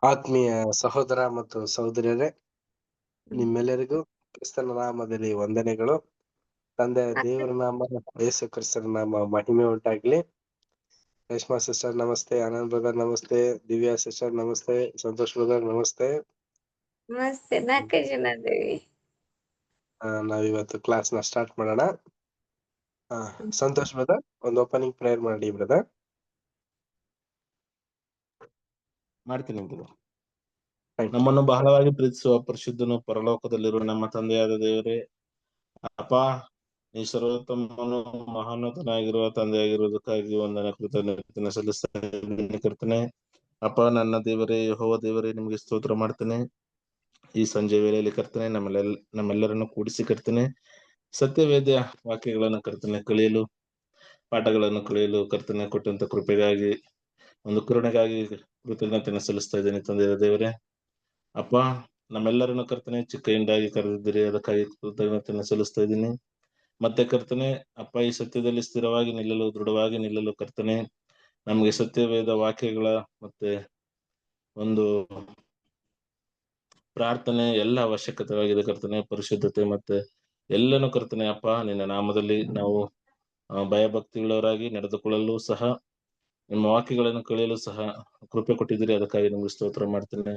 ಆತ್ಮೀಯ ಸಹೋದರ ಮತ್ತು ಸಹೋದರಿಯರೇ, ನಿಮ್ಮೆಲ್ಲರಿಗೂ ಕ್ರಿಸ್ತನ ನಾಮದಲ್ಲಿ ವಂದನೆಗಳು. ತಂದೆಯ ದೇವರ ನಾಮ, ಯೇಸು ಕ್ರಿಸ್ತನ ನಾಮ ಮಹಿಮೆ ಉಂಟಾಗ್ಲಿ. ರೇಷ್ಮಾ ಸಿಸ್ಟರ್ ನಮಸ್ತೆ, ಆನಂದ್ ಬ್ರದರ್ ನಮಸ್ತೆ, ದಿವ್ಯಾ ಸಿಸ್ಟರ್ ನಮಸ್ತೆ, ಸಂತೋಷ್ ಬ್ರದರ್ ನಮಸ್ತೆ. ನಮಸ್ತೆ. 4 ಜನ ಇದ್ದೀವಿ. ನಾವಿವತ್ತು ಕ್ಲಾಸ್ ನ ಸ್ಟಾರ್ಟ್ ಮಾಡೋಣ. ಸಂತೋಷ್ ಬ್ರದರ್, ಒಂದು ಓಪನಿಂಗ್ ಪ್ರೇಯರ್ ಮಾಡಿ ಬ್ರದರ್. ಮಾಡ್ತೀನಿ ಬ್ರದರ್. ನಮ್ಮನ್ನು ಬಹಳವಾಗಿ ಪ್ರೀತಿಸುವ ಪರಿಶುದ್ಧನು ಪರಲೋಕದಲ್ಲಿರುವ ನಮ್ಮ ತಂದೆಯಾದ ದೇವರೇ, ಅಪ್ಪ, ಈ ಸರ್ವೋತ್ತಮನು ಮಹಾನತನಾಗಿರುವ ತಂದೆಯಾಗಿರುವುದಕ್ಕಾಗಿ ವಂದನೆ ಕೃತಜ್ಞತೆ ಸಲ್ಲಿಸ್ತೇನೆ. ಅಪ್ಪ, ನನ್ನ ದೇವರೇ, ಯೆಹೋವ ದೇವರೇ, ನಿಮಗೆ ಸ್ತೋತ್ರ ಮಾಡ್ತೇನೆ. ಈ ಸಂಜೆ ವೇಳೆಯಲ್ಲಿ ಕರ್ತನೆ ನಮ್ಮೆಲ್ಲರನ್ನು ಕೂಡಿಸಿ ಕರ್ತನೆ ಸತ್ಯವೇದ್ಯ ವಾಕ್ಯಗಳನ್ನು ಕರ್ತನೆ ಕಲಿಯಲು, ಪಾಠಗಳನ್ನು ಕಲಿಯಲು ಕರ್ತನೆ ಕೊಟ್ಟಂತ ಕೃಪೆಗಾಗಿ, ಒಂದು ಕರುಣೆಗಾಗಿ ಕೃತಜ್ಞತೆಯನ್ನು ಸಲ್ಲಿಸ್ತಾ ಇದ್ದೇನೆ ತಂದೆಯ ದೇವರೇ. ಅಪ್ಪ, ನಮ್ಮೆಲ್ಲರನ್ನು ಕರ್ತನೆ ಚಿಕ್ಕಯಿಂದಾಗಿ ಕರೆದಿದ್ದೀರಿ, ಅದಕ್ಕಾಗಿ ಕೃತಜ್ಞತೆಯನ್ನು ಸಲ್ಲಿಸ್ತಾ ಇದ್ದೀನಿ. ಮತ್ತೆ ಕರ್ತನೆ ಅಪ್ಪ, ಈ ಸತ್ಯದಲ್ಲಿ ಸ್ಥಿರವಾಗಿ ನಿಲ್ಲಲು, ದೃಢವಾಗಿ ನಿಲ್ಲಲು ಕರ್ತನೆ ನಮಗೆ ಸತ್ಯವೇದ ವಾಕ್ಯಗಳ ಮತ್ತೆ ಒಂದು ಪ್ರಾರ್ಥನೆ ಎಲ್ಲ ಅವಶ್ಯಕತೆಯಾಗಿದೆ ಕರ್ತನೆ. ಪರಿಶುದ್ಧತೆ ಮತ್ತೆ ಎಲ್ಲನೂ ಕರ್ತನೆ ಅಪ್ಪ, ನಿನ್ನ ನಾಮದಲ್ಲಿ ನಾವು ಭಯಭಕ್ತಿಗಳವರಾಗಿ ನಡೆದುಕೊಳ್ಳಲು ಸಹ, ನಿಮ್ಮ ವಾಕ್ಯಗಳನ್ನು ಕಲಿಯಲು ಸಹ ಕೃಪೆ ಕೊಟ್ಟಿದ್ದೀರಿ, ಅದಕ್ಕಾಗಿ ನಿಮ್ಗೆ ಸ್ತೋತ್ರ ಮಾಡ್ತೇನೆ.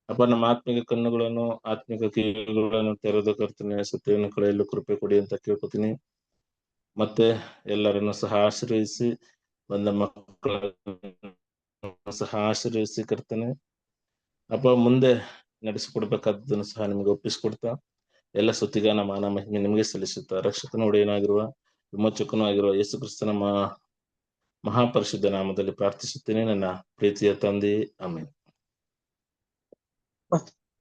ಅಪ್ಪ, ನಮ್ಮ ಆತ್ಮಿಕ ಕಣ್ಣುಗಳನ್ನು, ಆತ್ಮಿಕ ಕಿವಿಗಳನ್ನು ತೆರೆದು ಕರ್ತನೆ ಸತ್ಯವನ್ನು ಕಳೆಯಲು ಕೃಪೆ ಕೊಡಿ ಅಂತ ಕೇಳ್ಕೊತೀನಿ. ಮತ್ತೆ ಎಲ್ಲರನ್ನು ಸಹ ಆಶೀರ್ವದಿಸಿ, ಬಂದ ಮಕ್ಕಳನ್ನು ಸಹ ಆಶೀರ್ವದಿಸಿ ಕರ್ತನೆ ಅಪ್ಪ, ಮುಂದೆ ನಡೆಸಿಕೊಡ್ಬೇಕಾದನ್ನು ಸಹ ನಿಮ್ಗೆ ಒಪ್ಪಿಸಿಕೊಡ್ತಾ, ಎಲ್ಲ ಸ್ತುತಿಗಾನ ಮಾನ ಮಹಿಮೆ ನಿಮಗೆ ಸಲ್ಲಿಸುತ್ತಾ, ರಕ್ಷಕನ ಒಡೆಯನಾಗಿರುವ, ವಿಮೋಚಕನೂ ಆಗಿರುವ ಯೇಸು ಕ್ರಿಸ್ತನ ಮಹಾಪರಿಶುದ್ಧ ನಾಮದಲ್ಲಿ ಪ್ರಾರ್ಥಿಸುತ್ತೇನೆ, ನನ್ನ ಪ್ರೀತಿಯ ತಂದೆ. Amen.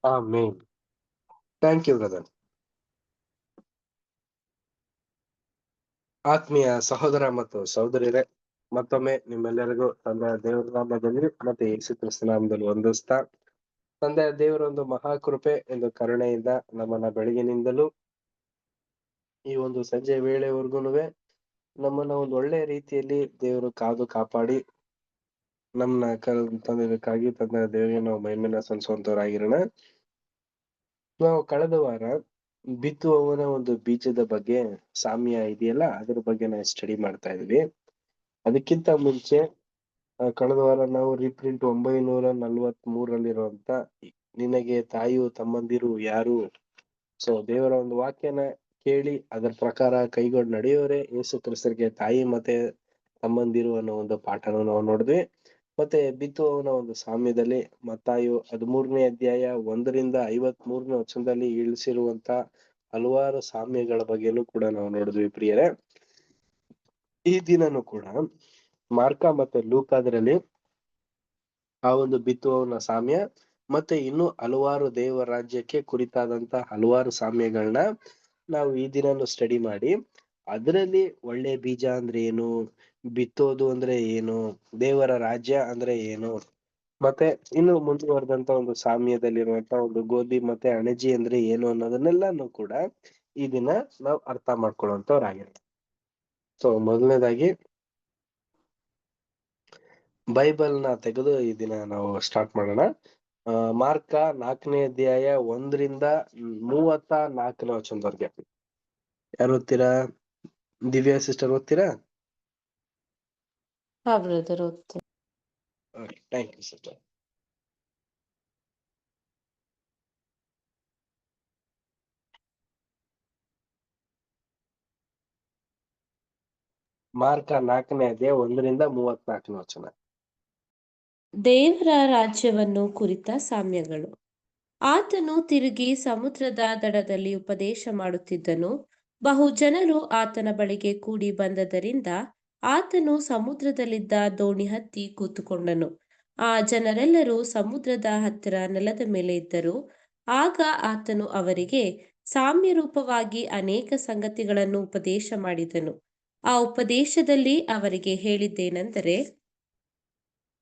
Amen. Thank you brother. ಆತ್ಮೀಯ ಸಹೋದರ ಮತ್ತು ಸಹೋದರಿಯರೇ, ಮತ್ತೊಮ್ಮೆ ನಿಮ್ಮೆಲ್ಲರಿಗೂ ತಂದೆಯ ದೇವರ ನಾಮದಲ್ಲಿ ಮತ್ತೆ ಯೇಸು ಕ್ರಿಸ್ತ ನಾಮದಲ್ಲಿ ವಂದಿಸ್ತಾ, ತಂದೆಯ ದೇವರ ಒಂದು ಮಹಾಕೃಪೆ ಎಂದು ಕರುಣೆಯಿಂದ ನಮ್ಮನ್ನ ಬೆಳಗಿನಿಂದಲೂ ಈ ಒಂದು ಸಂಜೆ ವೇಳೆವರೆಗೂ ನಮ್ಮನ್ನ ಒಂದು ಒಳ್ಳೆ ರೀತಿಯಲ್ಲಿ ದೇವರು ಕಾದು ಕಾಪಾಡಿ ನಮ್ಮನ್ನ ತಂದೆಯಕ್ಕಾಗಿ ತಂದೆಯ ದೇವರಿಗೆ ನಾವು ಮಹಿಮೆನ ಸಲ್ಲಿಸುವಂತವರಾಗಿರೋಣ. ನಾವು ಕಳೆದ ವಾರ ಬಿತ್ತುವವನ ಒಂದು ಬೀಜದ ಬಗ್ಗೆ ಸಾಮ್ಯ ಇದೆಯಲ್ಲ, ಅದ್ರ ಬಗ್ಗೆ ನಾವು ಸ್ಟಡಿ ಮಾಡ್ತಾ ಇದ್ವಿ. ಅದಕ್ಕಿಂತ ಮುಂಚೆ ಕಳೆದ ವಾರ ನಾವು ರೀಪ್ರಿಂಟ್ 943ರಲ್ಲಿರುವಂತ ನಿನಗೆ ತಾಯಿಯು ತಮ್ಮಂದಿರು ಯಾರು, ಸೊ ದೇವರ ಒಂದು ವಾಕ್ಯನ ಕೇಳಿ ಅದರ ಪ್ರಕಾರ ಕೈಗೊಂಡು ನಡೆಯೋರೆ ಯೇಸು ಕ್ರಿಸ್ತರಿಗೆ ತಾಯಿ ಮತ್ತೆ ತಮ್ಮಂದಿರು ಅನ್ನೋ ಒಂದು ಪಾಠನ ನಾವು ನೋಡಿದ್ವಿ. ಮತ್ತೆ ಬಿತ್ತುವವನ ಒಂದು ಸಾಮ್ಯದಲ್ಲಿ ಮತ್ತಾಯು 13ನೇ ಅಧ್ಯಾಯ 1ರಿಂದ 53ನೇ ವಚನದಲ್ಲಿ ಇಳಿಸಿರುವಂತ ಹಲವಾರು ಸಾಮ್ಯಗಳ ಬಗ್ಗೆನೂ ಕೂಡ ನಾವು ನೋಡಿದ್ವಿ ಪ್ರಿಯರೇ. ಈ ದಿನನೂ ಕೂಡ ಮಾರ್ಕ ಮತ್ತೆ ಲೂಕಾದ್ರಲ್ಲಿ ಆ ಒಂದು ಬಿತ್ತುವವನ ಸಾಮ್ಯ ಮತ್ತೆ ಇನ್ನು ಹಲವಾರು ದೇವರ ರಾಜ್ಯಕ್ಕೆ ಕುರಿತಾದಂತ ಹಲವಾರು ಸಾಮ್ಯಗಳನ್ನ ನಾವು ಈ ದಿನನೂ ಸ್ಟಡಿ ಮಾಡಿ, ಅದರಲ್ಲಿ ಒಳ್ಳೆ ಬೀಜ ಅಂದ್ರೆ ಏನು, ಬಿತ್ತೋದು ಅಂದ್ರೆ ಏನು, ದೇವರ ರಾಜ್ಯ ಅಂದ್ರೆ ಏನು, ಮತ್ತೆ ಇನ್ನು ಮುಂದುವರೆದಂತ ಒಂದು ಸಾಮ್ಯದಲ್ಲಿರುವಂತ ಒಂದು ಗೋಧಿ ಮತ್ತೆ ಅಣಜಿ ಅಂದ್ರೆ ಏನು ಅನ್ನೋದನ್ನೆಲ್ಲಾನು ಕೂಡ ಈ ದಿನ ನಾವು ಅರ್ಥ ಮಾಡ್ಕೊಳ್ಳುವಂತವ್ರಾಗಿರ್ತೀವಿ. ಸೊ ಮೊದಲನೇದಾಗಿ ಬೈಬಲ್ ನ ತೆಗೆದು ಈ ದಿನ ನಾವು ಸ್ಟಾರ್ಟ್ ಮಾಡೋಣ. ಮಾರ್ಕ 4ನೇ ಅಧ್ಯಾಯ 1ರಿಂದ 34ನೇ ವಚನದವರೆಗೆ ಯಾರು ಓದ್ತೀರಾ? ದಿವ್ಯಾ ಸಿಸ್ಟರ್ ಓದ್ತೀರಾ? Thank you sister. ಮಾರ್ಕ 4ನೇ ಅಧ್ಯಾಯ 1ರಿಂದ 34ನೇ ವಚನ. ದೇವರ ರಾಜ್ಯವನ್ನು ಕುರಿತ ಸಾಮ್ಯಗಳು. ಆತನು ತಿರುಗಿ ಸಮುದ್ರದ ದಡದಲ್ಲಿ ಉಪದೇಶ ಮಾಡುತ್ತಿದ್ದನು. ಬಹು ಜನರು ಆತನ ಬಳಿಗೆ ಕೂಡಿ ಬಂದದರಿಂದ ಆತನು ಸಮುದ್ರದಲ್ಲಿದ್ದ ದೋಣಿ ಹತ್ತಿ ಕೂತುಕೊಂಡನು. ಆ ಜನರೆಲ್ಲರೂ ಸಮುದ್ರದ ಹತ್ತಿರ ನೆಲದ ಮೇಲೆ ಇದ್ದರು. ಆಗ ಆತನು ಅವರಿಗೆ ಸಾಮ್ಯ ರೂಪವಾಗಿ ಅನೇಕ ಸಂಗತಿಗಳನ್ನು ಉಪದೇಶ ಮಾಡಿದನು. ಆ ಉಪದೇಶದಲ್ಲಿ ಅವರಿಗೆ ಹೇಳಿದ್ದೇನೆಂದರೆ,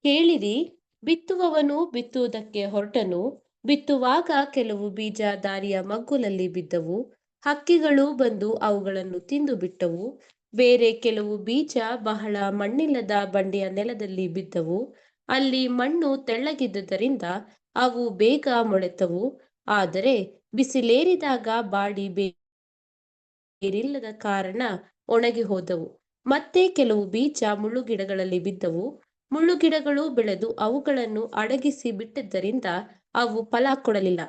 ಕೇಳಿರಿ, ಬಿತ್ತುವವನು ಬಿತ್ತುವುದಕ್ಕೆ ಹೊರಟನು. ಬಿತ್ತುವಾಗ ಕೆಲವು ಬೀಜ ದಾರಿಯ ಮಗ್ಗುಲಲ್ಲಿ ಬಿದ್ದವು, ಹಕ್ಕಿಗಳು ಬಂದು ಅವುಗಳನ್ನು ತಿಂದು ಬಿಟ್ಟವು. ಬೇರೆ ಕೆಲವು ಬೀಜ ಬಹಳ ಮಣ್ಣಿಲ್ಲದ ಬಂಡೆಯ ನೆಲದಲ್ಲಿ ಬಿದ್ದವು. ಅಲ್ಲಿ ಮಣ್ಣು ತೆಳ್ಳಗಿದ್ದುದರಿಂದ ಅವು ಬೇಗ ಮೊಳೆತವು. ಆದರೆ ಬಿಸಿಲೇರಿದಾಗ ಬಾಡಿ ಬೇರಿಲ್ಲದ ಕಾರಣ ಒಣಗಿ ಹೋದವು. ಮತ್ತೆ ಕೆಲವು ಬೀಜ ಮುಳ್ಳುಗಿಡಗಳಲ್ಲಿ ಬಿದ್ದವು. ಮುಳ್ಳುಗಿಡಗಳು ಬೆಳೆದು ಅವುಗಳನ್ನು ಅಡಗಿಸಿ ಬಿಟ್ಟಿದ್ದರಿಂದ ಅವು ಫಲ ಕೊಡಲಿಲ್ಲ.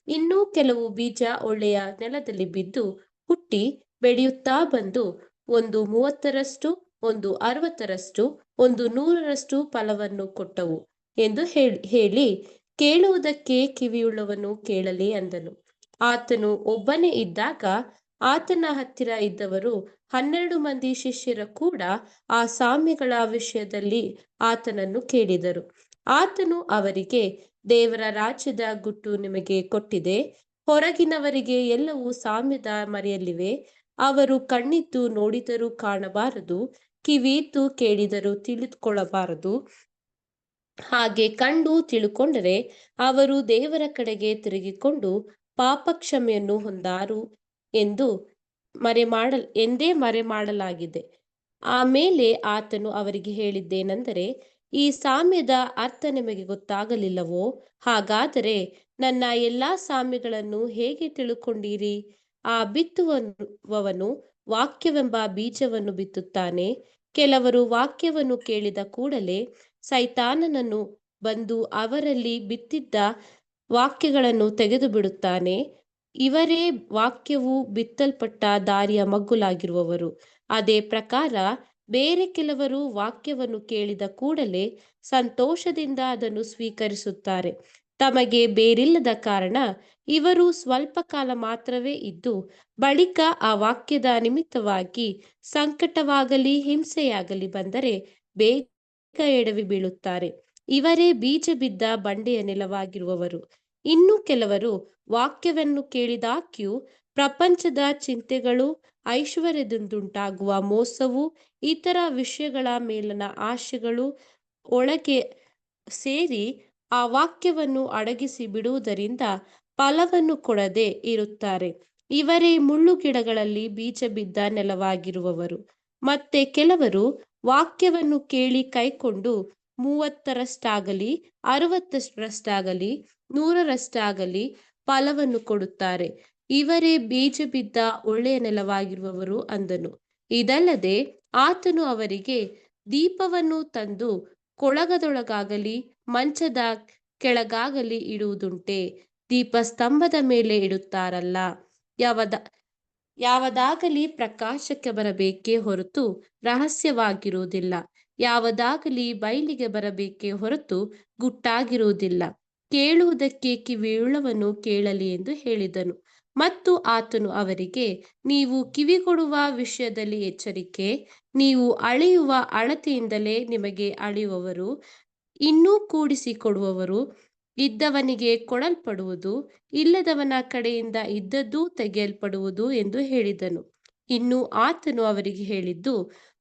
ಇನ್ನೂ ಕೆಲವು ಬೀಜ ಒಳ್ಳೆಯ ನೆಲದಲ್ಲಿ ಬಿದ್ದು ಹುಟ್ಟಿ ಬೆಳೆಯುತ್ತಾ ಬಂದು ಒಂದು 30ರಷ್ಟು, ಒಂದು 60ರಷ್ಟು, ಒಂದು 100ರಷ್ಟು ಫಲವನ್ನು ಕೊಟ್ಟವು ಎಂದು ಹೇಳಿ ಕೇಳುವುದಕ್ಕೆ ಕಿವಿಯುಳ್ಳವನು ಕೇಳಲಿ ಅಂದನು. ಆತನು ಒಬ್ಬನೇ ಇದ್ದಾಗ ಆತನ ಹತ್ತಿರ ಇದ್ದವರು 12 ಮಂದಿ ಶಿಷ್ಯರು ಕೂಡ ಆ ಸಾಮ್ಯಗಳ ವಿಷಯದಲ್ಲಿ ಆತನನ್ನು ಕೇಳಿದರು. ಆತನು ಅವರಿಗೆ, ದೇವರ ರಾಜ್ಯದ ಗುಟ್ಟು ನಿಮಗೆ ಕೊಟ್ಟಿದೆ. ಹೊರಗಿನವರಿಗೆ ಎಲ್ಲವೂ ಸಾಮ್ಯದ ಮರೆಯಲ್ಲಿವೆ. ಅವರು ಕಣ್ಣಿದ್ದು ನೋಡಿದರೂ ಕಾಣಬಾರದು, ಕಿವಿಯಿದ್ದು ಕೇಳಿದರೂ ತಿಳಿದುಕೊಳ್ಳಬಾರದು. ಹಾಗೆ ಕಂಡು ತಿಳುಕೊಂಡರೆ ಅವರು ದೇವರ ಕಡೆಗೆ ತಿರುಗಿಕೊಂಡು ಪಾಪ ಕ್ಷಮೆಯನ್ನು ಹೊಂದಾರು ಎಂದು ಎಂದೇ ಮರೆಮಾಡಲಾಗಿದೆ. ಆಮೇಲೆ ಆತನು ಅವರಿಗೆ ಹೇಳಿದ್ದೇನೆಂದರೆ, ಈ ಸಾಮ್ಯದ ಅರ್ಥ ನಿಮಗೆ ಗೊತ್ತಾಗಲಿಲ್ಲವೋ? ಹಾಗಾದರೆ ನನ್ನ ಎಲ್ಲಾ ಸಾಮ್ಯಗಳನ್ನು ಹೇಗೆ ತಿಳುಕೊಂಡಿರಿ? ಆ ಬಿತ್ತುವವನು ವಾಕ್ಯವೆಂಬ ಬೀಜವನ್ನು ಬಿತ್ತುತ್ತಾನೆ. ಕೆಲವರು ವಾಕ್ಯವನ್ನು ಕೇಳಿದ ಕೂಡಲೇ ಸೈತಾನನು ಬಂದು ಅವರಲ್ಲಿ ಬಿತ್ತಿದ್ದ ವಾಕ್ಯಗಳನ್ನು ತೆಗೆದು ಬಿಡುತ್ತಾನೆ. ಇವರೇ ವಾಕ್ಯವು ಬಿತ್ತಲ್ಪಟ್ಟ ದಾರಿಯ ಮಗ್ಗುಲಾಗಿರುವವರು. ಅದೇ ಪ್ರಕಾರ ಬೇರೆ ಕೆಲವರು ವಾಕ್ಯವನ್ನು ಕೇಳಿದ ಕೂಡಲೇ ಸಂತೋಷದಿಂದ ಅದನ್ನು ಸ್ವೀಕರಿಸುತ್ತಾರೆ. ತಮಗೆ ಬೇರಿಲ್ಲದ ಕಾರಣ ಇವರು ಸ್ವಲ್ಪ ಕಾಲ ಮಾತ್ರವೇ ಇದ್ದು ಬಳಿಕ ಆ ವಾಕ್ಯದ ನಿಮಿತ್ತವಾಗಿ ಸಂಕಟವಾಗಲಿ ಹಿಂಸೆಯಾಗಲಿ ಬಂದರೆ ಬೇಗ ಎಡವಿ ಬೀಳುತ್ತಾರೆ. ಇವರೇ ಬೀಜ ಬಿದ್ದ ಬಂಡೆಯ ನೆಲವಾಗಿರುವವರು. ಇನ್ನು ಕೆಲವರು ವಾಕ್ಯವನ್ನು ಕೇಳಿದಾಗ್ಯೂ ಪ್ರಪಂಚದ ಚಿಂತೆಗಳು, ಐಶ್ವರ್ಯದಿಂದುಂಟಾಗುವ ಮೋಸವು, ಇತರ ವಿಷಯಗಳ ಮೇಲನ ಆಶೆಗಳು ಒಳಗೆ ಸೇರಿ ಆ ವಾಕ್ಯವನ್ನು ಅಡಗಿಸಿ ಬಿಡುವುದರಿಂದ ಫಲವನ್ನು ಕೊಡದೆ ಇರುತ್ತಾರೆ. ಇವರೇ ಮುಳ್ಳುಗಿಡಗಳಲ್ಲಿ ಬೀಜ ಬಿದ್ದ ನೆಲವಾಗಿರುವವರು. ಮತ್ತೆ ಕೆಲವರು ವಾಕ್ಯವನ್ನು ಕೇಳಿ ಕೈಕೊಂಡು 30ರಷ್ಟಾಗಲಿ, 60ರಷ್ಟಾಗಲಿ, 100ರಷ್ಟಾಗಲಿ ಫಲವನ್ನು ಕೊಡುತ್ತಾರೆ. ಇವರೇ ಬೀಜ ಬಿದ್ದ ಒಳ್ಳೆಯ ನೆಲವಾಗಿರುವವರು ಅಂದನು. ಇದಲ್ಲದೆ ಆತನು ಅವರಿಗೆ, ದೀಪವನ್ನು ತಂದು ಕೊಳಗದೊಳಗಾಗಲಿ ಮಂಚದ ಕೆಳಗಾಗಲಿ ಇಡುವುದುಂಟೆ? ದೀಪಸ್ತಂಭದ ಮೇಲೆ ಇಡುತ್ತಾರಲ್ಲ. ಯಾವುದಾಗಲಿ ಪ್ರಕಾಶಕ್ಕೆ ಬರಬೇಕೇ ಹೊರತು ರಹಸ್ಯವಾಗಿರುವುದಿಲ್ಲ. ಯಾವುದಾಗಲಿ ಬಯಲಿಗೆ ಬರಬೇಕೇ ಹೊರತು ಗುಟ್ಟಾಗಿರುವುದಿಲ್ಲ. ಕೇಳುವುದಕ್ಕೆ ಕಿವಿಯುಳ್ಳವನು ಕೇಳಲಿ ಎಂದು ಹೇಳಿದನು. ಮತ್ತು ಆತನು ಅವರಿಗೆ, ನೀವು ಕಿವಿಗೊಡುವ ವಿಷಯದಲ್ಲಿ ಎಚ್ಚರಿಕೆ. ನೀವು ಅಳೆಯುವ ಅಳತೆಯಿಂದಲೇ ನಿಮಗೆ ಅಳೆಯುವರು. ಇನ್ನೂ ಕೂಡಿಸಿಕೊಡುವರು. ಇದ್ದವನಿಗೆ ಕೊಡಲ್ಪಡುವುದು, ಇಲ್ಲದವನ ಕಡೆಯಿಂದ ಇದ್ದದ್ದೂ ತೆಗೆಯಲ್ಪಡುವುದು ಎಂದು ಹೇಳಿದನು. ಇನ್ನು ಆತನು ಅವರಿಗೆ ಹೇಳಿದ್ದು,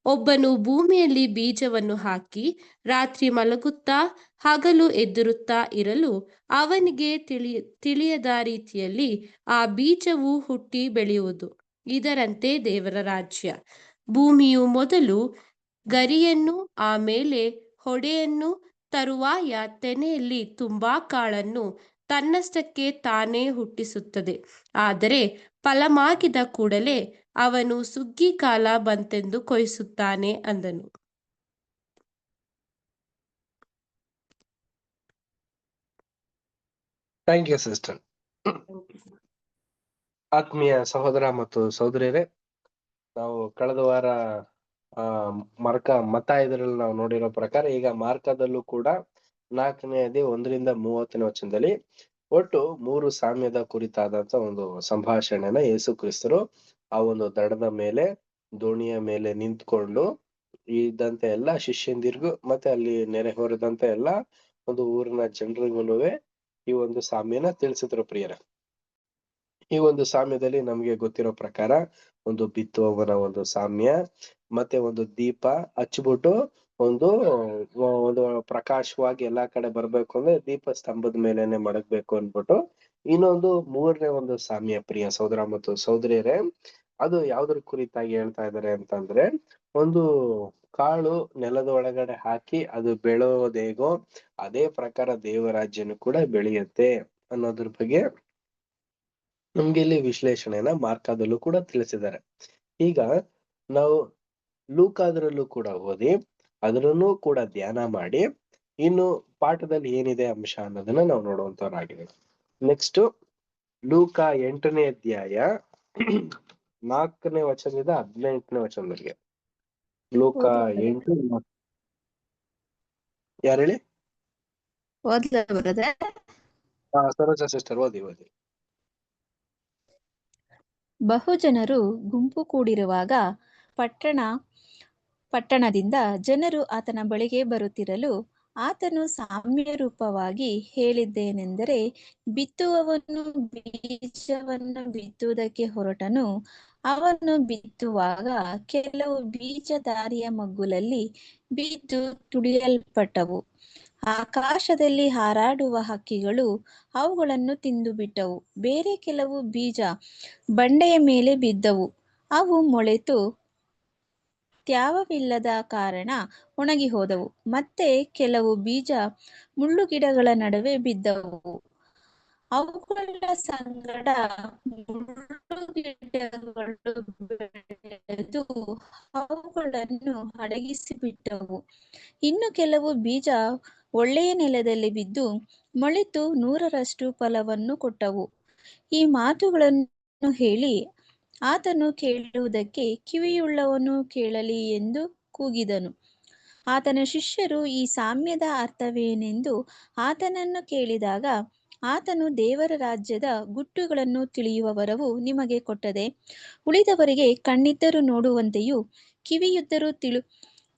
ಒಬ್ಬನು ಭೂಮಿಯಲ್ಲಿ ಬೀಜವನ್ನು ಹಾಕಿ ರಾತ್ರಿ ಮಲಗುತ್ತಾ ಹಗಲು ಎದ್ದಿರುತ್ತಾ ಇರಲು ಅವನಿಗೆ ತಿಳಿಯದ ರೀತಿಯಲ್ಲಿ ಆ ಬೀಜವು ಹುಟ್ಟಿ ಬೆಳೆಯುವುದು. ಇದರಂತೆ ದೇವರ ರಾಜ್ಯ. ಭೂಮಿಯು ಮೊದಲು ಗರಿಯನ್ನು, ಆಮೇಲೆ ಹೊಡೆಯನ್ನು, ತರುವಾಯ ತೆನೆಯಲ್ಲಿ ತುಂಬಾ ಕಾಳನ್ನು ತನ್ನಷ್ಟಕ್ಕೆ ತಾನೇ ಹುಟ್ಟಿಸುತ್ತದೆ. ಆದರೆ ಫಲಮಾಗಿದ ಕೂಡಲೇ ಅವನು ಸುಗ್ಗಿ ಕಾಲ ಬಂತೆಂದು ಕೊಯ್ಯುತ್ತಾನೆ ಅಂದನು. Thank you sister. ಆತ್ಮೀಯ ಸಹೋದರ ಮತ್ತು ಸಹೋದರಿಯರೇ, ನಾವು ಕಳೆದ ವಾರ ಮತ್ತಾಯದಲ್ಲಿ ನಾವು ನೋಡಿರೋ ಪ್ರಕಾರ ಈಗ ಮಾರ್ಕದಲ್ಲೂ ಕೂಡ 4ನೇ ಅಧ್ಯಾಯ 1-30 ವಚನದಲ್ಲಿ ಒಟ್ಟು 3 ಸಾಮ್ಯದ ಕುರಿತಾದಂತ ಒಂದು ಸಂಭಾಷಣೆನ ಯೇಸು ಕ್ರಿಸ್ತರು ಆ ಒಂದು ದಡದ ಮೇಲೆ ದೋಣಿಯ ಮೇಲೆ ನಿಂತ್ಕೊಂಡು ಇದ್ದಂತ ಎಲ್ಲಾ ಶಿಷ್ಯಂದಿರಿಗೂ ಮತ್ತೆ ಅಲ್ಲಿ ನೆರೆ ಹೊರದಂತ ಎಲ್ಲಾ ಒಂದು ಊರಿನ ಜನರಿಗೂ ಈ ಒಂದು ಸಾಮ್ಯನ ತಿಳಿಸಿದ್ರು ಪ್ರಿಯರೇ. ಈ ಒಂದು ಸಾಮ್ಯದಲ್ಲಿ ನಮ್ಗೆ ಗೊತ್ತಿರೋ ಪ್ರಕಾರ ಒಂದು ಬಿತ್ತುವವನ ಒಂದು ಸಾಮ್ಯ, ಮತ್ತೆ ಒಂದು ದೀಪ ಹಚ್ಬಿಟ್ಟು ಒಂದು ಪ್ರಕಾಶವಾಗಿ ಎಲ್ಲಾ ಕಡೆ ಬರ್ಬೇಕು ಅಂದ್ರೆ ದೀಪ ಸ್ತಂಭದ ಮೇಲೆನೆ ಮಡಗ್ಬೇಕು ಅನ್ಬಿಟ್ಟು, ಇನ್ನೊಂದು 3ನೇ ಒಂದು ಸಾಮ್ಯ ಪ್ರಿಯ ಸಹೋದರ ಮತ್ತು ಸಹೋದರಿಯರೇ, ಅದು ಯಾವ್ದ್ರ ಕುರಿತಾಗಿ ಹೇಳ್ತಾ ಇದಾರೆ ಅಂತಂದ್ರೆ, ಒಂದು ಕಾಳು ನೆಲದ ಒಳಗಡೆ ಹಾಕಿ ಅದು ಬೆಳೆಯೋದೇಗೋ ಅದೇ ಪ್ರಕಾರ ದೇವರಾಜ್ಯನು ಕೂಡ ಬೆಳೆಯುತ್ತೆ ಅನ್ನೋದ್ರ ಬಗ್ಗೆ ನಮ್ಗೆ ಇಲ್ಲಿ ವಿಶ್ಲೇಷಣೆನ ಮಾರ್ಕದಲ್ಲೂ ಕೂಡ ತಿಳಿಸಿದ್ದಾರೆ. ಈಗ ನಾವು ಲೂಕಾದ್ರಲ್ಲೂ ಕೂಡ ಓದಿ ಅದರನ್ನು ಕೂಡ ಧ್ಯಾನ ಮಾಡಿ ಇನ್ನು ಪಾಠದಲ್ಲಿ ಏನಿದೆ ಅಂಶ ಅನ್ನೋದನ್ನ ನಾವು ನೋಡುವಂತವರಾಗಿದೆ. ನೆಕ್ಸ್ಟ್ ಲೂಕ 8ನೇ ಅಧ್ಯಾಯ 4ನೇ ವಚನದಿಂದ 18ನೇ ವಚನದವರೆಗೆ. ಲೂಕ 8 ಯಾರು ಹೇಳಿ? ಸರೋಜಾ ಸಿಸ್ಟರ್ ಓದಿ. ಬಹು ಜನರು ಗುಂಪು ಕೂಡಿರುವಾಗ ಪಟ್ಟಣದಿಂದ ಜನರು ಆತನ ಬಳಿಗೆ ಬರುತ್ತಿರಲು ಆತನು ಸಾಮ್ಯ ರೂಪವಾಗಿ ಹೇಳಿದ್ದೇನೆಂದರೆ, ಬಿತ್ತುವವನು ಬೀಜವನ್ನು ಬಿತ್ತುವುದಕ್ಕೆ ಹೊರಟನು. ಅವನು ಬಿತ್ತುವಾಗ ಕೆಲವು ಬೀಜ ದಾರಿಯ ಮಗ್ಗುಲಲ್ಲಿ ಬಿದ್ದು ತುಳಿಯಲ್ಪಟ್ಟವು. ಆಕಾಶದಲ್ಲಿ ಹಾರಾಡುವ ಹಕ್ಕಿಗಳು ಅವುಗಳನ್ನು ತಿಂದು ಬಿಟ್ಟವು. ಬೇರೆ ಕೆಲವು ಬೀಜ ಬಂಡೆಯ ಮೇಲೆ ಬಿದ್ದವು. ಅವು ಮೊಳೆತು ತ್ಯಾವವಿಲ್ಲದ ಕಾರಣ ಒಣಗಿ ಹೋದವು. ಮತ್ತೆ ಕೆಲವು ಬೀಜ ಮುಳ್ಳುಗಿಡಗಳ ನಡುವೆ ಬಿದ್ದವು. ಅವುಗಳ ಸಂಗಡ ಮುಳ್ಳುಗಿಡಗಳು ಬೆಳೆದು ಅವುಗಳನ್ನು ಅಡಗಿಸಿಬಿಟ್ಟವು. ಇನ್ನು ಕೆಲವು ಬೀಜ ಒಳ್ಳೆಯ ನೆಲದಲ್ಲಿ ಬಿದ್ದು ಮೊಳೆತು 100ರಷ್ಟು ಫಲವನ್ನು ಕೊಟ್ಟವು. ಈ ಮಾತುಗಳನ್ನು ಹೇಳಿ ಆತನು ಕೇಳುವುದಕ್ಕೆ ಕಿವಿಯುಳ್ಳವನು ಕೇಳಲಿ ಎಂದು ಕೂಗಿದನು. ಆತನ ಶಿಷ್ಯರು ಈ ಸಾಮ್ಯದ ಅರ್ಥವೇನೆಂದು ಆತನನ್ನು ಕೇಳಿದಾಗ ಆತನು, ದೇವರ ರಾಜ್ಯದ ಗುಟ್ಟುಗಳನ್ನು ತಿಳಿಯುವ ವರವು ನಿಮಗೆ ಕೊಟ್ಟದೆ. ಉಳಿದವರಿಗೆ ಕಣ್ಣಿದ್ದರೂ ನೋಡುವಂತೆಯೂ ಕಿವಿಯಿದ್ದರೂ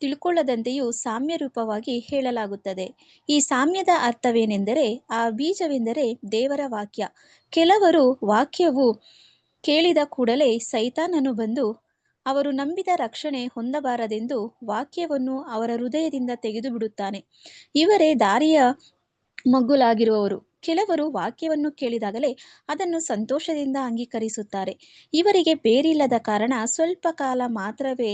ತಿಳ್ಕೊಳ್ಳದಂತೆಯೂ ಸಾಮ್ಯ ರೂಪವಾಗಿ ಹೇಳಲಾಗುತ್ತದೆ. ಈ ಸಾಮ್ಯದ ಅರ್ಥವೇನೆಂದರೆ, ಆ ಬೀಜವೆಂದರೆ ದೇವರ ವಾಕ್ಯ. ಕೆಲವರು ವಾಕ್ಯವು ಕೇಳಿದ ಕೂಡಲೇ ಸೈತಾನನು ಬಂದು ಅವರು ನಂಬಿದ ರಕ್ಷಣೆ ಹೊಂದಬಾರದೆಂದು ವಾಕ್ಯವನ್ನು ಅವರ ಹೃದಯದಿಂದ ತೆಗೆದು ಬಿಡುತ್ತಾನೆ. ಇವರೇ ದಾರಿಯ ಮಗ್ಗುಲಾಗಿರುವವರು. ಕೆಲವರು ವಾಕ್ಯವನ್ನು ಕೇಳಿದಾಗಲೇ ಅದನ್ನು ಸಂತೋಷದಿಂದ ಅಂಗೀಕರಿಸುತ್ತಾರೆ. ಇವರಿಗೆ ಬೇರಿಲ್ಲದ ಕಾರಣ ಸ್ವಲ್ಪ ಕಾಲ ಮಾತ್ರವೇ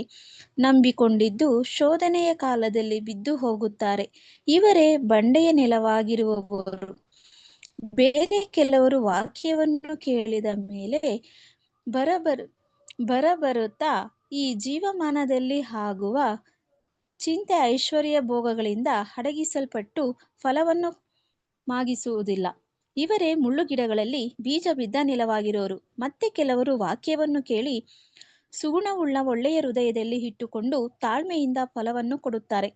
ನಂಬಿಕೊಂಡಿದ್ದು ಶೋಧನೆಯ ಕಾಲದಲ್ಲಿ ಬಿದ್ದು ಹೋಗುತ್ತಾರೆ. ಇವರೇ ಬಂಡೆಯ ನೆಲವಾಗಿರುವವರು. ಬೇರೆ ಕೆಲವರು ವಾಕ್ಯವನ್ನು ಕೇಳಿದ ಮೇಲೆ ಬರಬರುತ್ತಾ ಈ ಜೀವಮಾನದಲ್ಲಿ ಆಗುವ ಚಿಂತೆ ಐಶ್ವರ್ಯ ಭೋಗಗಳಿಂದ ಅಡಗಿಸಲ್ಪಟ್ಟು ಫಲವನ್ನು ಮಾಗಿಸುವುದಿಲ್ಲ. ಇವರೇ ಮುಳ್ಳುಗಿಡಗಳಲ್ಲಿ ಬೀಜ ಬಿದ್ದ ನೆಲವಾಗಿರೋರು. ಮತ್ತೆ ಕೆಲವರು ವಾಕ್ಯವನ್ನು ಕೇಳಿ ಸುಗುಣವುಳ್ಳ ಒಳ್ಳೆಯ ಹೃದಯದಲ್ಲಿ ಇಟ್ಟುಕೊಂಡು ತಾಳ್ಮೆಯಿಂದ ಫಲವನ್ನು ಕೊಡುತ್ತಾರೆ.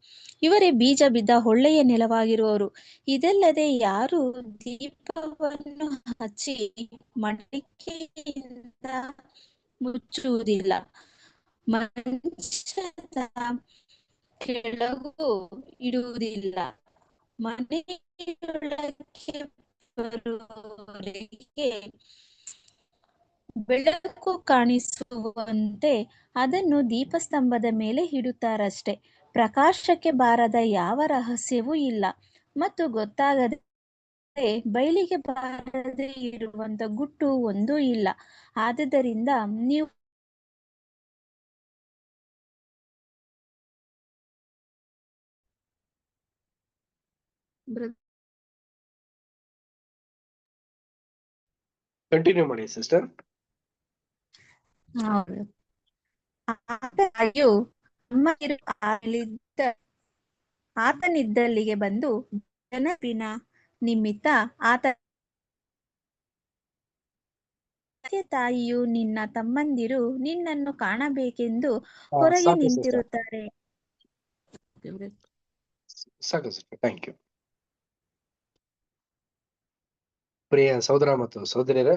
ಇವರೇ ಬೀಜ ಬಿದ್ದ ಒಳ್ಳೆಯ ನೆಲವಾಗಿರುವವರು. ಇದಲ್ಲದೆ ಯಾರು ದೀಪವನ್ನು ಹಚ್ಚಿ ಮಡಿಕೆಯಿಂದ ಮುಚ್ಚುವುದಿಲ್ಲ, ಮಂಚದ ಕೆಳಗೂ ಇಡುವುದಿಲ್ಲ. ಮನೆಯೊಳಕ್ಕೆ ಬರುವವರಿಗೆ ಬೆಳಕು ಕಾಣಿಸುವಂತೆ ಅದನ್ನು ದೀಪಸ್ತಂಭದ ಮೇಲೆ ಇಡುತ್ತಾರಷ್ಟೆ. ಪ್ರಕಾಶಕ್ಕೆ ಬಾರದ ಯಾವ ರಹಸ್ಯವೂ ಇಲ್ಲ ಮತ್ತು ಗೊತ್ತಾಗದೆ ಬಯಲಿಗೆ ಬಾರದೆ ಇರುವಂತ ಗುಟ್ಟು ಒಂದೂ ಇಲ್ಲ. ಆದುದರಿಂದ ನೀವು ಕಂಟಿನ್ಯೂ ಮಾಡಿ ಸಿಸ್ಟರ್. ಆತನಿದ್ದಲ್ಲಿಗೆ ಬಂದು ಜನಪಿನ ನಿಮಿತ್ತ ಆತ ತಾಯಿಯು ನಿನ್ನ ತಮ್ಮಂದಿರು ನಿನ್ನನ್ನು ಕಾಣಬೇಕೆಂದು ಹೊರಗೆ ನಿಂತಿರುತ್ತಾರೆ. ಸಾಕು ಸಿಸ್ಟರ್, ಥ್ಯಾಂಕ್ ಯು. ಪ್ರಿಯ ಸಹೋದರ ಮತ್ತು ಸಹೋದರಿಯರೇ,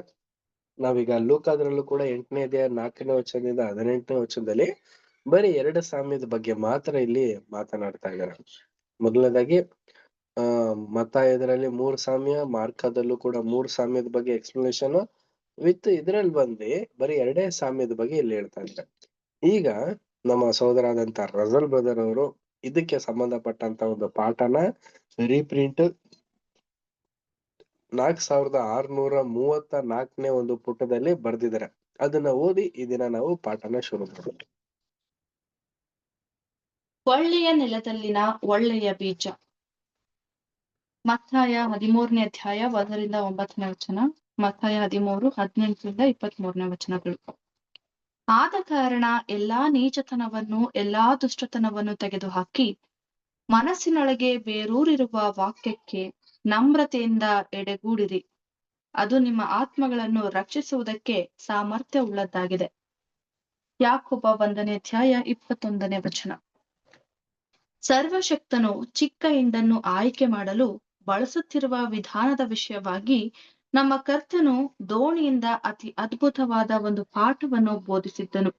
ನಾವೀಗ ಲೂಕಾದ್ರಲ್ಲೂ ಕೂಡ 8ನೇ ಅಧ್ಯಾಯ 4ನೇ ವಚನದಿಂದ 18ನೇ ವಚನದಲ್ಲಿ ಬರೀ 2 ಸಾಮ್ಯದ ಬಗ್ಗೆ ಮಾತ್ರ ಇಲ್ಲಿ ಮಾತನಾಡ್ತಾ ಇದ್ದಾರೆ. ಮೊದಲನೇದಾಗಿ ಮತ್ತಾಯದಲ್ಲಿ 3 ಸಾಮ್ಯ, ಮಾರ್ಕದಲ್ಲೂ ಕೂಡ 3 ಸಾಮ್ಯದ ಬಗ್ಗೆ ಎಕ್ಸ್ಪ್ಲನೇಷನ್ ವಿತ್ ಇದ್ರಲ್ಲಿ ಬರೀ 2 ಸಾಮ್ಯದ ಬಗ್ಗೆ ಇಲ್ಲಿ ಹೇಳ್ತಾ ಇದ್ದಾರೆ. ಈಗ ನಮ್ಮ ಸಹೋದರಾದಂತ ರಜಲ್ ಬ್ರದರ್ ಅವರು ಇದಕ್ಕೆ ಸಂಬಂಧಪಟ್ಟಂತ ಒಂದು ಪಾಠನ ರೀಪ್ರಿಂಟ್ 4634ನೇ ಒಂದು ಪುಟದಲ್ಲಿ ಬರ್ದಿದ್ದಾರೆ. ಅದನ್ನ ಓದಿ ಈ ದಿನ ನಾವು ಪಾಠನ ಶುರು ಮಾಡೋಣ. ಒಳ್ಳೆಯ ನೆಲದಲ್ಲಿನ ಒಳ್ಳೆಯ ಬೀಜ. ಮತ್ತಾಯ 13ನೇ ಅಧ್ಯಾಯ 1ರಿಂದ 9ನೇ ವಚನ, ಮತ್ತಾಯ 13, 18ರಿಂದ 23ನೇ ವಚನಗಳು. ಆದ ಕಾರಣ ಎಲ್ಲಾ ನೀಚತನವನ್ನು ಎಲ್ಲಾ ದುಷ್ಟತನವನ್ನು ತೆಗೆದುಹಾಕಿ ಮನಸ್ಸಿನೊಳಗೆ ಬೇರೂರಿರುವ ವಾಕ್ಯಕ್ಕೆ ನಮ್ರತೆಯಿಂದ ಎಡೆಗೂಡಿರಿ. ಅದು ನಿಮ್ಮ ಆತ್ಮಗಳನ್ನು ರಕ್ಷಿಸುವುದಕ್ಕೆ ಸಾಮರ್ಥ್ಯವುಳ್ಳದ್ದಾಗಿದೆ. ಯಾಕೋಬ 1ನೇ ಅಧ್ಯಾಯ 21ನೇ ವಚನ. ಸರ್ವಶಕ್ತನು ಚಿಕ್ಕ ಹಿಂಡನ್ನು ಆಯ್ಕೆ ಮಾಡಲು ಬಳಸುತ್ತಿರುವ ವಿಧಾನದ ವಿಷಯವಾಗಿ ನಮ್ಮ ಕರ್ತನು ದೋಣಿಯಿಂದ ಅತಿ ಅದ್ಭುತವಾದ ಒಂದು ಪಾಠವನ್ನು ಬೋಧಿಸಿದ್ದನು.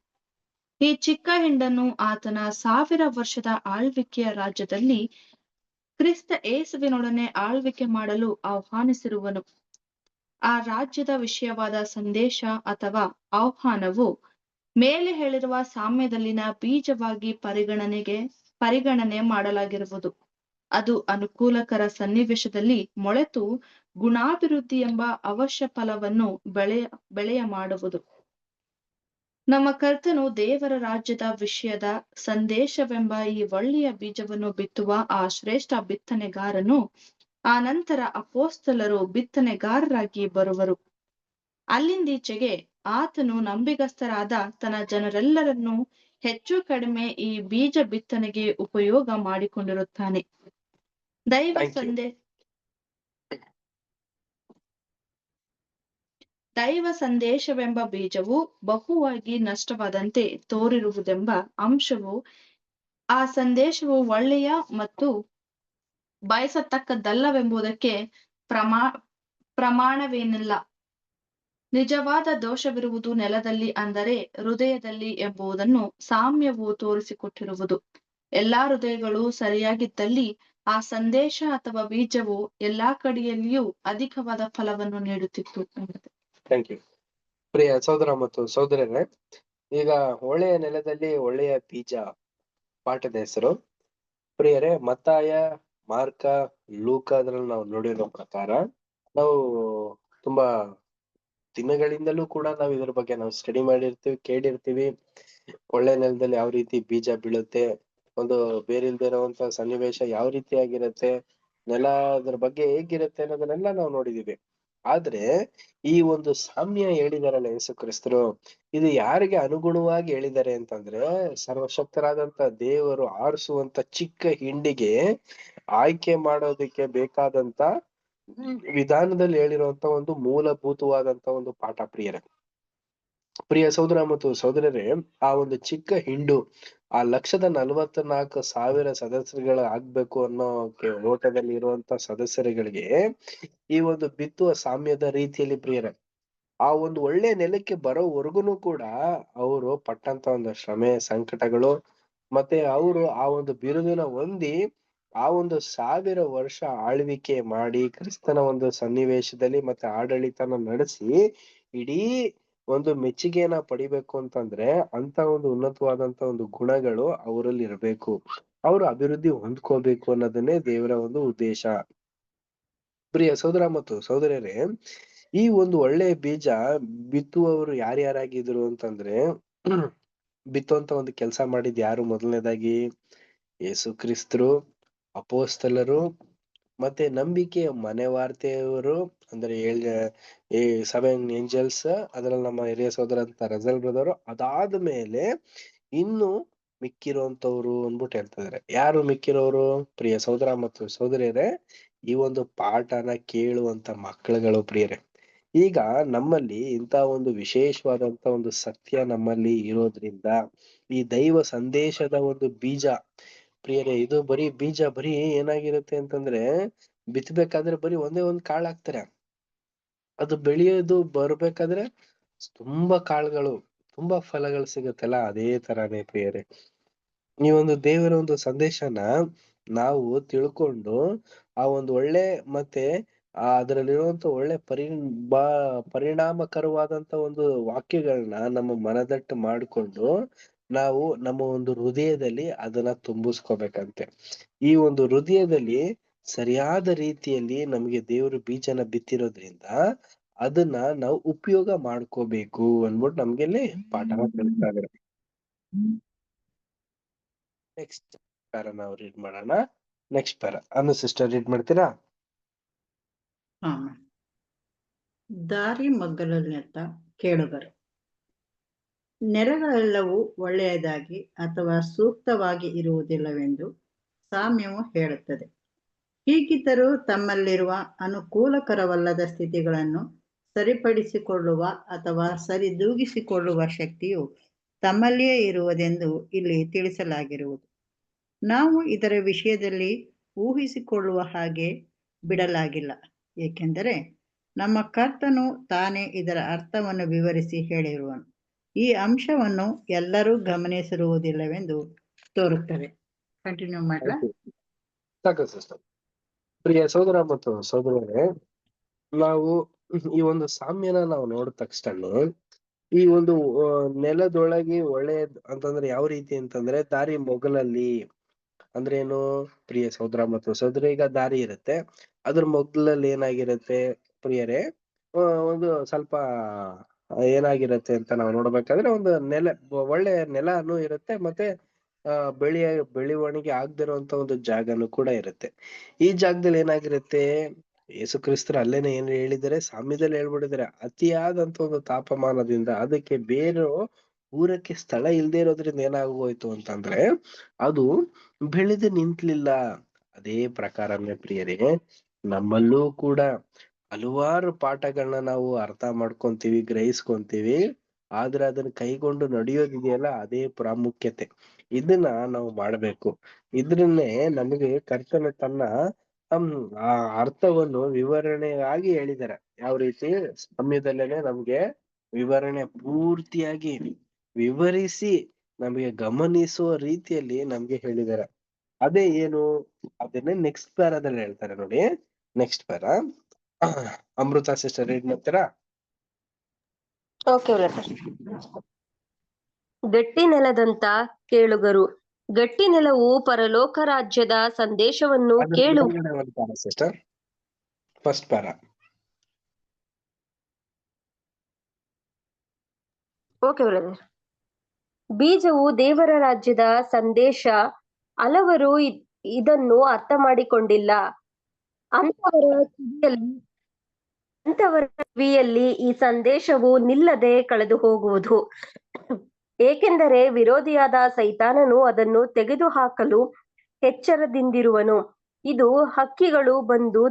ಈ ಚಿಕ್ಕ ಹಿಂಡನ್ನು ಆತನ 1000 ವರ್ಷದ ಆಳ್ವಿಕೆಯ ರಾಜ್ಯದಲ್ಲಿ ಕ್ರಿಸ್ತ ಯೇಸುವಿನೊಡನೆ ಆಳ್ವಿಕೆ ಮಾಡಲು ಆಹ್ವಾನಿಸಿರುವನು. ಆ ರಾಜ್ಯದ ವಿಷಯವಾದ ಸಂದೇಶ ಅಥವಾ ಆಹ್ವಾನವು ಮೇಲೆ ಹೇಳಿರುವ ಸಾಮ್ಯದಲ್ಲಿನ ಬೀಜವಾಗಿ ಪರಿಗಣನೆ ಮಾಡಲಾಗಿರುವುದು. ಅದು ಅನುಕೂಲಕರ ಸನ್ನಿವೇಶದಲ್ಲಿ ಮೊಳೆತು ಗುಣಾಭಿವೃದ್ಧಿ ಎಂಬ ಅವಶ್ಯ ಫಲವನ್ನು ಬೆಳೆಯ ಮಾಡುವುದು. ನಮ್ಮ ಕರ್ತನು ದೇವರ ರಾಜ್ಯದ ವಿಷಯದ ಸಂದೇಶವೆಂಬ ಈ ಒಳ್ಳೆಯ ಬೀಜವನ್ನು ಬಿತ್ತುವ ಆ ಶ್ರೇಷ್ಠ ಬಿತ್ತನೆಗಾರನು ಆ ನಂತರ ಅಪೊಸ್ತಲರು ಬಿತ್ತನೆಗಾರರಾಗಿ ಬರುವರು. ಅಲ್ಲಿಂದೀಚೆಗೆ ಆತನು ನಂಬಿಗಸ್ತರಾದ ತನ್ನ ಜನರೆಲ್ಲರನ್ನೂ ಹೆಚ್ಚು ಕಡಿಮೆ ಈ ಬೀಜ ಬಿತ್ತನೆಗೆ ಉಪಯೋಗ ಮಾಡಿಕೊಂಡಿರುತ್ತಾನೆ. ದೈವ ಸಂದೇಶವೆಂಬ ಬೀಜವು ಬಹುವಾಗಿ ನಷ್ಟವಾದಂತೆ ತೋರಿರುವುದೆಂಬ ಅಂಶವು ಆ ಸಂದೇಶವು ಒಳ್ಳೆಯ ಮತ್ತು ಬಯಸತಕ್ಕದ್ದಲ್ಲವೆಂಬುದಕ್ಕೆ ಪ್ರಮಾಣವೇನಿಲ್ಲ. ನಿಜವಾದ ದೋಷವಿರುವುದು ನೆಲದಲ್ಲಿ, ಅಂದರೆ ಹೃದಯದಲ್ಲಿ ಎಂಬುದನ್ನು ಸಾಮ್ಯವು ತೋರಿಸಿಕೊಟ್ಟಿರುವುದು. ಎಲ್ಲಾ ಹೃದಯಗಳು ಸರಿಯಾಗಿದ್ದಲ್ಲಿ ಆ ಸಂದೇಶ ಅಥವಾ ಬೀಜವು ಎಲ್ಲಾ ಕಡೆಯಲ್ಲಿಯೂ ಅಧಿಕವಾದ ಫಲವನ್ನು ನೀಡುತ್ತಿತ್ತು. Thank you. ಪ್ರಿಯ ಸಹೋದರ ಮತ್ತು ಸಹೋದರರೇ, ಈಗ ಒಳ್ಳೆಯ ನೆಲದಲ್ಲಿ ಒಳ್ಳೆಯ ಬೀಜ ಪಾಠದ ಹೆಸರು. ಪ್ರಿಯರೇ, ಮತ್ತಾಯ, ಮಾರ್ಕ, ಲೂಕ ಅದ್ರಲ್ಲಿ ನಾವು ನೋಡಿರೋ ಪ್ರಕಾರ ನಾವು ತುಂಬಾ ದಿನಗಳಿಂದಲೂ ಕೂಡ ನಾವು ಇದ್ರ ಬಗ್ಗೆ ನಾವು ಸ್ಟಡಿ ಮಾಡಿರ್ತೀವಿ, ಕೇಳಿರ್ತೀವಿ. ಒಳ್ಳೆ ನೆಲದಲ್ಲಿ ಯಾವ ರೀತಿ ಬೀಜ ಬೀಳುತ್ತೆ, ಒಂದು ಬೇರಿಲ್ದೇ ಇರುವಂತ ಸನ್ನಿವೇಶ ಯಾವ ರೀತಿಯಾಗಿರುತ್ತೆ, ನೆಲ ಅದ್ರ ಬಗ್ಗೆ ಹೇಗಿರುತ್ತೆ ಅನ್ನೋದನ್ನೆಲ್ಲ ನಾವು ನೋಡಿದೀವಿ. ಆದ್ರೆ ಈ ಒಂದು ಸಾಮ್ಯ ಹೇಳಿದಾರಲ್ಲ ಯೇಸು ಕ್ರಿಸ್ತರು, ಇದು ಯಾರಿಗೆ ಅನುಗುಣವಾಗಿ ಹೇಳಿದ್ದಾರೆ ಅಂತಂದ್ರೆ, ಸರ್ವಶಕ್ತರಾದಂತ ದೇವರು ಆರಿಸುವಂತ ಚಿಕ್ಕ ಹಿಂಡಿಗೆ ಆಯ್ಕೆ ಮಾಡೋದಕ್ಕೆ ಬೇಕಾದಂತ ವಿಧಾನದಲ್ಲಿ ಹೇಳಿರುವಂತ ಒಂದು ಮೂಲಭೂತವಾದಂತ ಒಂದು ಪಾಠ. ಪ್ರಿಯ ಸಹೋದರ ಮತ್ತು ಸಹೋದರರೇ, ಆ ಒಂದು ಚಿಕ್ಕ ಹಿಂಡು ಆ 1,44,000 ಸದಸ್ಯರುಗಳು ಆಗ್ಬೇಕು ಅನ್ನೋ ಓಟದಲ್ಲಿ ಇರುವಂತ ಸದಸ್ಯರುಗಳಿಗೆ ಈ ಒಂದು ಬಿತ್ತುವ ಸಾಮ್ಯದ ರೀತಿಯಲ್ಲಿ ಪ್ರಿಯರೇ, ಆ ಒಂದು ಒಳ್ಳೆ ನೆಲಕ್ಕೆ ಬರೋವರೆಗೂ ಕೂಡ ಅವರು ಪಟ್ಟಂತ ಒಂದು ಶ್ರಮೆ, ಸಂಕಟಗಳು, ಮತ್ತೆ ಅವರು ಆ ಒಂದು ಬಿರುದಿನ ಹೊಂದಿ ಆ ಒಂದು 1000 ವರ್ಷ ಆಳ್ವಿಕೆ ಮಾಡಿ ಕ್ರಿಸ್ತನ ಒಂದು ಸನ್ನಿವೇಶದಲ್ಲಿ ಮತ್ತೆ ಆಡಳಿತನ ನಡೆಸಿ ಇಡೀ ಒಂದು ಮೆಚ್ಚುಗೆಯನ್ನ ಪಡಿಬೇಕು ಅಂತಂದ್ರೆ ಅಂತ ಒಂದು ಉನ್ನತವಾದಂತ ಒಂದು ಗುಣಗಳು ಅವರಲ್ಲಿ ಇರಬೇಕು, ಅವರು ಅಭಿವೃದ್ಧಿ ಹೊಂದ್ಕೋಬೇಕು ಅನ್ನೋದನ್ನೇ ದೇವರ ಒಂದು ಉದ್ದೇಶ. ಪ್ರಿಯ ಸಹೋದರ ಮತ್ತು ಸಹೋದರರೇ, ಈ ಒಂದು ಒಳ್ಳೆಯ ಬೀಜ ಬಿತ್ತುವವರು ಯಾರ್ಯಾರಾಗಿದ್ರು ಅಂತಂದ್ರೆ, ಬಿತ್ತುವಂತ ಒಂದು ಕೆಲಸ ಮಾಡಿದ್ ಯಾರು? ಮೊದಲನೇದಾಗಿ ಯೇಸು ಕ್ರಿಸ್ತರು, ಅಪೊಸ್ತಲರು, ಮತ್ತೆ ನಂಬಿಕೆಯ ಮನೆವಾರ್ತೆಯವರು ಅಂದ್ರೆ 7 ಏಂಜಲ್ಸ್, ಅದ್ರಲ್ಲಿ ನಮ್ಮ ಹಿರಿಯ ಸಹೋದರ ಅಂತ ರಜಲ್ ಬ್ರದರ್. ಅದಾದ ಮೇಲೆ ಇನ್ನು ಮಿಕ್ಕಿರುವಂತವ್ರು ಅಂದ್ಬಿಟ್ಟು ಹೇಳ್ತಿದಾರೆ. ಯಾರು ಮಿಕ್ಕಿರೋರು? ಪ್ರಿಯ ಸಹೋದರ ಮತ್ತು ಸಹೋದರಿಯರೇ, ಈ ಒಂದು ಪಾಠನ ಕೇಳುವಂತ ಮಕ್ಕಳುಗಳು ಪ್ರಿಯರೇ. ಈಗ ನಮ್ಮಲ್ಲಿ ಇಂತ ಒಂದು ವಿಶೇಷವಾದಂತ ಒಂದು ಸತ್ಯ ನಮ್ಮಲ್ಲಿ ಇರೋದ್ರಿಂದ ಈ ದೈವ ಸಂದೇಶದ ಒಂದು ಬೀಜ ಪ್ರಿಯರೇ, ಇದು ಬರೀ ಬೀಜ ಬರೀ ಏನಾಗಿರುತ್ತೆ ಅಂತಂದ್ರೆ, ಬಿತ್ತಬೇಕಾದ್ರೆ ಬರೀ ಒಂದೇ ಒಂದ್ ಕಾಳು ಹಾಕ್ತಾರೆ, ಅದು ಬೆಳೆಯೋದು ಬರ್ಬೇಕಾದ್ರೆ ತುಂಬಾ ಕಾಳುಗಳು, ತುಂಬಾ ಫಲಗಳು ಸಿಗುತ್ತಲ್ಲ, ಅದೇ ತರಾನೇ ಪ್ರಿಯರೇ ಈ ಒಂದು ದೇವರ ಒಂದು ಸಂದೇಶನ ನಾವು ತಿಳ್ಕೊಂಡು ಆ ಒಂದು ಒಳ್ಳೆ ಮತ್ತೆ ಅದರಲ್ಲಿರುವಂತ ಒಳ್ಳೆ ಪರಿಣಾಮಕರವಾದಂತ ಒಂದು ವಾಕ್ಯಗಳನ್ನ ನಮ್ಮ ಮನದಟ್ಟು ಮಾಡಿಕೊಂಡು ನಾವು ನಮ್ಮ ಒಂದು ಹೃದಯದಲ್ಲಿ ಅದನ್ನ ತುಂಬಿಸ್ಕೋಬೇಕಂತೆ. ಈ ಒಂದು ಹೃದಯದಲ್ಲಿ ಸರಿಯಾದ ರೀತಿಯಲ್ಲಿ ನಮ್ಗೆ ದೇವರು ಬೀಜನ ಬಿತ್ತಿರೋದ್ರಿಂದ ಅದನ್ನ ನಾವು ಉಪಯೋಗ ಮಾಡ್ಕೋಬೇಕು ಅನ್ಬಿಟ್ಟು ನಮ್ಗೆಲ್ಲಿ ಪಾಠನ ತಿಳಿಸ್ತಾ ಇದ್ದಾರೆ. ನೆಕ್ಸ್ಟ್ ಪ್ಯಾರ ನಾವು ರೀಡ್ ಮಾಡೋಣ. ನೆಕ್ಸ್ಟ್ ಪ್ಯಾರ ಅನ್ನು ಸಿಸ್ಟರ್ ರೀಡ್ ಮಾಡ್ತೀರಾ? ದಾರಿ ಮಗ್ಗಲನ್ನೆತ್ತ ಕೇಳುಗರು. ನೆರೆಗಳೆಲ್ಲವೂ ಒಳ್ಳೆಯದಾಗಿ ಅಥವಾ ಸೂಕ್ತವಾಗಿ ಇರುವುದಿಲ್ಲವೆಂದು ಸಾಮ್ಯವು ಹೇಳುತ್ತದೆ. ಹೀಗಿದ್ದರೂ ತಮ್ಮಲ್ಲಿರುವ ಅನುಕೂಲಕರವಲ್ಲದ ಸ್ಥಿತಿಗಳನ್ನು ಸರಿಪಡಿಸಿಕೊಳ್ಳುವ ಅಥವಾ ಸರಿದೂಗಿಸಿಕೊಳ್ಳುವ ಶಕ್ತಿಯು ತಮ್ಮಲ್ಲಿಯೇ ಇರುವುದೆಂದು ಇಲ್ಲಿ ತಿಳಿಸಲಾಗಿರುವುದು. ನಾವು ಇದರ ವಿಷಯದಲ್ಲಿ ಊಹಿಸಿಕೊಳ್ಳುವ ಹಾಗೆ ಬಿಡಲಾಗಿಲ್ಲ, ಏಕೆಂದರೆ ನಮ್ಮ ಕರ್ತನು ತಾನೇ ಇದರ ಅರ್ಥವನ್ನು ವಿವರಿಸಿ ಹೇಳಿರುವನು. ಈ ಅಂಶವನ್ನು ಎಲ್ಲರೂ ಗಮನಿಸಿರುವುದಿಲ್ಲವೆಂದು ತೋರುತ್ತದೆ. ಕಂಟಿನ್ಯೂ ಮಾಡ್ಲಾ? ಸಾಕು ಸಿಸ್ಟರ್. ಪ್ರಿಯ ಸಹೋದರ ಮತ್ತು ಸಹೋದರರೇ, ನಾವು ಈ ಒಂದು ಸಾಮ್ಯನ ನಾವು ನೋಡಿದ ತಕ್ಷಣ ಈ ಒಂದು ನೆಲದೊಳಗೆ ಒಳ್ಳೆಯದ್ ಅಂತಂದ್ರೆ ಯಾವ ರೀತಿ ಅಂತಂದ್ರೆ ದಾರಿ ಮೊಗಲಲ್ಲಿ ಅಂದ್ರೆ ಏನು ಪ್ರಿಯ ಸಹೋದರ ಮತ್ತು ಸಹೋದರಿ, ಈಗ ದಾರಿ ಇರುತ್ತೆ, ಅದ್ರ ಮೊಗ್ಲಲ್ಲಿ ಏನಾಗಿರುತ್ತೆ ಪ್ರಿಯರೇ, ಒಂದು ಸ್ವಲ್ಪ ಏನಾಗಿರುತ್ತೆ ಅಂತ ನಾವು ನೋಡ್ಬೇಕಾದ್ರೆ ಒಂದು ಒಳ್ಳೆ ನೆಲನೂ ಇರುತ್ತೆ, ಮತ್ತೆ ಬೆಳವಣಿಗೆ ಆಗದಿರುವಂತ ಒಂದು ಜಾಗನೂ ಕೂಡ ಇರುತ್ತೆ. ಈ ಜಾಗದಲ್ಲಿ ಏನಾಗಿರುತ್ತೆ, ಯೇಸು ಕ್ರಿಸ್ತರು ಅಲ್ಲೇನೆ ಏನ್ ಹೇಳಿದ್ದಾರೆ, ಸಾಮ್ಯದಲ್ಲಿ ಹೇಳ್ಬಿಟ್ಟಿದ್ದಾರೆ, ಅತಿಯಾದಂತ ಒಂದು ತಾಪಮಾನದಿಂದ ಅದಕ್ಕೆ ಬೇರೆ ಊರಕ್ಕೆ ಸ್ಥಳ ಇಲ್ದೇ ಇರೋದ್ರಿಂದ ಏನಾಗೋಯ್ತು ಅಂತಂದ್ರೆ ಅದು ಬೆಳೆದು ನಿಂತ್ಲಿಲ್ಲ. ಅದೇ ಪ್ರಕಾರನೇ ಪ್ರಿಯರೇ, ನಮ್ಮಲ್ಲೂ ಕೂಡ ಹಲವಾರು ಪಾಠಗಳನ್ನ ನಾವು ಅರ್ಥ ಮಾಡ್ಕೊಂತೀವಿ, ಗ್ರಹಿಸ್ಕೊಂತೀವಿ, ಆದ್ರೆ ಅದನ್ನ ಕೈಗೊಂಡು ನಡೆಯೋದಿದೆಯಲ್ಲ ಅದೇ ಪ್ರಾಮುಖ್ಯತೆ. ಇದನ್ನ ನಾವು ಮಾಡ್ಬೇಕು. ಇದ್ರನ್ನೇ ನಮಗೆ ಕರ್ತನ ತನ್ನ ಆ ಅರ್ಥವನ್ನು ವಿವರಣೆಯಾಗಿ ಹೇಳಿದ್ದಾರೆ. ಯಾವ ರೀತಿ ಸಮಯದಲ್ಲೇನೆ ನಮ್ಗೆ ವಿವರಣೆ ಪೂರ್ತಿಯಾಗಿ ವಿವರಿಸಿ ನಮಗೆ ಗಮನಿಸುವ ರೀತಿಯಲ್ಲಿ ನಮ್ಗೆ ಹೇಳಿದ್ದಾರೆ. ಅದೇ ಏನು ಅದನ್ನೇ ನೆಕ್ಸ್ಟ್ ಪ್ಯಾರಾದಲ್ಲಿ ಹೇಳ್ತಾರೆ ನೋಡಿ. ನೆಕ್ಸ್ಟ್ ಪ್ಯಾರ ಅಮೃತ ಸಿಸ್ಟರ್ ರೀಡ್ ಮಾಡ್ತೀರಾ? Okay brother. ಗಟ್ಟಿ ನೆಲದಂತ ಕೇಳುಗರು. ಗಟ್ಟಿ ನೆಲವು ಪರಲೋಕ ರಾಜ್ಯದ ಸಂದೇಶವನ್ನು sister first para. Okay brother. ಬೀಜವು ದೇವರ ರಾಜ್ಯದ ಸಂದೇಶ. ಹಲವರು ಇದನ್ನು ಅರ್ಥ ಮಾಡಿಕೊಂಡಿಲ್ಲ. ಅಂತವರ ಕಿವಿಯಲ್ಲಿ ಈ ಸಂದೇಶವು ನಿಲ್ಲದೆ ಕಳೆದು ಹೋಗುವುದು. ಏಕೆಂದರೆ ವಿರೋಧಿಯಾದ ಸೈತಾನನು ಅದನ್ನು ತೆಗೆದುಹಾಕಲು ಎಚ್ಚರದಿಂದಿರುವನು. ಇದು ಹಕ್ಕಿಗಳು ಬಂದು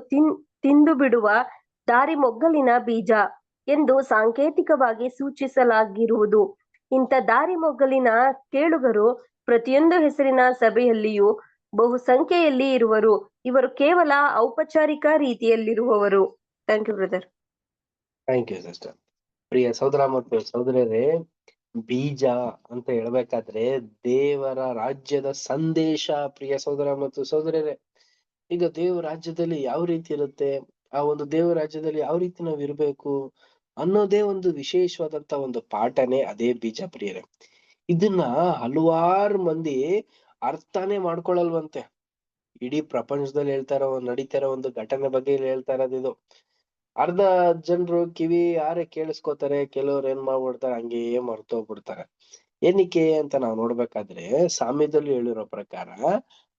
ತಿಂದು ಬಿಡುವ ದಾರಿಮೊಗ್ಗಲಿನ ಬೀಜ ಎಂದು ಸಾಂಕೇತಿಕವಾಗಿ ಸೂಚಿಸಲಾಗಿರುವುದು. ಇಂಥ ದಾರಿಮೊಗ್ಗಲಿನ ಕೇಳುಗರು ಪ್ರತಿಯೊಂದು ಹೆಸರಿನ ಸಭೆಯಲ್ಲಿಯೂ ಬಹುಸಂಖ್ಯೆಯಲ್ಲಿ ಇರುವರು. ಇವರು ಕೇವಲ ಔಪಚಾರಿಕ ರೀತಿಯಲ್ಲಿರುವವರು. Thank you brother. Thank you sister. ಪ್ರಿಯ ಸಹೋದರ ಮತ್ತು ಸಹೋದರರೇ, ಬೀಜ ಅಂತ ಹೇಳ್ಬೇಕಾದ್ರೆ ದೇವರ ರಾಜ್ಯದ ಸಂದೇಶ. ಪ್ರಿಯ ಸಹೋದರ ಮತ್ತು ಸಹೋದರರೇ, ಈಗ ದೇವರ ರಾಜ್ಯದಲ್ಲಿ ಯಾವ ರೀತಿ ಇರುತ್ತೆ, ಆ ಒಂದು ದೇವರ ರಾಜ್ಯದಲ್ಲಿ ಯಾವ ರೀತಿ ನಾವ್ ಇರ್ಬೇಕು ಅನ್ನೋದೇ ಒಂದು ವಿಶೇಷವಾದಂತ ಒಂದು ಪಾಠನೇ ಅದೇ ಬೀಜ ಪ್ರಿಯರೇ. ಇದನ್ನ ಹಲವಾರು ಮಂದಿ ಅರ್ಥನೇ ಮಾಡ್ಕೊಳಲ್ವಂತೆ. ಇಡೀ ಪ್ರಪಂಚದಲ್ಲಿ ನಡೀತಾ ಇರೋ ಒಂದು ಘಟನೆ ಬಗ್ಗೆ ಹೇಳ್ತಾ ಇರೋದು ಇದು. ಅರ್ಧ ಜನರು ಕಿವಿ ಯಾರೇ ಕೇಳಿಸ್ಕೊತಾರೆ, ಕೆಲವ್ರು ಏನ್ ಮಾಡ್ಬಿಡ್ತಾರೆ, ಹಂಗೇ ಮರ್ತೋಗ್ಬಿಡ್ತಾರೆ. ಏನಕ್ಕೆ ಅಂತ ನಾವ್ ನೋಡ್ಬೇಕಾದ್ರೆ ಸಾಮ್ಯದಲ್ಲಿ ಹೇಳಿರೋ ಪ್ರಕಾರ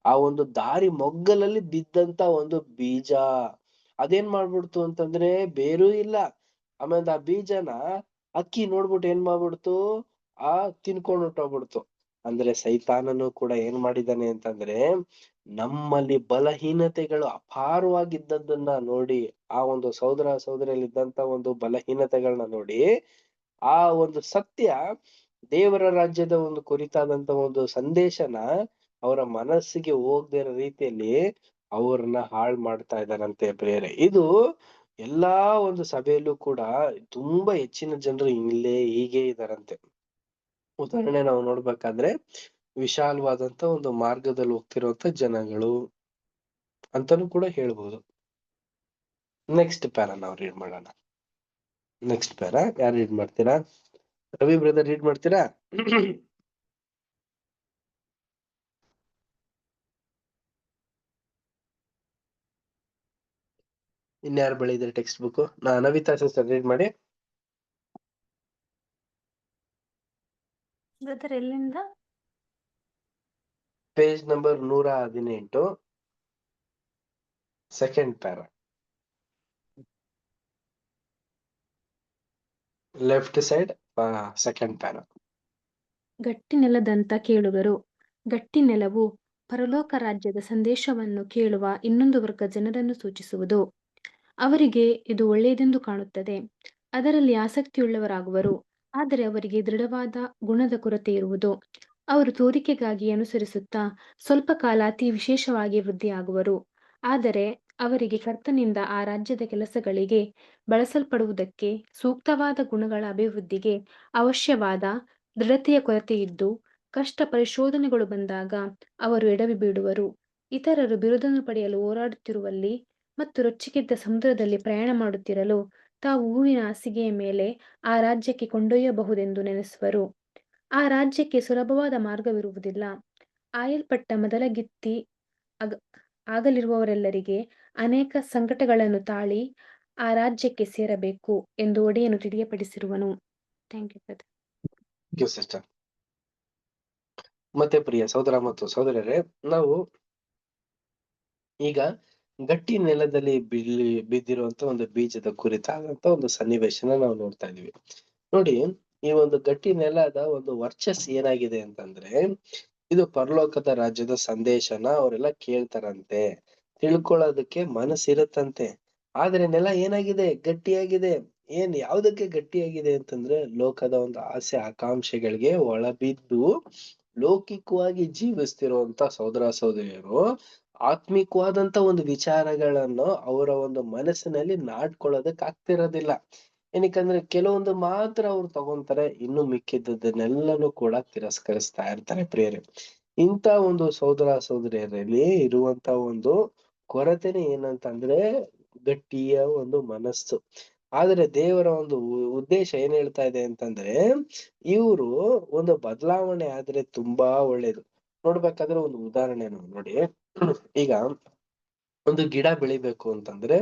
ಆ ಒಂದು ದಾರಿ ಮೊಗ್ಗಲಲ್ಲಿ ಬಿದ್ದಂತ ಒಂದು ಬೀಜ ಅದೇನ್ ಮಾಡ್ಬಿಡ್ತು ಅಂತಂದ್ರೆ ಬೇರೂ ಇಲ್ಲ. ಆಮೇಲೆ ಆ ಬೀಜನ ಅಕ್ಕಿ ನೋಡ್ಬಿಟ್ಟು ಏನ್ ಮಾಡ್ಬಿಡ್ತು, ತಿನ್ಕೊಂಡು ಹೊಟ್ಟೋಗ್ಬಿಡ್ತು. ಅಂದ್ರೆ ಸೈತಾನನು ಕೂಡ ಏನ್ ಮಾಡಿದಾನೆ ಅಂತಂದ್ರೆ ನಮ್ಮಲ್ಲಿ ಬಲಹೀನತೆಗಳು ಅಪಾರವಾಗಿದ್ದದನ್ನ ನೋಡಿ, ಆ ಒಂದು ಸಹೋದರ ಸಹೋದರಿಯಲ್ಲಿ ಇದ್ದಂತ ಒಂದು ಬಲಹೀನತೆಗಳನ್ನ ನೋಡಿ, ಆ ಒಂದು ಸತ್ಯ ದೇವರ ರಾಜ್ಯದ ಒಂದು ಕುರಿತಾದಂತ ಒಂದು ಸಂದೇಶನ ಅವರ ಮನಸ್ಸಿಗೆ ಹೋಗದೇ ಇರೋ ರೀತಿಯಲ್ಲಿ ಅವ್ರನ್ನ ಹಾಳು ಮಾಡ್ತಾ ಇದ್ದಾರಂತೆ ಪ್ರಿಯರೇ. ಇದು ಎಲ್ಲಾ ಒಂದು ಸಭೆಯಲ್ಲೂ ಕೂಡ ತುಂಬಾ ಹೆಚ್ಚಿನ ಜನರು ಹೀಗೆ ಇದಾರಂತೆ. ಉದಾಹರಣೆ ನಾವು ನೋಡ್ಬೇಕಾದ್ರೆ ವಿಶಾಲವಾದಂತ ಒಂದು ಮಾರ್ಗದಲ್ಲಿ ಹೋಗ್ತಿರುವಂತ ಜನಗಳು ಅಂತಾನು ಕೂಡ ಹೇಳ್ಬೋದು. ನೆಕ್ಸ್ಟ್ ಪ್ಯಾರ ನಾವು ರೀಡ್ ಮಾಡೋಣ. ನೆಕ್ಸ್ಟ್ ಪ್ಯಾರ ಯಾರು ರೀಡ್ ಮಾಡ್ತೀರಾ? ರವಿ ಬ್ರದರ್ ರೀಡ್ ಮಾಡ್ತೀರಾ? ಇನ್ಯಾರು ಬೆಳೆಯಿದ್ರೆ text book Navita sister read ಮಾಡಿ. ಬ್ರದರ್ ಎಲ್ಲಿಂದ? Page number 118, second para, left side, second para. ಗಟ್ಟಿ ನೆಲದಂತ ಕೇಳುಗರು. ಗಟ್ಟಿ ನೆಲವು ಪರಲೋಕ ರಾಜ್ಯದ ಸಂದೇಶವನ್ನು ಕೇಳುವ ಇನ್ನೊಂದು ವರ್ಗ ಜನರನ್ನು ಸೂಚಿಸುವುದು. ಅವರಿಗೆ ಇದು ಒಳ್ಳೆಯದೆಂದು ಕಾಣುತ್ತದೆ, ಅದರಲ್ಲಿ ಆಸಕ್ತಿಯುಳ್ಳವರಾಗುವರು. ಆದರೆ ಅವರಿಗೆ ದೃಢವಾದ ಗುಣದ ಕೊರತೆ ಇರುವುದು. ಅವರು ತೋರಿಕೆಗಾಗಿ ಅನುಸರಿಸುತ್ತಾ ಸ್ವಲ್ಪ ಕಾಲ ಅತಿ ವಿಶೇಷವಾಗಿ ವೃದ್ಧಿಯಾಗುವರು. ಆದರೆ ಅವರಿಗೆ ಕರ್ತನಿಂದ ಆ ರಾಜ್ಯದ ಕೆಲಸಗಳಿಗೆ ಬಳಸಲ್ಪಡುವುದಕ್ಕೆ ಸೂಕ್ತವಾದ ಗುಣಗಳ ಅಭಿವೃದ್ಧಿಗೆ ಅವಶ್ಯವಾದ ದೃಢತೆಯ ಕೊರತೆಯಿದ್ದು, ಕಷ್ಟ ಪರಿಶೋಧನೆಗಳು ಬಂದಾಗ ಅವರು ಎಡವಿ ಬೀಳುವರು. ಇತರರು ಬಿರುದನ್ನು ಪಡೆಯಲು ಹೋರಾಡುತ್ತಿರುವಲ್ಲಿ ಮತ್ತು ರೊಚ್ಚಿಗೆದ್ದ ಸಮುದ್ರದಲ್ಲಿ ಪ್ರಯಾಣ ಮಾಡುತ್ತಿರಲು ತಾವು ಹೂವಿನ ಹಾಸಿಗೆಯ ಮೇಲೆ ಆ ರಾಜ್ಯಕ್ಕೆ ಕೊಂಡೊಯ್ಯಬಹುದೆಂದು ನೆನೆಸುವರು. ಆ ರಾಜ್ಯಕ್ಕೆ ಸುಲಭವಾದ ಮಾರ್ಗವಿರುವುದಿಲ್ಲ. ಆಯಲ್ಪಟ್ಟ ಮೊದಲಗಿತ್ತಿ ಆಗಲಿರುವವರೆಲ್ಲರಿಗೆ ಅನೇಕ ಸಂಕಟಗಳನ್ನು ತಾಳಿ ಆ ರಾಜ್ಯಕ್ಕೆ ಸೇರಬೇಕು ಎಂದು ಒಡೆಯನು ತಿಳಿಯಪಡಿಸಿರುವನು. Thank you sister. ಮತ್ತೆ ಪ್ರಿಯ ಸಹೋದರ ಮತ್ತು ಸಹೋದರರೇ, ನಾವು ಈಗ ಗಟ್ಟಿ ನೆಲದಲ್ಲಿ ಬಿದ್ದಿರುವಂತ ಒಂದು ಬೀಜದ ಕುರಿತಾದಂತ ಒಂದು ಸನ್ನಿವೇಶನ ನಾವು ನೋಡ್ತಾ ಇದೀವಿ. ನೋಡಿ, ಈ ಒಂದು ಗಟ್ಟಿ ನೆಲದ ಒಂದು ವರ್ಚಸ್ ಏನಾಗಿದೆ ಅಂತಂದ್ರೆ, ಇದು ಪರಲೋಕದ ರಾಜ್ಯದ ಸಂದೇಶನ ಅವರೆಲ್ಲ ಕೇಳ್ತಾರಂತೆ, ತಿಳ್ಕೊಳ್ಳೋದಕ್ಕೆ ಮನಸ್ಸಿರುತ್ತಂತೆ. ಆದ್ರೆ ನೆಲ ಏನಾಗಿದೆ? ಗಟ್ಟಿಯಾಗಿದೆ. ಯಾವ್ದಕ್ಕೆ ಗಟ್ಟಿಯಾಗಿದೆ ಅಂತಂದ್ರೆ, ಲೋಕದ ಒಂದು ಆಸೆ ಆಕಾಂಕ್ಷೆಗಳಿಗೆ ಒಳಬಿದ್ದು ಲೌಕಿಕವಾಗಿ ಜೀವಿಸ್ತಿರುವಂತ ಸಹೋದರ ಸಹೋದರಿಯರು ಆತ್ಮಿಕವಾದಂತ ಒಂದು ವಿಚಾರಗಳನ್ನು ಅವರ ಒಂದು ಮನಸ್ಸಿನಲ್ಲಿ ನಾಡ್ಕೊಳ್ಳೋದಕ್ ಆಗ್ತಿರೋದಿಲ್ಲ. ಏನಕ್ಕಂದ್ರೆ ಕೆಲವೊಂದು ಮಾತ್ರ ಅವ್ರು ತಗೊಂತಾರೆ, ಇನ್ನು ಮಿಕ್ಕಿದ್ದನ್ನೆಲ್ಲನೂ ಕೂಡ ತಿರಸ್ಕರಿಸ್ತಾ ಇರ್ತಾರೆ. ಪ್ರಿಯರೇ, ಇಂತ ಒಂದು ಸಹೋದರ ಸಹೋದರಿಯರಲ್ಲಿ ಇರುವಂತ ಒಂದು ಕೊರತೆನೆ ಏನಂತಂದ್ರೆ ಗಟ್ಟಿಯ ಒಂದು ಮನಸ್ಸು. ಆದ್ರೆ ದೇವರ ಒಂದು ಉದ್ದೇಶ ಏನ್ ಹೇಳ್ತಾ ಇದೆ ಅಂತಂದ್ರೆ, ಇವ್ರು ಒಂದು ಬದಲಾವಣೆ ಆದ್ರೆ ತುಂಬಾ ಒಳ್ಳೇದು. ನೋಡ್ಬೇಕಾದ್ರೆ ಒಂದು ಉದಾಹರಣೆ ನೋಡಿ, ಈಗ ಒಂದು ಗಿಡ ಬೆಳಿಬೇಕು ಅಂತಂದ್ರೆ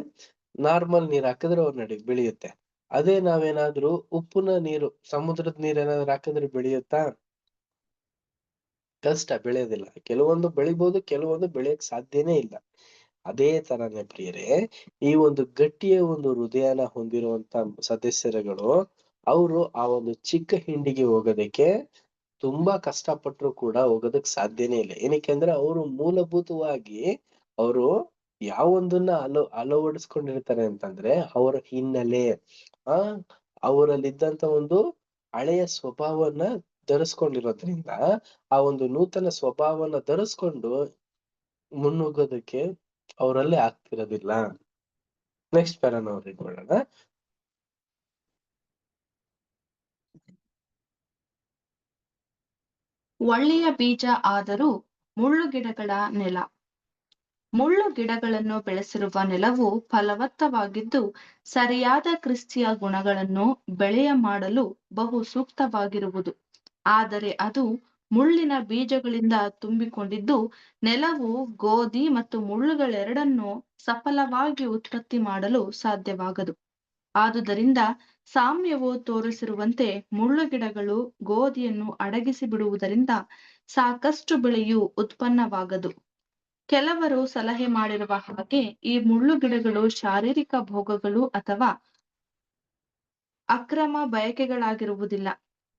ನಾರ್ಮಲ್ ನೀರ್ ಹಾಕಿದ್ರೆ ಬೆಳೆಯುತ್ತೆ. ಅದೇ ನಾವೇನಾದ್ರೂ ಉಪ್ಪುನ ನೀರು, ಸಮುದ್ರದ ನೀರ್ ಏನಾದ್ರು ಹಾಕಿದ್ರೆ ಬೆಳೆಯುತ್ತಾ? ಕಷ್ಟ, ಬೆಳೆಯೋದಿಲ್ಲ. ಕೆಲವೊಂದು ಬೆಳಿಬಹುದು, ಕೆಲವೊಂದು ಬೆಳೆಯಕ್ ಸಾಧ್ಯನೇ ಇಲ್ಲ. ಅದೇ ತರನೇ ಪ್ರಿಯರೇ, ಈ ಒಂದು ಗಟ್ಟಿಯ ಒಂದು ಹೃದಯನ ಹೊಂದಿರುವಂತ ಸದಸ್ಯರುಗಳು, ಅವರು ಆ ಒಂದು ಚಿಕ್ಕ ಹಿಂಡಿಗೆ ಹೋಗೋದಕ್ಕೆ ತುಂಬಾ ಕಷ್ಟಪಟ್ಟರು ಕೂಡ ಹೋಗೋದಕ್ ಸಾಧ್ಯನೇ ಇಲ್ಲ. ಏನಕ್ಕೆ ಅಂದ್ರೆ ಅವರು ಮೂಲಭೂತವಾಗಿ ಅವರು ಯಾವೊಂದನ್ನ ಅಳವಡಿಸ್ಕೊಂಡಿರ್ತಾರೆ ಅಂತಂದ್ರೆ ಅವರ ಹಿನ್ನೆಲೆ, ಅವರಲ್ಲಿದ್ದಂತ ಒಂದು ಹಳೆಯ ಸ್ವಭಾವನ ಧರಿಸ್ಕೊಂಡಿರೋದ್ರಿಂದ ಆ ಒಂದು ನೂತನ ಸ್ವಭಾವನ ಧರಿಸ್ಕೊಂಡು ಮುನ್ನುಗ್ಗೋದಕ್ಕೆ ಅವರಲ್ಲಿ ಆಗ್ತಿರೋದಿಲ್ಲ. ನೆಕ್ಸ್ಟ್ ಪ್ಯಾರಾ ನಾವು ರೀಡ್ ಮಾಡೋಣ. ಒಳ್ಳೆಯ ಬೀಜ ಆದರೂ ಮುಳ್ಳು ಗಿಡಗಳ ನೆಲ. ಮುಳ್ಳು ಗಿಡಗಳನ್ನು ಬೆಳೆಸಿರುವ ನೆಲವು ಫಲವತ್ತವಾಗಿದ್ದು ಸರಿಯಾದ ಕ್ರಿಸ್ತಿಯ ಗುಣಗಳನ್ನು ಬೆಳೆಯ ಮಾಡಲು ಬಹು ಸೂಕ್ತವಾಗಿರುವುದು. ಆದರೆ ಅದು ಮುಳ್ಳಿನ ಬೀಜಗಳಿಂದ ತುಂಬಿಕೊಂಡಿದ್ದು ನೆಲವು ಗೋಧಿ ಮತ್ತು ಮುಳ್ಳುಗಳೆರಡನ್ನೂ ಸಫಲವಾಗಿ ಉತ್ಪತ್ತಿ ಮಾಡಲು ಸಾಧ್ಯವಾಗದು. ಆದುದರಿಂದ ಸಾಮ್ಯವು ತೋರಿಸಿರುವಂತೆ ಮುಳ್ಳು ಗಿಡಗಳು ಗೋಧಿಯನ್ನು ಅಡಗಿಸಿ ಬಿಡುವುದರಿಂದ ಸಾಕಷ್ಟು ಬೆಳೆಯು ಉತ್ಪನ್ನವಾಗದು. ಕೆಲವರು ಸಲಹೆ ಮಾಡಿರುವ ಹಾಗೆ ಈ ಮುಳ್ಳು ಗಿಡಗಳು ಶಾರೀರಿಕ ಭೋಗಗಳು ಅಥವಾ ಅಕ್ರಮ ಬಯಕೆಗಳಾಗಿರುವುದಿಲ್ಲ.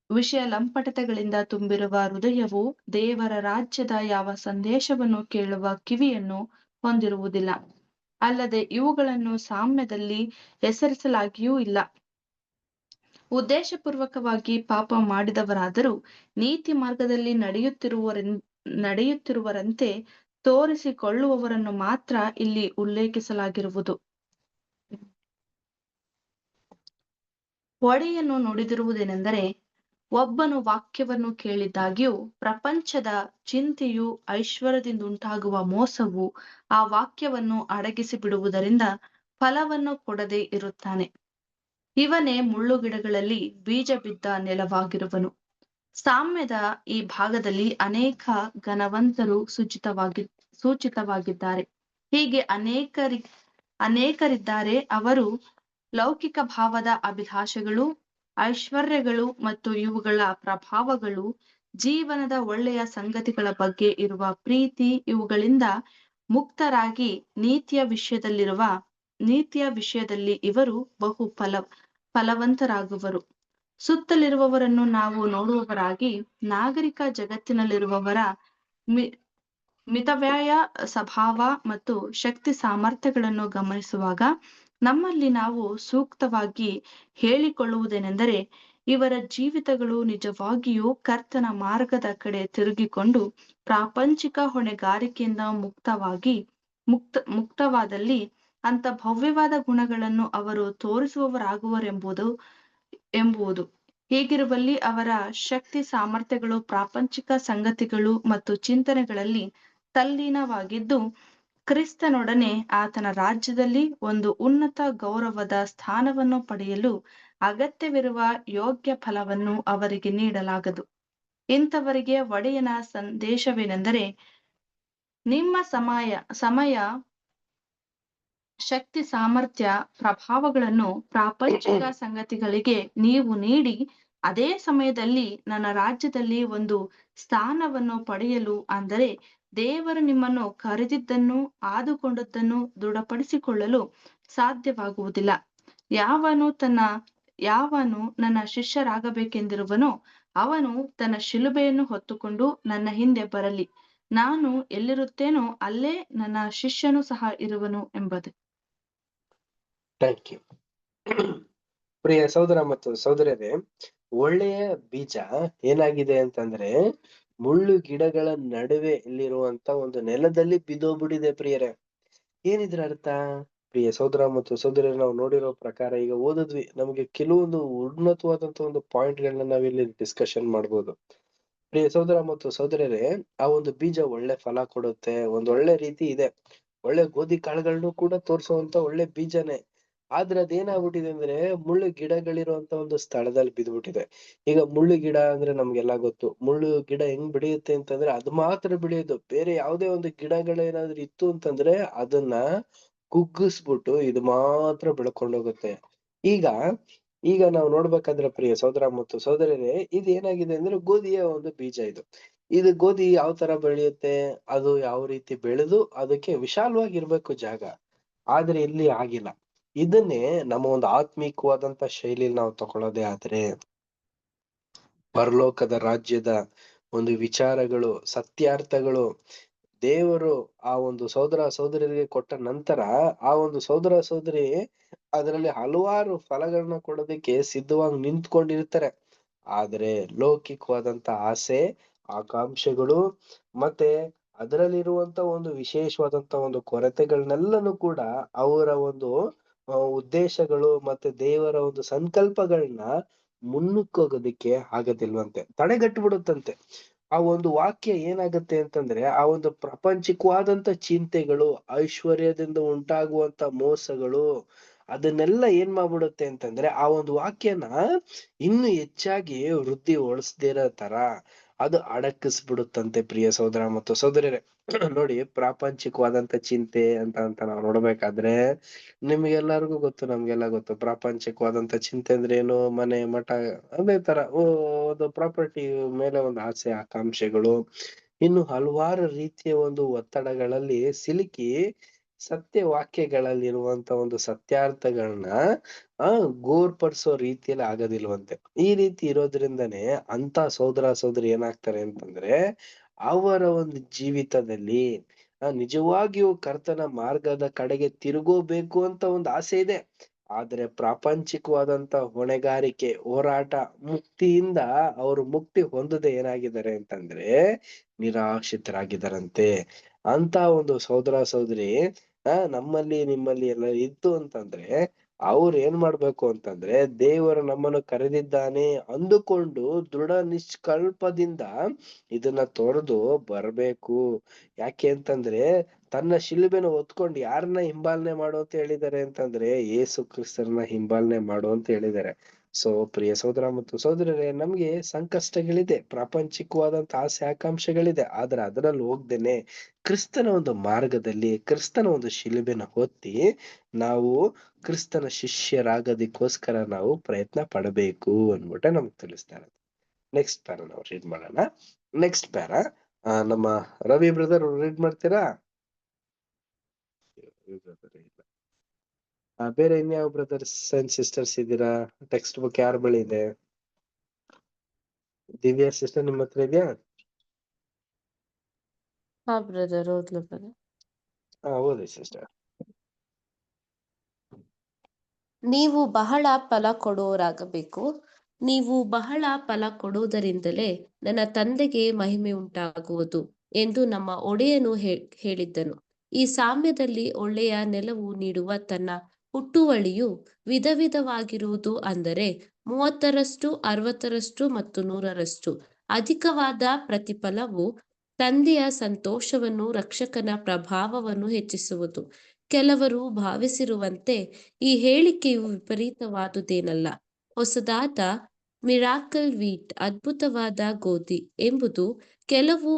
ವಿಷಯ ಲಂಪಟತೆಗಳಿಂದ ತುಂಬಿರುವ ಹೃದಯವು ದೇವರ ರಾಜ್ಯದ ಯಾವ ಸಂದೇಶವನ್ನು ಕೇಳುವ ಕಿವಿಯನ್ನು ಹೊಂದಿರುವುದಿಲ್ಲ. ಅಲ್ಲದೆ ಇವುಗಳನ್ನು ಸಾಮ್ಯದಲ್ಲಿ ಹೆಸರಿಸಲಾಗಿಯೂ ಇಲ್ಲ. ಉದ್ದೇಶಪೂರ್ವಕವಾಗಿ ಪಾಪ ಮಾಡಿದವರಾದರೂ ನೀತಿ ಮಾರ್ಗದಲ್ಲಿ ನಡೆಯುತ್ತಿರುವರಂತೆ ತೋರಿಸಿಕೊಳ್ಳುವವರನ್ನು ಮಾತ್ರ ಇಲ್ಲಿ ಉಲ್ಲೇಖಿಸಲಾಗಿರುವುದು. ಒಡೆಯನು ನುಡಿದಿರುವುದೇನೆಂದರೆ, ಒಬ್ಬನು ವಾಕ್ಯವನ್ನು ಕೇಳಿದಾಗ್ಯೂ ಪ್ರಪಂಚದ ಚಿಂತೆಯು ಐಶ್ವರ್ಯದಿಂದುಂಟಾಗುವ ಮೋಸವು ಆ ವಾಕ್ಯವನ್ನು ಅಡಗಿಸಿ ಬಿಡುವುದರಿಂದ ಫಲವನ್ನು ಕೊಡದೆ ಇರುತ್ತಾನೆ. ಇವನೇ ಮುಳ್ಳುಗಿಡಗಳಲ್ಲಿ ಬೀಜ ಬಿದ್ದ ನೆಲವಾಗಿರುವನು. ಸಾಮ್ಯದ ಈ ಭಾಗದಲ್ಲಿ ಅನೇಕ ಘನವಂತರು ಸೂಚಿತವಾಗಿದ್ದಾರೆ. ಹೀಗೆ ಅನೇಕರಿದ್ದಾರೆ. ಅವರು ಲೌಕಿಕ ಭಾವದ ಅಭಿಲಾಷೆಗಳು, ಐಶ್ವರ್ಯಗಳು ಮತ್ತು ಇವುಗಳ ಪ್ರಭಾವಗಳು, ಜೀವನದ ಒಳ್ಳೆಯ ಸಂಗತಿಗಳ ಬಗ್ಗೆ ಇರುವ ಪ್ರೀತಿ ಇವುಗಳಿಂದ ಮುಕ್ತರಾಗಿ ನೀತಿಯ ವಿಷಯದಲ್ಲಿ ಇವರು ಬಹು ಫಲವಂತರಾಗುವರು. ಸುತ್ತಲಿರುವವರನ್ನು ನಾವು ನೋಡುವವರಾಗಿ ನಾಗರಿಕ ಜಗತ್ತಿನಲ್ಲಿರುವವರ ಮಿತವ್ಯಯ ಸ್ವಭಾವ ಮತ್ತು ಶಕ್ತಿ ಸಾಮರ್ಥ್ಯಗಳನ್ನು ಗಮನಿಸುವಾಗ ನಮ್ಮಲ್ಲಿ ನಾವು ಸೂಕ್ತವಾಗಿ ಹೇಳಿಕೊಳ್ಳುವುದೇನೆಂದರೆ, ಇವರ ಜೀವಿತಗಳು ನಿಜವಾಗಿಯೂ ಕರ್ತನ ಮಾರ್ಗದ ಕಡೆ ತಿರುಗಿಕೊಂಡು ಪ್ರಾಪಂಚಿಕ ಹೊಣೆಗಾರಿಕೆಯಿಂದ ಮುಕ್ತವಾದಲ್ಲಿ ಅಂತ ಭವ್ಯವಾದ ಗುಣಗಳನ್ನು ಅವರು ತೋರಿಸುವವರಾಗುವರೆಂಬುದು. ಹೀಗಿರುವಲ್ಲಿ ಅವರ ಶಕ್ತಿ ಸಾಮರ್ಥ್ಯಗಳು ಪ್ರಾಪಂಚಿಕ ಸಂಗತಿಗಳು ಮತ್ತು ಚಿಂತನೆಗಳಲ್ಲಿ ತಲ್ಲೀನವಾಗಿದ್ದು ಕ್ರಿಸ್ತನೊಡನೆ ಆತನ ರಾಜ್ಯದಲ್ಲಿ ಒಂದು ಉನ್ನತ ಗೌರವದ ಸ್ಥಾನವನ್ನು ಪಡೆಯಲು ಅಗತ್ಯವಿರುವ ಯೋಗ್ಯ ಫಲವನ್ನು ಅವರಿಗೆ ನೀಡಲಾಗದು. ಇಂಥವರಿಗೆ ಒಡೆಯನ ಸಂದೇಶವೇನೆಂದರೆ, ನಿಮ್ಮ ಸಮಯ ಶಕ್ತಿ ಸಾಮರ್ಥ್ಯ ಪ್ರಭಾವಗಳನ್ನು ಪ್ರಾಪಂಚಿಕ ಸಂಗತಿಗಳಿಗೆ ನೀವು ನೀಡಿ ಅದೇ ಸಮಯದಲ್ಲಿ ನನ್ನ ರಾಜ್ಯದಲ್ಲಿ ಒಂದು ಸ್ಥಾನವನ್ನು ಪಡೆಯಲು, ಅಂದರೆ ದೇವರು ನಿಮ್ಮನ್ನು ಕರೆದಿದ್ದನ್ನು ಆದುಕೊಂಡದ್ದನ್ನು ದೃಢಪಡಿಸಿಕೊಳ್ಳಲು ಸಾಧ್ಯವಾಗುವುದಿಲ್ಲ. ಯಾವನು ನನ್ನ ಶಿಷ್ಯರಾಗಬೇಕೆಂದಿರುವನೋ ಅವನು ತನ್ನ ಶಿಲುಬೆಯನ್ನು ಹೊತ್ತುಕೊಂಡು ನನ್ನ ಹಿಂದೆ ಬರಲಿ. ನಾನು ಎಲ್ಲಿರುತ್ತೇನೋ ಅಲ್ಲೇ ನನ್ನ ಶಿಷ್ಯನು ಸಹ ಇರುವನು ಎಂಬುದು. Thank you. ಪ್ರಿಯ ಸಹೋದರ ಮತ್ತು ಸಹೋದರರೇ, ಒಳ್ಳೆಯ ಬೀಜ ಏನಾಗಿದೆ ಅಂತಂದ್ರೆ ಮುಳ್ಳು ಗಿಡಗಳ ನಡುವೆ ಇಲ್ಲಿರುವಂತ ಒಂದು ನೆಲದಲ್ಲಿ ಬಿದ್ದೋಗ್ಬಿಟ್ಟಿದೆ. ಪ್ರಿಯರೇ, ಏನಿದ್ರ ಅರ್ಥ? ಪ್ರಿಯ ಸಹೋದರ ಮತ್ತು ಸಹೋದರರು, ನಾವು ನೋಡಿರೋ ಪ್ರಕಾರ ಈಗ ಓದಿದ್ವಿ, ನಮಗೆ ಕೆಲವೊಂದು ಉನ್ನತವಾದಂತ ಒಂದು ಪಾಯಿಂಟ್ ಗಳನ್ನ ನಾವಿಲ್ಲಿ ಡಿಸ್ಕಷನ್ ಮಾಡ್ಬೋದು. ಪ್ರಿಯ ಸಹೋದರ ಮತ್ತು ಸಹೋದರರೇ, ಆ ಒಂದು ಬೀಜ ಒಳ್ಳೆ ಫಲ ಕೊಡುತ್ತೆ, ಒಂದ್ ಒಳ್ಳೆ ರೀತಿ ಇದೆ, ಒಳ್ಳೆ ಗೋಧಿ ಕಾಳುಗಳನ್ನು ಕೂಡ ತೋರ್ಸುವಂತ ಒಳ್ಳೆ ಬೀಜನೇ. ಆದ್ರೆ ಅದೇನಾಗ್ಬಿಟ್ಟಿದೆ ಅಂದ್ರೆ ಮುಳ್ಳು ಗಿಡಗಳಿರುವಂತ ಒಂದು ಸ್ಥಳದಲ್ಲಿ ಬಿದ್ಬಿಟ್ಟಿದೆ. ಈಗ ಮುಳ್ಳು ಗಿಡ ಅಂದ್ರೆ ನಮ್ಗೆಲ್ಲಾ ಗೊತ್ತು, ಮುಳ್ಳು ಗಿಡ ಹೆಂಗ್ ಬೆಳೆಯುತ್ತೆ ಅಂತಂದ್ರೆ ಅದು ಮಾತ್ರ ಬೆಳೆಯೋದು. ಬೇರೆ ಯಾವ್ದೇ ಒಂದು ಗಿಡಗಳೇನಾದ್ರೂ ಇತ್ತು ಅಂತಂದ್ರೆ ಅದನ್ನ ಕುಗ್ಗಿಸ್ಬಿಟ್ಟು ಇದು ಮಾತ್ರ ಬೆಳ್ಕೊಂಡೋಗುತ್ತೆ. ಈಗ ನಾವು ನೋಡ್ಬೇಕಾದ್ರೆ ಪ್ರಿಯ ಸಹೋದರ ಮತ್ತು ಸಹೋದರರೇ, ಇದು ಏನಾಗಿದೆ ಅಂದ್ರೆ ಗೋಧಿಯ ಒಂದು ಬೀಜ ಇದು ಗೋಧಿ ಯಾವ ತರ ಬೆಳೆಯುತ್ತೆ, ಅದು ಯಾವ ರೀತಿ ಬೆಳೆದು ಅದಕ್ಕೆ ವಿಶಾಲವಾಗಿರ್ಬೇಕು ಜಾಗ, ಆದ್ರೆ ಇಲ್ಲಿ ಆಗಿಲ್ಲ. ಇದನ್ನೇ ನಮ್ಮ ಒಂದು ಆತ್ಮಿಕವಾದಂತ ಶೈಲಿಯಲ್ಲಿ ನಾವು ತಗೊಳ್ಳೋದೇ ಆದ್ರೆ ಪರಲೋಕದ ರಾಜ್ಯದ ಒಂದು ವಿಚಾರಗಳು, ಸತ್ಯಾರ್ಥಗಳು ದೇವರು ಆ ಒಂದು ಸಹೋದರ ಸಹೋದರರಿಗೆ ಕೊಟ್ಟ ನಂತರ ಆ ಒಂದು ಸಹೋದರ ಸಹೋದರಿ ಅದರಲ್ಲಿ ಹಲವಾರು ಫಲಗಳನ್ನ ಕೊಡೋದಕ್ಕೆ ಸಿದ್ಧವಾಗಿ ನಿಂತ್ಕೊಂಡಿರ್ತಾರೆ. ಆದ್ರೆ ಲೌಕಿಕವಾದಂತ ಆಸೆ, ಆಕಾಂಕ್ಷೆಗಳು ಮತ್ತೆ ಅದರಲ್ಲಿರುವಂತ ಒಂದು ವಿಶೇಷವಾದಂತ ಒಂದು ಕೊರತೆಗಳನ್ನೆಲ್ಲನೂ ಕೂಡ ಅವರ ಒಂದು ಉದ್ದೇಶಗಳು ಮತ್ತೆ ದೇವರ ಒಂದು ಸಂಕಲ್ಪಗಳನ್ನ ಮುನ್ನುಗ್ಗೋಗೋದಿಕ್ಕೆ ಆಗೋದಿಲ್ವಂತೆ, ತಡೆಗಟ್ಟುಬಿಡುತ್ತಂತೆ. ಆ ಒಂದು ವಾಕ್ಯ ಏನಾಗುತ್ತೆ ಅಂತಂದ್ರೆ ಆ ಒಂದು ಪ್ರಾಪಂಚಿಕವಾದಂತ ಚಿಂತೆಗಳು, ಐಶ್ವರ್ಯದಿಂದ ಉಂಟಾಗುವಂತ ಮೋಸಗಳು, ಅದನ್ನೆಲ್ಲ ಏನ್ ಮಾಡ್ಬಿಡುತ್ತೆ ಅಂತಂದ್ರೆ ಆ ಒಂದು ವಾಕ್ಯನ ಇನ್ನು ಹೆಚ್ಚಾಗಿ ವೃದ್ಧಿ ಹೊಳಿಸ್ದಿರೋ ತರ ಅದು ಅಡಕಿಸ್ಬಿಡುತ್ತಂತೆ. ಪ್ರಿಯ ಸಹೋದರ ಮತ್ತು ಸಹೋದರರೇ, ನೋಡಿ, ಪ್ರಾಪಂಚಿಕವಾದಂತ ಚಿಂತೆ ಅಂತ ನಾವು ನೋಡ್ಬೇಕಾದ್ರೆ ನಿಮ್ಗೆಲ್ಲರಿಗೂ ಗೊತ್ತು, ನಮ್ಗೆಲ್ಲ ಗೊತ್ತು, ಪ್ರಾಪಂಚಿಕವಾದಂತ ಚಿಂತೆ ಅಂದ್ರೆ ಏನು, ಮನೆ ಮಠ, ಅದೇ ತರ ಒಂದು ಪ್ರಾಪರ್ಟಿ ಮೇಲೆ ಒಂದು ಆಸೆ, ಆಕಾಂಕ್ಷೆಗಳು, ಇನ್ನು ಹಲವಾರು ರೀತಿಯ ಒಂದು ಒತ್ತಡಗಳಲ್ಲಿ ಸಿಲುಕಿ ಸತ್ಯವಾಕ್ಯಗಳಲ್ಲಿರುವಂತ ಒಂದು ಸತ್ಯಾರ್ಥಗಳನ್ನ ಗೋರ್ಪಡಿಸೋ ರೀತಿಯಲ್ಲಿ ಆಗೋದಿಲ್ವಂತೆ. ಈ ರೀತಿ ಇರೋದ್ರಿಂದನೇ ಅಂತ ಸಹೋದರ ಸಹೋದರಿ ಏನಾಗ್ತಾರೆ ಅಂತಂದ್ರೆ ಅವರ ಒಂದು ಜೀವಿತದಲ್ಲಿ ನಿಜವಾಗಿಯೂ ಕರ್ತನ ಮಾರ್ಗದ ಕಡೆಗೆ ತಿರುಗೋಬೇಕು ಅಂತ ಒಂದು ಆಸೆ ಇದೆ, ಆದ್ರೆ ಪ್ರಾಪಂಚಿಕವಾದಂತ ಹೊಣೆಗಾರಿಕೆ, ಹೋರಾಟ, ಮುಕ್ತಿಯಿಂದ ಅವರು ಮುಕ್ತಿ ಹೊಂದದೆ ಏನಾಗಿದ್ದಾರೆ ಅಂತಂದ್ರೆ ನಿರಾಶ್ರಿತರಾಗಿದ್ದಾರಂತೆ. ಅಂತ ಒಂದು ಸಹೋದರ ಸಹೋದರಿ ನಮ್ಮಲ್ಲಿ ನಿಮ್ಮಲ್ಲಿ ಎಲ್ಲ ಇತ್ತು ಅಂತಂದ್ರೆ ಅವ್ರು ಏನ್ ಮಾಡ್ಬೇಕು ಅಂತಂದ್ರೆ ದೇವರು ನಮ್ಮನ್ನು ಕರೆದಿದ್ದಾನೆ ಅಂದುಕೊಂಡು ದೃಢ ನಿಷ್ಕಲ್ಪದಿಂದ ಇದನ್ನ ತೊರೆದು ಬರ್ಬೇಕು. ಯಾಕೆ ಅಂತಂದ್ರೆ ತನ್ನ ಶಿಲುಬೆನ ಹೊತ್ಕೊಂಡು ಯಾರನ್ನ ಹಿಂಬಾಲನೆ ಮಾಡು ಅಂತ ಹೇಳಿದ್ದಾರೆ ಅಂತಂದ್ರೆ ಯೇಸು ಕ್ರಿಸ್ತರನ್ನ ಹಿಂಬಾಲನೆ ಮಾಡು ಅಂತ ಹೇಳಿದ್ದಾರೆ. ಸೊ ಪ್ರಿಯ ಸಹೋದರ ಮತ್ತು ಸಹೋದರರೇ, ನಮ್ಗೆ ಸಂಕಷ್ಟಗಳಿದೆ, ಪ್ರಾಪಂಚಿಕವಾದಂತ ಆಸೆ ಆಕಾಂಕ್ಷೆಗಳಿದೆ, ಆದ್ರೆ ಅದರಲ್ಲಿ ಹೋಗ್ದೇನೆ ಕ್ರಿಸ್ತನ ಒಂದು ಮಾರ್ಗದಲ್ಲಿ ಕ್ರಿಸ್ತನ ಒಂದು ಶಿಲುಬೆನ ಹೊತ್ತಿ ನಾವು ಕ್ರಿಸ್ತನ ಶಿಷ್ಯರಾಗೋದಕ್ಕೋಸ್ಕರ ನಾವು ಪ್ರಯತ್ನ ಪಡಬೇಕು ಅನ್ಬಿಟ್ಟೆ ನಮ್ಗೆ ತಿಳಿಸ್ತಾರೆ. ನೆಕ್ಸ್ಟ್ ಪ್ಯಾರಾ ನಾವು ರೀಡ್ ಮಾಡೋಣ. ನೆಕ್ಸ್ಟ್ ಪ್ಯಾರಾ ನಮ್ಮ ರವಿ ಬ್ರದರ್ ರೀಡ್ ಮಾಡ್ತೀರಾ? ಬೇರೆ ಇನ್ಯಾವ ಬ್ರದರ್ಸ್ ಅಂಡ್ ಸಿಸ್ಟರ್ಸ್ ಇದ್ದೀರಾ? ಟೆಕ್ಸ್ಟ್ ಬುಕ್ ಯಾರ ಬಳಿ ಇದೆ? ದಿವ್ಯಾ ಸಿಸ್ಟರ್ ನಿಮ್ಮ ಹತ್ರ ಇದೆಯಾ? ಹಾ ಬ್ರದರ್, ಓದ್ಲ ಬ್ರದರ್. ಓದಿ ಸಿಸ್ಟರ್. ನೀವು ಬಹಳ ಫಲ ಕೊಡುವವರಾಗಬೇಕು. ನೀವು ಬಹಳ ಫಲ ಕೊಡುವುದರಿಂದಲೇ ನನ್ನ ತಂದೆಗೆ ಮಹಿಮೆ ಉಂಟಾಗುವುದು ಎಂದು ನಮ್ಮ ಒಡೆಯನು ಹೇಳಿದ್ದನು. ಈ ಸಾಮ್ಯದಲ್ಲಿ ಒಳ್ಳೆಯ ನೆಲವು ನೀಡುವ ತನ್ನ ಹುಟ್ಟುವಳಿಯು ವಿಧ ವಿಧವಾಗಿರುವುದು, ಅಂದರೆ 30ರಷ್ಟು, 60ರಷ್ಟು ಮತ್ತು 100ರಷ್ಟು ಅಧಿಕವಾದ ಪ್ರತಿಫಲವು ತಂದೆಯ ಸಂತೋಷವನ್ನು, ರಕ್ಷಕನ ಪ್ರಭಾವವನ್ನು ಹೆಚ್ಚಿಸುವುದು. ಕೆಲವರು ಭಾವಿಸಿರುವಂತೆ ಈ ಹೇಳಿಕೆಯು ವಿಪರೀತವಾದುದೇನಲ್ಲ. ಹೊಸದಾದ ಮಿರಾಕಲ್ ವೀಟ್, ಅದ್ಭುತವಾದ ಗೋಧಿ ಎಂಬುದು ಕೆಲವು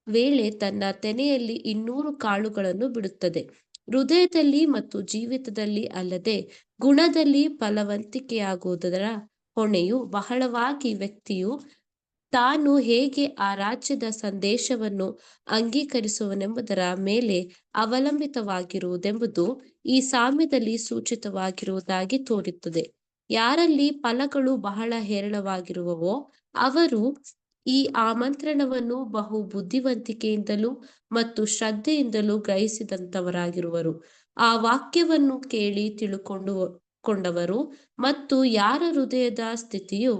ವೇಳೆ ತನ್ನ ತೆನೆಯಲ್ಲಿ 200 ಕಾಳುಗಳನ್ನು ಬಿಡುತ್ತದೆ. ಹೃದಯದಲ್ಲಿ ಮತ್ತು ಜೀವಿತದಲ್ಲಿ ಅಲ್ಲದೆ ಗುಣದಲ್ಲಿ ಫಲವಂತಿಕೆಯಾಗುವುದರ ಹೊಣೆಯು ಬಹಳವಾಗಿ ವ್ಯಕ್ತಿಯು ತಾನು ಹೇಗೆ ಆ ರಾಜ್ಯದ ಸಂದೇಶವನ್ನು ಅಂಗೀಕರಿಸುವನೆಂಬುದರ ಮೇಲೆ ಅವಲಂಬಿತವಾಗಿರುವುದೆಂಬುದು ಈ ಸಾಮ್ಯದಲ್ಲಿ ಸೂಚಿತವಾಗಿರುವುದಾಗಿ ತೋರುತ್ತದೆ. ಯಾರಲ್ಲಿ ಫಲಗಳು ಬಹಳ ಹೇರಳವಾಗಿರುವವೋ ಅವರು ಈ ಆಮಂತ್ರಣವನ್ನು ಬಹು ಬುದ್ಧಿವಂತಿಕೆಯಿಂದಲೂ ಮತ್ತು ಶ್ರದ್ಧೆಯಿಂದಲೂ ಗ್ರಹಿಸಿದಂತವರಾಗಿರುವರು. ಆ ವಾಕ್ಯವನ್ನು ಕೇಳಿ ತಿಳುಕೊಂಡವರು ಮತ್ತು ಯಾರ ಹೃದಯದ ಸ್ಥಿತಿಯು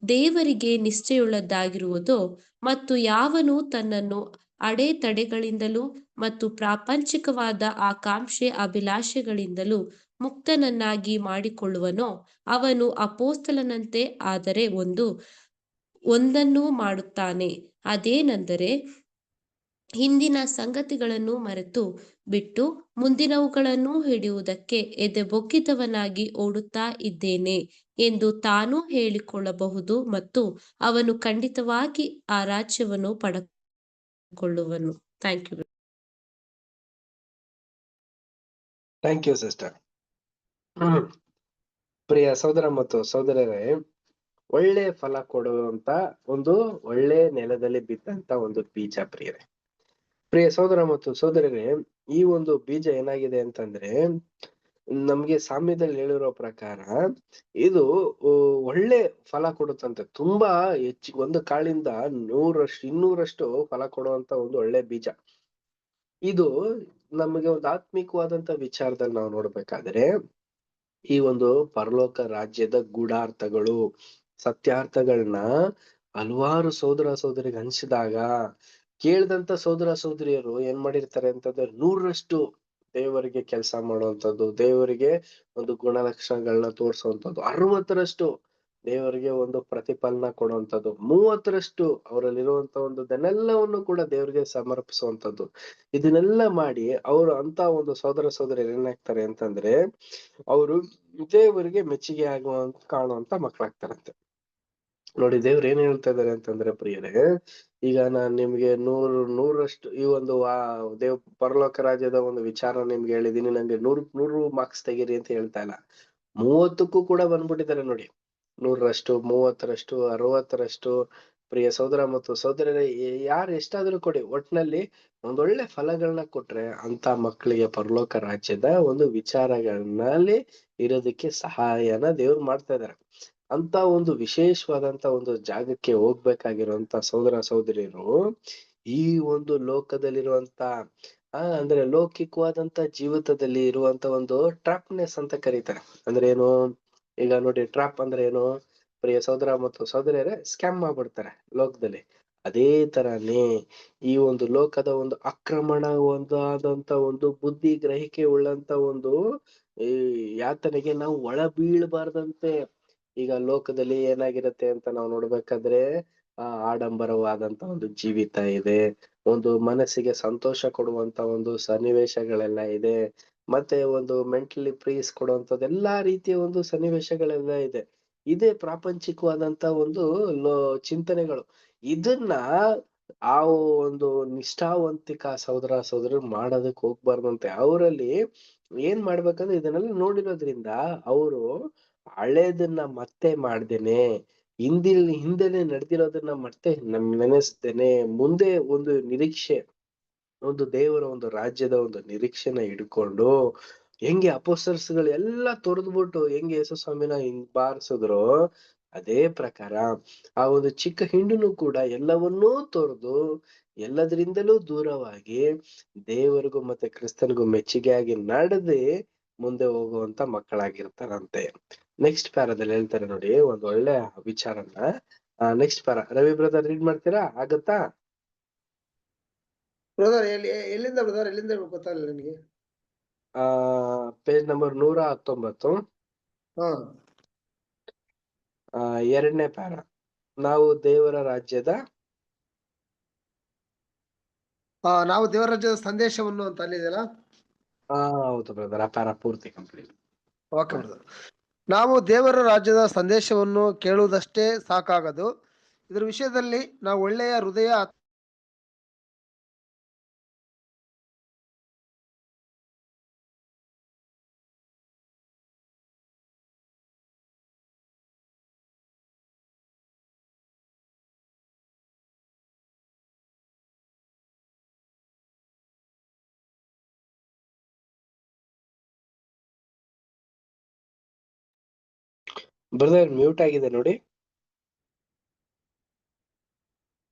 ದೇವರಿಗೆ ನಿಶ್ಚಯವುಳ್ಳದ್ದಾಗಿರುವುದೋ ಮತ್ತು ಯಾವನು ತನ್ನನ್ನು ಅಡೆತಡೆಗಳಿಂದಲೂ ಮತ್ತು ಪ್ರಾಪಂಚಿಕವಾದ ಆಕಾಂಕ್ಷೆ ಅಭಿಲಾಷೆಗಳಿಂದಲೂ ಮುಕ್ತನನ್ನಾಗಿ ಮಾಡಿಕೊಳ್ಳುವನೋ ಅವನು ಅಪೊಸ್ತಲನಂತೆ ಆದರೆ ಒಂದನ್ನು ಮಾಡುತ್ತಾನೆ, ಅದೇನೆಂದರೆ ಹಿಂದಿನ ಸಂಗತಿಗಳನ್ನು ಮರೆತು ಬಿಟ್ಟು ಮುಂದಿನವುಗಳನ್ನು ಹಿಡಿಯುವುದಕ್ಕೆ ಎದೆಬೊಗ್ಗಿದವನಾಗಿ ಓಡುತ್ತಾ ಇದ್ದೇನೆ ಎಂದು ತಾನೂ ಹೇಳಿಕೊಳ್ಳಬಹುದು, ಮತ್ತು ಅವನು ಖಂಡಿತವಾಗಿ ಆ ರಾಜ್ಯವನ್ನು ಪಡೆದುಕೊಳ್ಳುವನು. Thank you. Thank you sister. ಪ್ರಿಯ ಸಹೋದರ ಮತ್ತು ಸಹೋದರರೇ, ಒಳ್ಳೆ ಫಲ ಕೊಡುವಂತ ಒಂದು ಒಳ್ಳೆ ನೆಲದಲ್ಲಿ ಬಿದ್ದಂತ ಒಂದು ಬೀಜ ಪ್ರಿಯರೇ. ಪ್ರಿಯ ಸಹೋದರ ಮತ್ತು ಸಹೋದರರೇ, ಈ ಒಂದು ಬೀಜ ಏನಾಗಿದೆ ಅಂತಂದ್ರೆ ನಮ್ಗೆ ಸಾಮ್ಯದಲ್ಲಿ ಹೇಳಿರೋ ಪ್ರಕಾರ ಇದು ಒಳ್ಳೆ ಫಲ ಕೊಡುತ್ತಂತೆ. ತುಂಬಾ ಒಂದು ಕಾಳಿಂದ 100ರಷ್ಟು 200ರಷ್ಟು ಫಲ ಕೊಡುವಂತ ಒಂದು ಒಳ್ಳೆ ಬೀಜ. ಇದು ನಮಗೆ ಒಂದು ಆತ್ಮಿಕವಾದಂತ ವಿಚಾರದಲ್ಲಿ ನಾವು ನೋಡ್ಬೇಕಾದ್ರೆ ಈ ಒಂದು ಪರಲೋಕ ರಾಜ್ಯದ ಗೂಢಾರ್ಥಗಳು, ಸತ್ಯಾರ್ಥಗಳನ್ನ ಹಲವಾರು ಸಹೋದರ ಸಹೋದರಿಗೆ ಹಂಚಿದಾಗ ಕೇಳಿದಂತ ಸಹೋದರ ಸಹೋದರಿಯರು ಏನ್ ಮಾಡಿರ್ತಾರೆ ಅಂತಂದ್ರೆ 100ರಷ್ಟು ದೇವರಿಗೆ ಕೆಲಸ ಮಾಡುವಂಥದ್ದು, ದೇವರಿಗೆ ಒಂದು ಗುಣಲಕ್ಷಣಗಳನ್ನ ತೋರಿಸುವಂಥದ್ದು, 60ರಷ್ಟು ದೇವರಿಗೆ ಒಂದು ಪ್ರತಿಫಲನ ಕೊಡುವಂಥದ್ದು, 30ರಷ್ಟು ಅವರಲ್ಲಿರುವಂತ ಒಂದನ್ನೆಲ್ಲವನ್ನು ಕೂಡ ದೇವರಿಗೆ ಸಮರ್ಪಿಸುವಂಥದ್ದು. ಇದನ್ನೆಲ್ಲ ಮಾಡಿ ಅವರು ಅಂತ ಒಂದು ಸಹೋದರ ಸಹೋದರಿಯರು ಏನಾಗ್ತಾರೆ ಅಂತಂದ್ರೆ ಅವರು ದೇವರಿಗೆ ಮೆಚ್ಚುಗೆ ಆಗುವಂತ ಕಾಣುವಂತ ಮಕ್ಕಳಾಗ್ತಾರಂತೆ. ನೋಡಿ, ದೇವ್ರು ಏನ್ ಹೇಳ್ತಾ ಇದಾರೆ ಅಂತಂದ್ರೆ ಪ್ರಿಯರೇ, ಈಗ ನಾನ್ ನಿಮ್ಗೆ 100ರಷ್ಟು ಈ ಒಂದು ಪರಲೋಕ ರಾಜ್ಯದ ಒಂದು ವಿಚಾರ ನಿಮ್ಗೆ ಹೇಳಿದೀನಿ. ನಂಗೆ 100 ಮಾರ್ಕ್ಸ್ ತೆಗೀರಿ ಅಂತ ಹೇಳ್ತಾ ಇಲ್ಲ, 30ಕ್ಕೂ ಕೂಡ ಬಂದ್ಬಿಟ್ಟಿದ್ದಾರೆ ನೋಡಿ. 100ರಷ್ಟು, 30ರಷ್ಟು, 60ರಷ್ಟು. ಪ್ರಿಯ ಸಹೋದರ ಮತ್ತು ಸಹೋದರರೇ, ಯಾರು ಎಷ್ಟಾದ್ರೂ ಕೊಡಿ, ಒಟ್ನಲ್ಲಿ ಒಂದೊಳ್ಳೆ ಫಲಗಳನ್ನ ಕೊಟ್ರೆ ಅಂತ ಮಕ್ಕಳಿಗೆ ಪರಲೋಕ ರಾಜ್ಯದ ಒಂದು ವಿಚಾರಗಳಲ್ಲಿ ಇರೋದಕ್ಕೆ ಸಹಾಯನ ದೇವ್ರು ಮಾಡ್ತಾ ಇದಾರೆ. ಅಂತ ಒಂದು ವಿಶೇಷವಾದಂತ ಒಂದು ಜಾಗಕ್ಕೆ ಹೋಗ್ಬೇಕಾಗಿರುವಂತ ಸಹೋದರ ಸಹೋದರಿಯರು ಈ ಒಂದು ಲೋಕದಲ್ಲಿರುವಂತ ಅಂದ್ರೆ ಲೌಕಿಕವಾದಂತ ಜೀವಿತದಲ್ಲಿ ಇರುವಂತ ಒಂದು ಟ್ರಾಪ್ನೆಸ್ ಅಂತ ಕರೀತಾರೆ. ಅಂದ್ರೆ ಏನು? ಈಗ ನೋಡಿ, ಟ್ರಾಪ್ ಅಂದ್ರೆ ಏನು? ಪ್ರಿಯ ಸಹೋದರ ಮತ್ತು ಸಹೋದರಿಯರೇ, ಸ್ಕ್ಯಾಮ್ ಮಾಡ್ಬಿಡ್ತಾರೆ ಲೋಕದಲ್ಲಿ. ಅದೇ ತರಾನೇ ಈ ಒಂದು ಲೋಕದ ಒಂದು ಆಕ್ರಮಣ ಆದಂತ ಒಂದು ಬುದ್ಧಿ ಗ್ರಹಿಕೆ ಉಳ್ಳಂತ ಒಂದು ಈ ಯಾತನೆಗೆ ನಾವು ಒಳ ಬೀಳ್ಬಾರ್ದಂತೆ. ಈಗ ಲೋಕದಲ್ಲಿ ಏನಾಗಿರುತ್ತೆ ಅಂತ ನಾವು ನೋಡ್ಬೇಕಾದ್ರೆ ಆಡಂಬರವಾದಂತ ಒಂದು ಜೀವಿತ ಇದೆ, ಒಂದು ಮನಸ್ಸಿಗೆ ಸಂತೋಷ ಕೊಡುವಂತ ಒಂದು ಸನ್ನಿವೇಶಗಳೆಲ್ಲ ಇದೆ, ಮತ್ತೆ ಒಂದು ಮೆಂಟಲಿ ಪೀಸ್ ಕೊಡುವಂತದ್ದು ಎಲ್ಲಾ ರೀತಿಯ ಒಂದು ಸನ್ನಿವೇಶಗಳೆಲ್ಲ ಇದೆ. ಇದೇ ಪ್ರಾಪಂಚಿಕವಾದಂತ ಒಂದು ಚಿಂತನೆಗಳು. ಇದನ್ನ ಆ ಒಂದು ನಿಷ್ಠಾವಂತಿಕ ಸಹೋದರ ಸಹೋದರರು ಮಾಡೋದಕ್ಕೆ ಹೋಗ್ಬಾರ್ದಂತೆ. ಅವರಲ್ಲಿ ಏನ್ ಮಾಡ್ಬೇಕಂದ್ರೆ ಇದನ್ನೆಲ್ಲ ನೋಡಿರೋದ್ರಿಂದ ಅವರು ಹಳೇದನ್ನ ಮತ್ತೆ ಮಾಡ್ದೇನೆ ಹಿಂದೆನೆ ನಡೆದಿರೋದನ್ನ ಮತ್ತೆ ನೆನೆಸ್ತೇನೆ. ಮುಂದೆ ಒಂದು ನಿರೀಕ್ಷೆ, ಒಂದು ದೇವರ ಒಂದು ರಾಜ್ಯದ ಒಂದು ನಿರೀಕ್ಷೆನ ಇಟ್ಕೊಂಡು ಹೆಂಗೆ ಅಪೊಸ್ತಲರುಗಳು ಎಲ್ಲ ತೊರೆದ್ಬಿಟ್ಟು ಹೆಂಗೆ ಯೇಸು ಸ್ವಾಮಿನ ಹಿಂಬಾಲಿಸಿದ್ರು, ಅದೇ ಪ್ರಕಾರ ಆ ಒಂದು ಚಿಕ್ಕ ಹಿಂಡುನು ಕೂಡ ಎಲ್ಲವನ್ನೂ ತೊರೆದು ಎಲ್ಲದರಿಂದಲೂ ದೂರವಾಗಿ ದೇವರಿಗೂ ಮತ್ತೆ ಕ್ರಿಸ್ತನಿಗೂ ಮೆಚ್ಚುಗೆಯಾಗಿ ನಡೆದಿ ಮುಂದೆ ಹೋಗುವಂತ ಮಕ್ಕಳಾಗಿರ್ತಾರಂತೆ. ನೆಕ್ಸ್ಟ್ ಪ್ಯಾರಾದಲ್ಲಿ ಹೇಳ್ತಾರೆ ನೋಡಿ ಒಂದ್ ಒಳ್ಳೆ ವಿಚಾರನ. Next para Ravi brother read ಮಾಡ್ತೀರಾ? ಆಗತ್ತಾ ಬ್ರದರ್? ಎಲ್ಲಿಂದ ಬ್ರದರ್? ಎಲ್ಲಿಂದ ಗೊತ್ತಾಗಲಿಲ್ಲ ನನಗೆ. ಪೇಜ್ ನಂಬರ್ 119, ಹಾ, 2ನೇ ಪ್ಯಾರಾ. ನಾವು ದೇವರ ರಾಜ್ಯದ ನಾವು ದೇವರ ರಾಜ್ಯದ ಸಂದೇಶವನ್ನು ಅಂತ ಅಲ್ಲಿದೆಯಲ್ಲ. ಹೌದು ಬ್ರದರ್, ಆ ಪ್ಯಾರಾ ಪೂರ್ತಿ ಕಂಪ್ಲೀಟ್. Okay brother. ನಾವು ದೇವರ ರಾಜ್ಯದ ಸಂದೇಶವನ್ನು ಕೇಳುವುದಷ್ಟೇ ಸಾಕಾಗದು. ಇದರ ವಿಷಯದಲ್ಲಿ ನಾವು ಒಳ್ಳೆಯ ಹೃದಯ ಬ್ರದರ್ ಮ್ಯೂಟ್ ಆಗಿದೆ ನೋಡಿ.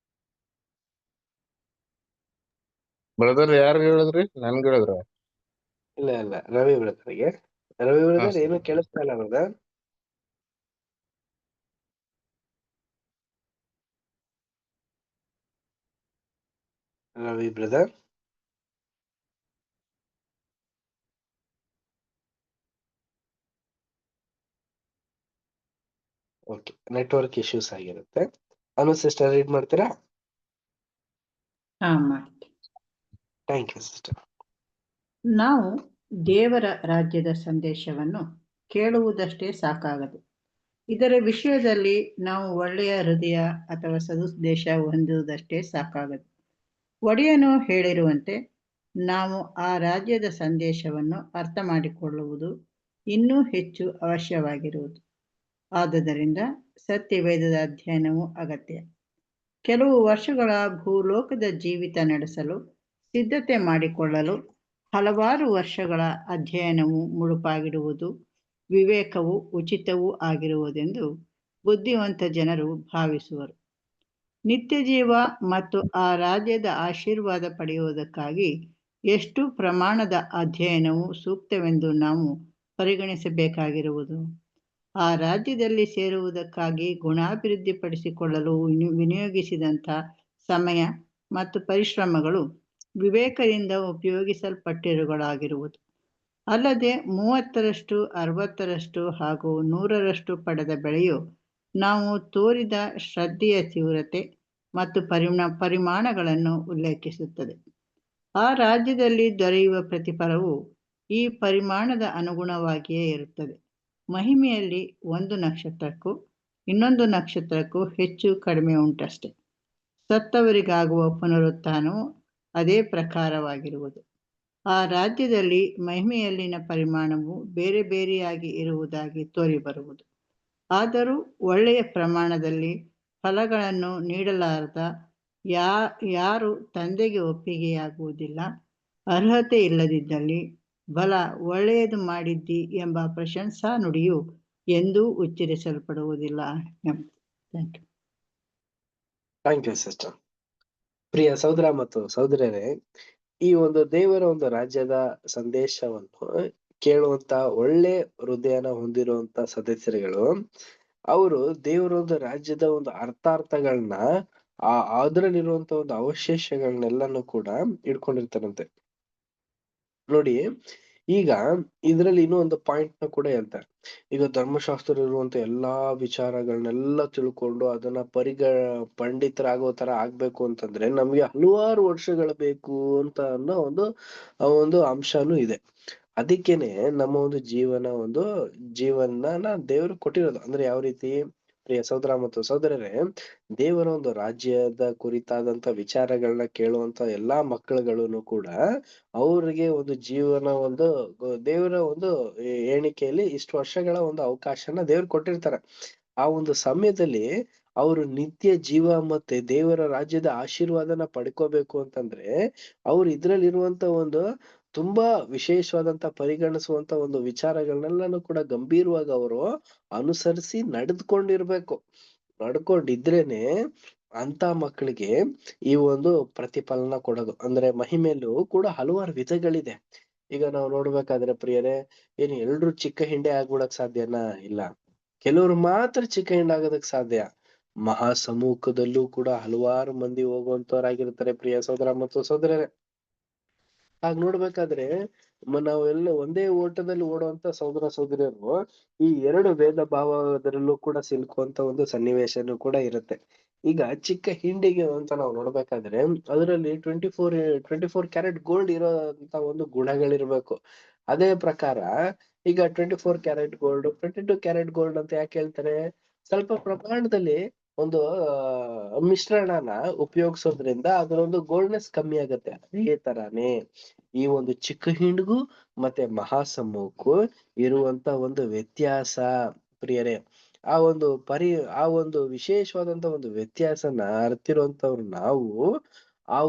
ಬ್ರದರ್ ಯಾರು ಹೇಳಿದ್ರಿ? ನನ್ಗೆ ಹೇಳಿದ್ರ? ಇಲ್ಲ ರವಿ ಬ್ರದರ್ಗೆ. ರವಿ ಬ್ರದರ್ ಏನು ಸರಿ. ಕೇಳಿಸ್ತಾ ಇಲ್ಲ brother. Ravi brother, okay, network issues ಆಗಿರುತ್ತೆ. ಅನು ಸಿಸ್ಟರ್ ರೀಡ್ ಮಾಡ್ತೀರಾ? ಮಾಡ್ತೀನಿ. Thank you sister. ನಾವು ದೇವರ ರಾಜ್ಯದ ಸಂದೇಶವನ್ನು ಕೇಳುವುದಷ್ಟೇ ಸಾಕಾಗದು. ಇದರ ವಿಷಯದಲ್ಲಿ ನಾವು ಒಳ್ಳೆಯ ಹೃದಯ ಅಥವಾ ಸದುದ್ದೇಶ ಹೊಂದುವುದಷ್ಟೇ ಸಾಕಾಗದು. ಒಡೆಯನು ಹೇಳಿರುವಂತೆ ನಾವು ಆ ರಾಜ್ಯದ ಸಂದೇಶವನ್ನು ಅರ್ಥ ಮಾಡಿಕೊಳ್ಳುವುದು ಇನ್ನೂ ಹೆಚ್ಚು ಅವಶ್ಯವಾಗಿರುವುದು. ಆದುದರಿಂದ ಸತ್ಯವೇದದ ಅಧ್ಯಯನವು ಅಗತ್ಯ. ಕೆಲವು ವರ್ಷಗಳ ಭೂಲೋಕದ ಜೀವಿತ ನಡೆಸಲು ಸಿದ್ಧತೆ ಮಾಡಿಕೊಳ್ಳಲು ಹಲವಾರು ವರ್ಷಗಳ ಅಧ್ಯಯನವು ಮುಡುಪಾಗಿಡುವುದು ವಿವೇಕವೂ ಉಚಿತವೂ ಆಗಿರುವುದೆಂದು ಬುದ್ಧಿವಂತ ಜನರು ಭಾವಿಸುವರು. ನಿತ್ಯ ಜೀವ ಮತ್ತು ಆ ರಾಜ್ಯದ ಆಶೀರ್ವಾದ ಪಡೆಯುವುದಕ್ಕಾಗಿ ಎಷ್ಟು ಪ್ರಮಾಣದ ಅಧ್ಯಯನವು ಸೂಕ್ತವೆಂದು ನಾವು ಪರಿಗಣಿಸಬೇಕಾಗಿರುವುದು. ಆ ರಾಜ್ಯದಲ್ಲಿ ಸೇರುವುದಕ್ಕಾಗಿ ಗುಣಾಭಿವೃದ್ಧಿಪಡಿಸಿಕೊಳ್ಳಲು ವಿನಿಯೋಗಿಸಿದಂಥ ಸಮಯ ಮತ್ತು ಪರಿಶ್ರಮಗಳು ವಿವೇಕದಿಂದ ಉಪಯೋಗಿಸಲ್ಪಟ್ಟಿರುವುಗಳಾಗಿರುವುದು. ಅಲ್ಲದೆ 30ರಷ್ಟು 60ರಷ್ಟು ಹಾಗೂ 100ರಷ್ಟು ಪಡೆದ ಬೆಳೆಯು ನಾವು ತೋರಿದ ಶ್ರದ್ಧೆಯ ತೀವ್ರತೆ ಮತ್ತು ಪರಿಮಾಣಗಳನ್ನು ಉಲ್ಲೇಖಿಸುತ್ತದೆ. ಆ ರಾಜ್ಯದಲ್ಲಿ ದೊರೆಯುವ ಪ್ರತಿಫಲವು ಈ ಪರಿಮಾಣದ ಅನುಗುಣವಾಗಿಯೇ ಇರುತ್ತದೆ. ಮಹಿಮೆಯಲ್ಲಿ ಒಂದು ನಕ್ಷತ್ರಕ್ಕೂ ಇನ್ನೊಂದು ನಕ್ಷತ್ರಕ್ಕೂ ಹೆಚ್ಚು ಕಡಿಮೆ ಉಂಟಷ್ಟೆ. ಸತ್ತವರಿಗಾಗುವ ಪುನರುತ್ಥಾನವು ಅದೇ ಪ್ರಕಾರವಾಗಿರುವುದು. ಆ ರಾಜ್ಯದಲ್ಲಿ ಮಹಿಮೆಯಲ್ಲಿನ ಪರಿಮಾಣವು ಬೇರೆ ಬೇರೆಯಾಗಿ ಇರುವುದಾಗಿ ತೋರಿಬರುವುದು. ಆದರೂ ಒಳ್ಳೆಯ ಪ್ರಮಾಣದಲ್ಲಿ ಫಲಗಳನ್ನು ನೀಡಲಾರದ ಯಾರು ತಂದೆಗೆ ಒಪ್ಪಿಗೆಯಾಗುವುದಿಲ್ಲ. ಅರ್ಹತೆ ಇಲ್ಲದಿದ್ದಲ್ಲಿ ಬಲ ಒಳ್ಳೆಯದು ಮಾಡಿದ್ದಿ ಎಂಬ ಪ್ರಶಂಸಾ ನುಡಿಯು ಎಂದೂ ಉಚ್ಚರಿಸಲ್ಪಡುವುದಿಲ್ಲ. Thank you sister. ಪ್ರಿಯ ಸಹೋದರ ಮತ್ತು ಸಹೋದರರೇ, ಈ ಒಂದು ದೇವರ ಒಂದು ರಾಜ್ಯದ ಸಂದೇಶವನ್ನು ಕೇಳುವಂತ ಒಳ್ಳೆ ಹೃದಯನ ಹೊಂದಿರುವಂತ ಸದಸ್ಯರುಗಳು, ಅವರು ದೇವರ ಒಂದು ರಾಜ್ಯದ ಒಂದು ಅರ್ಥಾರ್ಥಗಳನ್ನ ಅದರಲ್ಲಿರುವಂತ ಒಂದು ಅವಶೇಷಗಳನ್ನೆಲ್ಲಾನು ಕೂಡ ಇಟ್ಕೊಂಡಿರ್ತಾರಂತೆ. ನೋಡಿ, ಈಗ ಇದ್ರಲ್ಲಿ ಇನ್ನೂ ಒಂದು ಪಾಯಿಂಟ್ ನ ಕೂಡ ಹೇಳ್ತಾರೆ. ಈಗ ಧರ್ಮಶಾಸ್ತ್ರ ಇರುವಂತ ಎಲ್ಲಾ ವಿಚಾರಗಳನ್ನೆಲ್ಲ ತಿಳ್ಕೊಂಡು ಅದನ್ನ ಪಂಡಿತರಾಗೋ ತರ ಆಗ್ಬೇಕು ಅಂತಂದ್ರೆ ನಮ್ಗೆ ಹಲವಾರು ವರ್ಷಗಳು ಬೇಕು ಅಂತ ಅನ್ನೋ ಒಂದು ಅಂಶನೂ ಇದೆ. ಅದಕ್ಕೇನೆ ನಮ್ಮ ಒಂದು ಜೀವನ ದೇವರು ಕೊಟ್ಟಿರೋದು. ಅಂದ್ರೆ ಯಾವ ರೀತಿ? ಪ್ರಿಯ ಸಹೋದರ ಮತ್ತು ಸಹೋದರರೇ, ದೇವರ ಒಂದು ರಾಜ್ಯದ ಕುರಿತಾದಂತ ವಿಚಾರಗಳನ್ನ ಕೇಳುವಂತ ಎಲ್ಲಾ ಮಕ್ಕಳುಗಳನ್ನು ಕೂಡ ಅವ್ರಿಗೆ ಒಂದು ದೇವರ ಒಂದು ಎಣಿಕೆಯಲ್ಲಿ ಇಷ್ಟು ವರ್ಷಗಳ ಒಂದು ಅವಕಾಶನ ದೇವ್ರು ಕೊಟ್ಟಿರ್ತಾರೆ. ಆ ಒಂದು ಸಮಯದಲ್ಲಿ ಅವರು ನಿತ್ಯ ಜೀವ ಮತ್ತೆ ದೇವರ ರಾಜ್ಯದ ಆಶೀರ್ವಾದನ ಪಡ್ಕೋಬೇಕು ಅಂತಂದ್ರೆ ಅವ್ರು ಇದ್ರಲ್ಲಿರುವಂತ ಒಂದು ತುಂಬಾ ವಿಶೇಷವಾದಂತ ಪರಿಗಣಿಸುವಂತ ಒಂದು ವಿಚಾರಗಳನ್ನೆಲ್ಲಾನು ಕೂಡ ಗಂಭೀರವಾಗಿ ಅವರು ಅನುಸರಿಸಿ ನಡೆದುಕೊಂಡಿರ್ಬೇಕು. ನಡ್ಕೊಂಡಿದ್ರೇನೆ ಅಂತ ಮಕ್ಕಳಿಗೆ ಈ ಒಂದು ಪ್ರತಿಫಲನ ಕೊಡೋದು. ಅಂದ್ರೆ ಮಹಿಮೆಯಲ್ಲೂ ಕೂಡ ಹಲವಾರು ವಿಧಗಳಿದೆ. ಈಗ ನಾವು ನೋಡ್ಬೇಕಾದ್ರೆ ಪ್ರಿಯರೇ, ಏನ್ ಎಲ್ರು ಚಿಕ್ಕ ಹಿಂಡೆ ಆಗ್ಬಿಡಕ್ ಸಾಧ್ಯನಾ? ಇಲ್ಲ. ಕೆಲವ್ರು ಮಾತ್ರ ಚಿಕ್ಕ ಹಿಂಡೆ ಆಗೋದಕ್ ಸಾಧ್ಯ. ಮಹಾ ಸಮ್ಮುಖದಲ್ಲೂ ಕೂಡ ಹಲವಾರು ಮಂದಿ ಹೋಗುವಂತವರಾಗಿರ್ತಾರೆ ಪ್ರಿಯ ಸಹೋದರ ಮತ್ತು ಸಹೋದರರೇ. ಹಾಗ್ ನೋಡ್ಬೇಕಾದ್ರೆ ನಾವೆಲ್ಲ ಒಂದೇ ಓಟದಲ್ಲಿ ಓಡುವಂತ ಸಹೋದರ ಸಹೋದರಿಯರು ಈ ಎರಡು ಭೇದ ಭಾವದಲ್ಲೂ ಕೂಡ ಸಿಲುಕುವಂತ ಒಂದು ಸನ್ನಿವೇಶನೂ ಕೂಡ ಇರುತ್ತೆ. ಈಗ ಚಿಕ್ಕ ಹಿಂಡಿಗೆ ಅಂತ ನಾವು ನೋಡ್ಬೇಕಾದ್ರೆ ಅದರಲ್ಲಿ 24 ಕ್ಯಾರೆಟ್ ಗೋಲ್ಡ್ ಇರೋಂತ ಒಂದು ಗುಣಗಳಿರ್ಬೇಕು. ಅದೇ ಪ್ರಕಾರ ಈಗ 24 ಕ್ಯಾರೆಟ್ ಗೋಲ್ಡ್ 22 ಕ್ಯಾರೆಟ್ ಗೋಲ್ಡ್ ಅಂತ ಯಾಕೆ ಹೇಳ್ತಾರೆ? ಸ್ವಲ್ಪ ಪ್ರಮಾಣದಲ್ಲಿ ಒಂದು ಮಿಶ್ರಣನ ಉಪಯೋಗಿಸೋದ್ರಿಂದ ಅದರ ಒಂದು ಗೋಲ್ಡ್ನೆಸ್ ಕಮ್ಮಿ ಆಗತ್ತೆ. ಅದೇ ತರಾನೇ ಈ ಒಂದು ಚಿಕ್ಕ ಹಿಂಡ್ಗೂ ಮತ್ತೆ ಮಹಾಸಮೂಹಕ್ಕೂ ಇರುವಂತ ಒಂದು ವ್ಯತ್ಯಾಸ ಪ್ರಿಯರೇ. ಆ ಒಂದು ವಿಶೇಷವಾದಂತ ಒಂದು ವ್ಯತ್ಯಾಸನ ಅರ್ತಿರುವಂತವ್ರು ನಾವು ಆ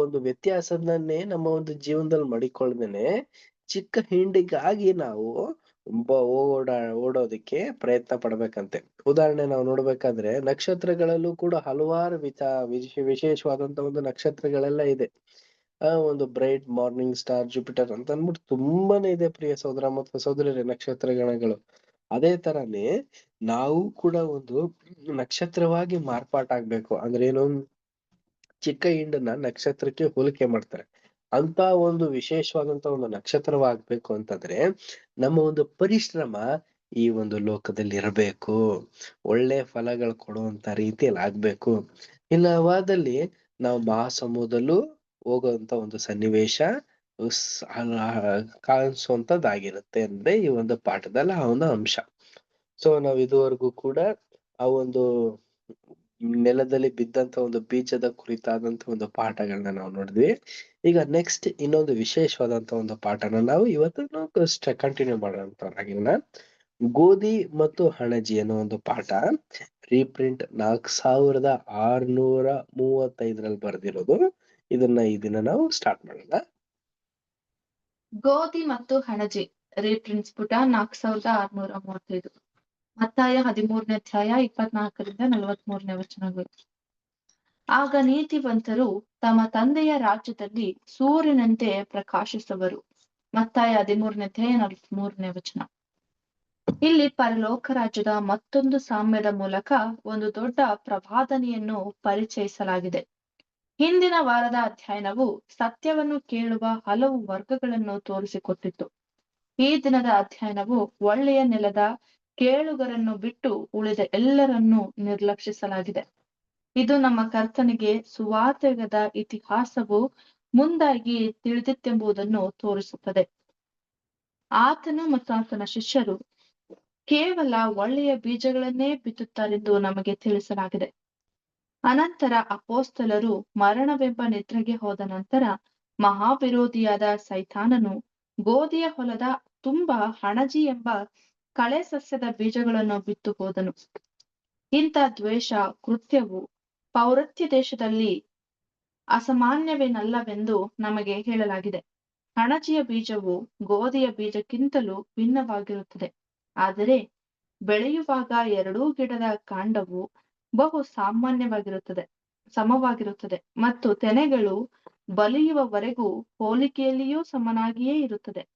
ಒಂದು ವ್ಯತ್ಯಾಸದನ್ನೇ ನಮ್ಮ ಒಂದು ಜೀವನದಲ್ಲಿ ಮಡಿಕೊಳ್ದೇನೆ ಚಿಕ್ಕ ಹಿಂಡಿಗಾಗಿ ನಾವು ಓಡೋದಕ್ಕೆ ಪ್ರಯತ್ನ ಪಡ್ಬೇಕಂತೆ. ಉದಾಹರಣೆ ನಾವು ನೋಡ್ಬೇಕಾದ್ರೆ ನಕ್ಷತ್ರಗಳಲ್ಲೂ ಕೂಡ ಹಲವಾರು ವಿಶೇಷವಾದಂತ ಒಂದು ನಕ್ಷತ್ರಗಳೆಲ್ಲ ಇದೆ. ಒಂದು ಬ್ರೈಟ್ ಮಾರ್ನಿಂಗ್ ಸ್ಟಾರ್, ಜುಪಿಟರ್ ಅಂತ ಅಂದ್ಬಿಟ್ಟು ತುಂಬಾನೇ ಇದೆ ಪ್ರಿಯ ಸಹೋದರ ಮತ್ತು ಸಹೋದರರೇ ನಕ್ಷತ್ರಗಣಗಳು. ಅದೇ ತರಾನೇ ನಾವು ಕೂಡ ಒಂದು ನಕ್ಷತ್ರವಾಗಿ ಮಾರ್ಪಾಟಾಗ್ಬೇಕು. ಅಂದ್ರೆ ಏನು? ಚಿಕ್ಕ ಹಿಂಡನ್ನ ನಕ್ಷತ್ರಕ್ಕೆ ಹೋಲಿಕೆ ಮಾಡ್ತಾರೆ. ಅಂತ ಒಂದು ವಿಶೇಷವಾದಂತ ಒಂದು ನಕ್ಷತ್ರವಾಗ್ಬೇಕು ಅಂತಂದ್ರೆ ನಮ್ಮ ಒಂದು ಪರಿಶ್ರಮ ಈ ಒಂದು ಲೋಕದಲ್ಲಿ ಇರಬೇಕು. ಒಳ್ಳೆ ಫಲಗಳು ಕೊಡುವಂತ ರೀತಿಯಲ್ಲಿ ಆಗ್ಬೇಕು. ಇಲ್ಲವಾದಲ್ಲಿ ನಾವು ಮಹಾಸಮೂಹದಲ್ಲೂ ಹೋಗುವಂತ ಒಂದು ಸನ್ನಿವೇಶ ಕಾಣಿಸುವಂತದ್ದಾಗಿರುತ್ತೆ ಅಂದ್ರೆ ಈ ಒಂದು ಪಾಠದಲ್ಲಿ ಆ ಒಂದು ಅಂಶ. ಸೊ ನಾವ್ ಇದುವರೆಗೂ ಕೂಡ ಆ ಒಂದು ನೆಲದಲ್ಲಿ ಬಿದ್ದಂತ ಒಂದು ಬೀಜದ ಕುರಿತಾದಂತ ಒಂದು ಪಾಠಗಳನ್ನ ನಾವು ನೋಡಿದ್ವಿ. ಈಗ ನೆಕ್ಸ್ಟ್ ಇನ್ನೊಂದು ವಿಶೇಷವಾದಂತ ಒಂದು ಪಾಠನ ನಾವು ಇವತ್ತು ಕಂಟಿನ್ಯೂ ಮಾಡೋಣ. ಗೋಧಿ ಮತ್ತು ಹಣಜಿ ಅನ್ನೋ ಒಂದು ಪಾಠ ರೀಪ್ರಿಂಟ್ 4635 ಬರ್ದಿರೋದು. ಇದನ್ನ ಈ ದಿನ ನಾವು ಸ್ಟಾರ್ಟ್ ಮಾಡೋಣ. ಗೋಧಿ ಮತ್ತು ಹಣಜಿ ರೀಪ್ರಿಂಟ್ಸ್ ಪುಟ 4635. ಮತ್ತಾಯ 13ನೇ ಅಧ್ಯಾಯ 24ರಿಂದ 43ನೇ ವಚನಗಳು. ಆಗ ನೀತಿವಂತರು ತಮ್ಮ ತಂದೆಯ ರಾಜ್ಯದಲ್ಲಿ ಸೂರ್ಯನಂತೆ ಪ್ರಕಾಶಿಸುವರು. ಮತ್ತಾಯ 13ನೇ ಅಧ್ಯಾಯ 43ನೇ ವಚನ. ಇಲ್ಲಿ ಪರಲೋಕ ರಾಜ್ಯದ ಮತ್ತೊಂದು ಸಾಮ್ಯದ ಮೂಲಕ ಒಂದು ದೊಡ್ಡ ಪ್ರವಾದನೆಯನ್ನು ಪರಿಚಯಿಸಲಾಗಿದೆ. ಹಿಂದಿನ ವಾರದ ಅಧ್ಯಯನವು ಸತ್ಯವನ್ನು ಕೇಳುವ ಹಲವು ವರ್ಗಗಳನ್ನು ತೋರಿಸಿಕೊಟ್ಟಿತ್ತು. ಈ ದಿನದ ಅಧ್ಯಯನವು ಒಳ್ಳೆಯ ನೆಲದ ಕೇಳುಗರನ್ನು ಬಿಟ್ಟು ಉಳಿದ ಎಲ್ಲರನ್ನೂ ನಿರ್ಲಕ್ಷಿಸಲಾಗಿದೆ. ಇದು ನಮ್ಮ ಕರ್ತನಿಗೆ ಸುವಾರ್ತೆಗದ ಇತಿಹಾಸವು ಮುಂದಾಗಿ ತಿಳಿದಿತ್ತೆಂಬುದನ್ನು ತೋರಿಸುತ್ತದೆ. ಆತನು ಮತ್ತು ಆತನ ಶಿಷ್ಯರು ಕೇವಲ ಒಳ್ಳೆಯ ಬೀಜಗಳನ್ನೇ ಬಿತ್ತುತ್ತಾರೆಂದು ನಮಗೆ ತಿಳಿಸಲಾಗಿದೆ. ಅನಂತರ ಅಪೋಸ್ತಲರು ಮರಣವೆಂಬ ನಿದ್ರೆಗೆ ಹೋದ ನಂತರ ಮಹಾವಿರೋಧಿಯಾದ ಸೈತಾನನು ಗೋಧಿಯ ಹೊಲದ ತುಂಬಾ ಹಣಜಿ ಎಂಬ ಕಳೆ ಸಸ್ಯದ ಬೀಜಗಳನ್ನು ಬಿತ್ತು ಹೋದನು. ಇಂಥ ದ್ವೇಷ ಕೃತ್ಯವು ಪೌರತ್ಯ ದೇಶದಲ್ಲಿ ಅಸಾಮಾನ್ಯವೇನಲ್ಲವೆಂದು ನಮಗೆ ಹೇಳಲಾಗಿದೆ. ಹಣಜಿಯ ಬೀಜವು ಗೋಧಿಯ ಬೀಜಕ್ಕಿಂತಲೂ ಭಿನ್ನವಾಗಿರುತ್ತದೆ. ಆದರೆ ಬೆಳೆಯುವಾಗ ಎರಡೂ ಗಿಡದ ಕಾಂಡವು ಬಹು ಸಮವಾಗಿರುತ್ತದೆ ಮತ್ತು ತೆನೆಗಳು ಬಲಿಯುವವರೆಗೂ ಹೋಲಿಕೆಯಲ್ಲಿಯೂ ಸಮನಾಗಿಯೇ ಇರುತ್ತದೆ.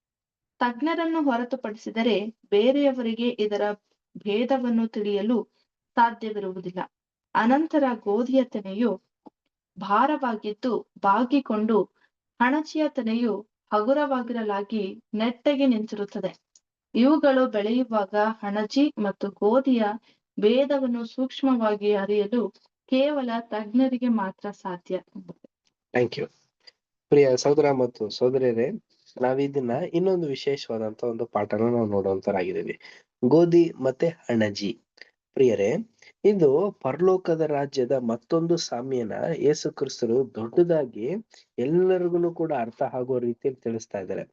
ತಜ್ಞರನ್ನು ಹೊರತುಪಡಿಸಿದರೆ ಬೇರೆಯವರಿಗೆ ಇದರ ಭೇದವನ್ನು ತಿಳಿಯಲು ಸಾಧ್ಯವಿರುವುದಿಲ್ಲ. ಅನಂತರ ಗೋಧಿಯ ತೆನೆಯು ಭಾರವಾಗಿದ್ದು ಬಾಗಿಕೊಂಡು ಹಣಜಿಯ ತೆನೆಯು ಹಗುರವಾಗಿರಲಾಗಿ ನೆಟ್ಟಗೆ ನಿಂತಿರುತ್ತದೆ. ಇವುಗಳು ಬೆಳೆಯುವಾಗ ಹಣಜಿ ಮತ್ತು ಗೋಧಿಯ ಭೇದವನ್ನು ಸೂಕ್ಷ್ಮವಾಗಿ ಅರಿಯಲು ಕೇವಲ ತಜ್ಞರಿಗೆ ಮಾತ್ರ ಸಾಧ್ಯ. ಥ್ಯಾಂಕ್ ಯು ಪ್ರಿಯ ಸಹೋದರ ಮತ್ತು ಸಹೋದರಿಯರೇ. ನಾವಿದನ್ನ ಇನ್ನೊಂದು ವಿಶೇಷವಾದಂತ ಒಂದು ಪಾಠನ ನಾವು ನೋಡುವಂತರಾಗಿದ್ದೀವಿ. ಗೋಧಿ ಮತ್ತೆ ಹಣಜಿ. ಪ್ರಿಯರೇ, ಇದು ಪರಲೋಕದ ರಾಜ್ಯದ ಮತ್ತೊಂದು ಸಾಮ್ಯನ ಯೇಸು ಕ್ರಿಸ್ತರು ದೊಡ್ಡದಾಗಿ ಎಲ್ಲರಿಗೂ ಕೂಡ ಅರ್ಥ ಆಗೋ ರೀತಿಯಲ್ಲಿ ತಿಳಿಸ್ತಾ ಇದ್ದಾರೆ.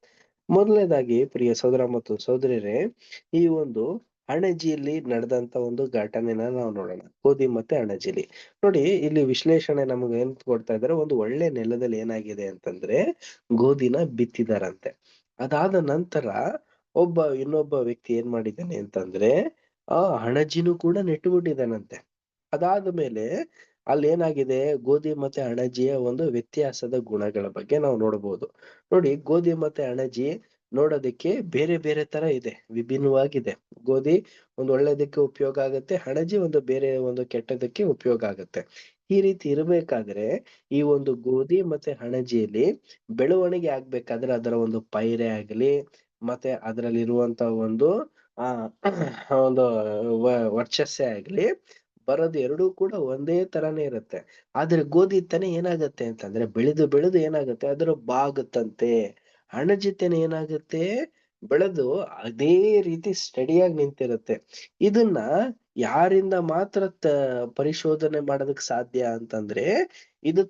ಮೊದಲನೇದಾಗಿ ಪ್ರಿಯ ಸಹೋದರ ಮತ್ತು ಸಹೋದರಿಯರೇ, ಈ ಒಂದು ಅಣಜಿಯಲ್ಲಿ ನಡೆದಂತ ಒಂದು ಘಟನೆನ ನಾವು ನೋಡೋಣ. ಗೋಧಿ ಮತ್ತೆ ಅಣಜಿಲಿ ನೋಡಿ, ಇಲ್ಲಿ ವಿಶ್ಲೇಷಣೆ ನಮಗೆ ಏನ್ ಕೊಡ್ತಾ ಇದಾರೆ, ಒಂದು ಒಳ್ಳೆ ನೆಲದಲ್ಲಿ ಏನಾಗಿದೆ ಅಂತಂದ್ರೆ ಗೋಧಿನ ಬಿತ್ತಿದಾರಂತೆ. ಅದಾದ ನಂತರ ಇನ್ನೊಬ್ಬ ವ್ಯಕ್ತಿ ಏನ್ ಮಾಡಿದ್ದಾನೆ ಅಂತಂದ್ರೆ ಆ ಅಣಜಿನೂ ಕೂಡ ನೆಟ್ಟು ಬಿಟ್ಟಿದ್ದಾನಂತೆ. ಅದಾದ ಮೇಲೆ ಅಲ್ಲಿ ಏನಾಗಿದೆ, ಗೋಧಿ ಮತ್ತೆ ಅಣಜಿಯ ಒಂದು ವ್ಯತ್ಯಾಸದ ಗುಣಗಳ ಬಗ್ಗೆ ನಾವು ನೋಡಬಹುದು. ನೋಡಿ, ಗೋಧಿ ಮತ್ತೆ ಅಣಜಿ ನೋಡೋದಕ್ಕೆ ಬೇರೆ ಬೇರೆ ತರ ಇದೆ, ವಿಭಿನ್ನವಾಗಿದೆ. ಗೋಧಿ ಒಂದು ಒಳ್ಳೇದಕ್ಕೆ ಉಪಯೋಗ ಆಗುತ್ತೆ, ಅಣಜಿ ಒಂದು ಬೇರೆ ಒಂದು ಕೆಟ್ಟದಕ್ಕೆ ಉಪಯೋಗ ಆಗುತ್ತೆ. ಈ ರೀತಿ ಇರ್ಬೇಕಾದ್ರೆ ಈ ಒಂದು ಗೋಧಿ ಮತ್ತೆ ಅಣಜಿಯಲ್ಲಿ ಬೆಳವಣಿಗೆ ಆಗ್ಬೇಕಾದ್ರೆ ಅದರ ಒಂದು ಪೈರೆ ಆಗ್ಲಿ ಮತ್ತೆ ಅದರಲ್ಲಿರುವಂತ ಒಂದು ಆ ಒಂದು ವರ್ಚಸ್ಸೇ ಆಗ್ಲಿ ಬರೋದು ಎರಡೂ ಕೂಡ ಒಂದೇ ತರಾನೇ ಇರುತ್ತೆ. ಆದ್ರೆ ಗೋಧಿ ತೆನೆ ಏನಾಗತ್ತೆ ಅಂತಂದ್ರೆ ಬೆಳೆದು ಬೆಳೆದು ಏನಾಗುತ್ತೆ, ಅದರ ಬಾಗುತ್ತಂತೆ. ಅಣಜಿ ತೆನೆ ಏನಾಗುತ್ತೆ, ಬೆಳೆದು ಅದೇ ರೀತಿ ಸ್ಟಡಿಯಾಗಿ ನಿಂತಿರುತ್ತೆ. ಇದನ್ನ ಯಾರಿಂದ ಮಾತ್ರ ಪರಿಶೋಧನೆ ಮಾಡೋದಕ್ ಸಾಧ್ಯ ಅಂತಂದ್ರೆ ಇದು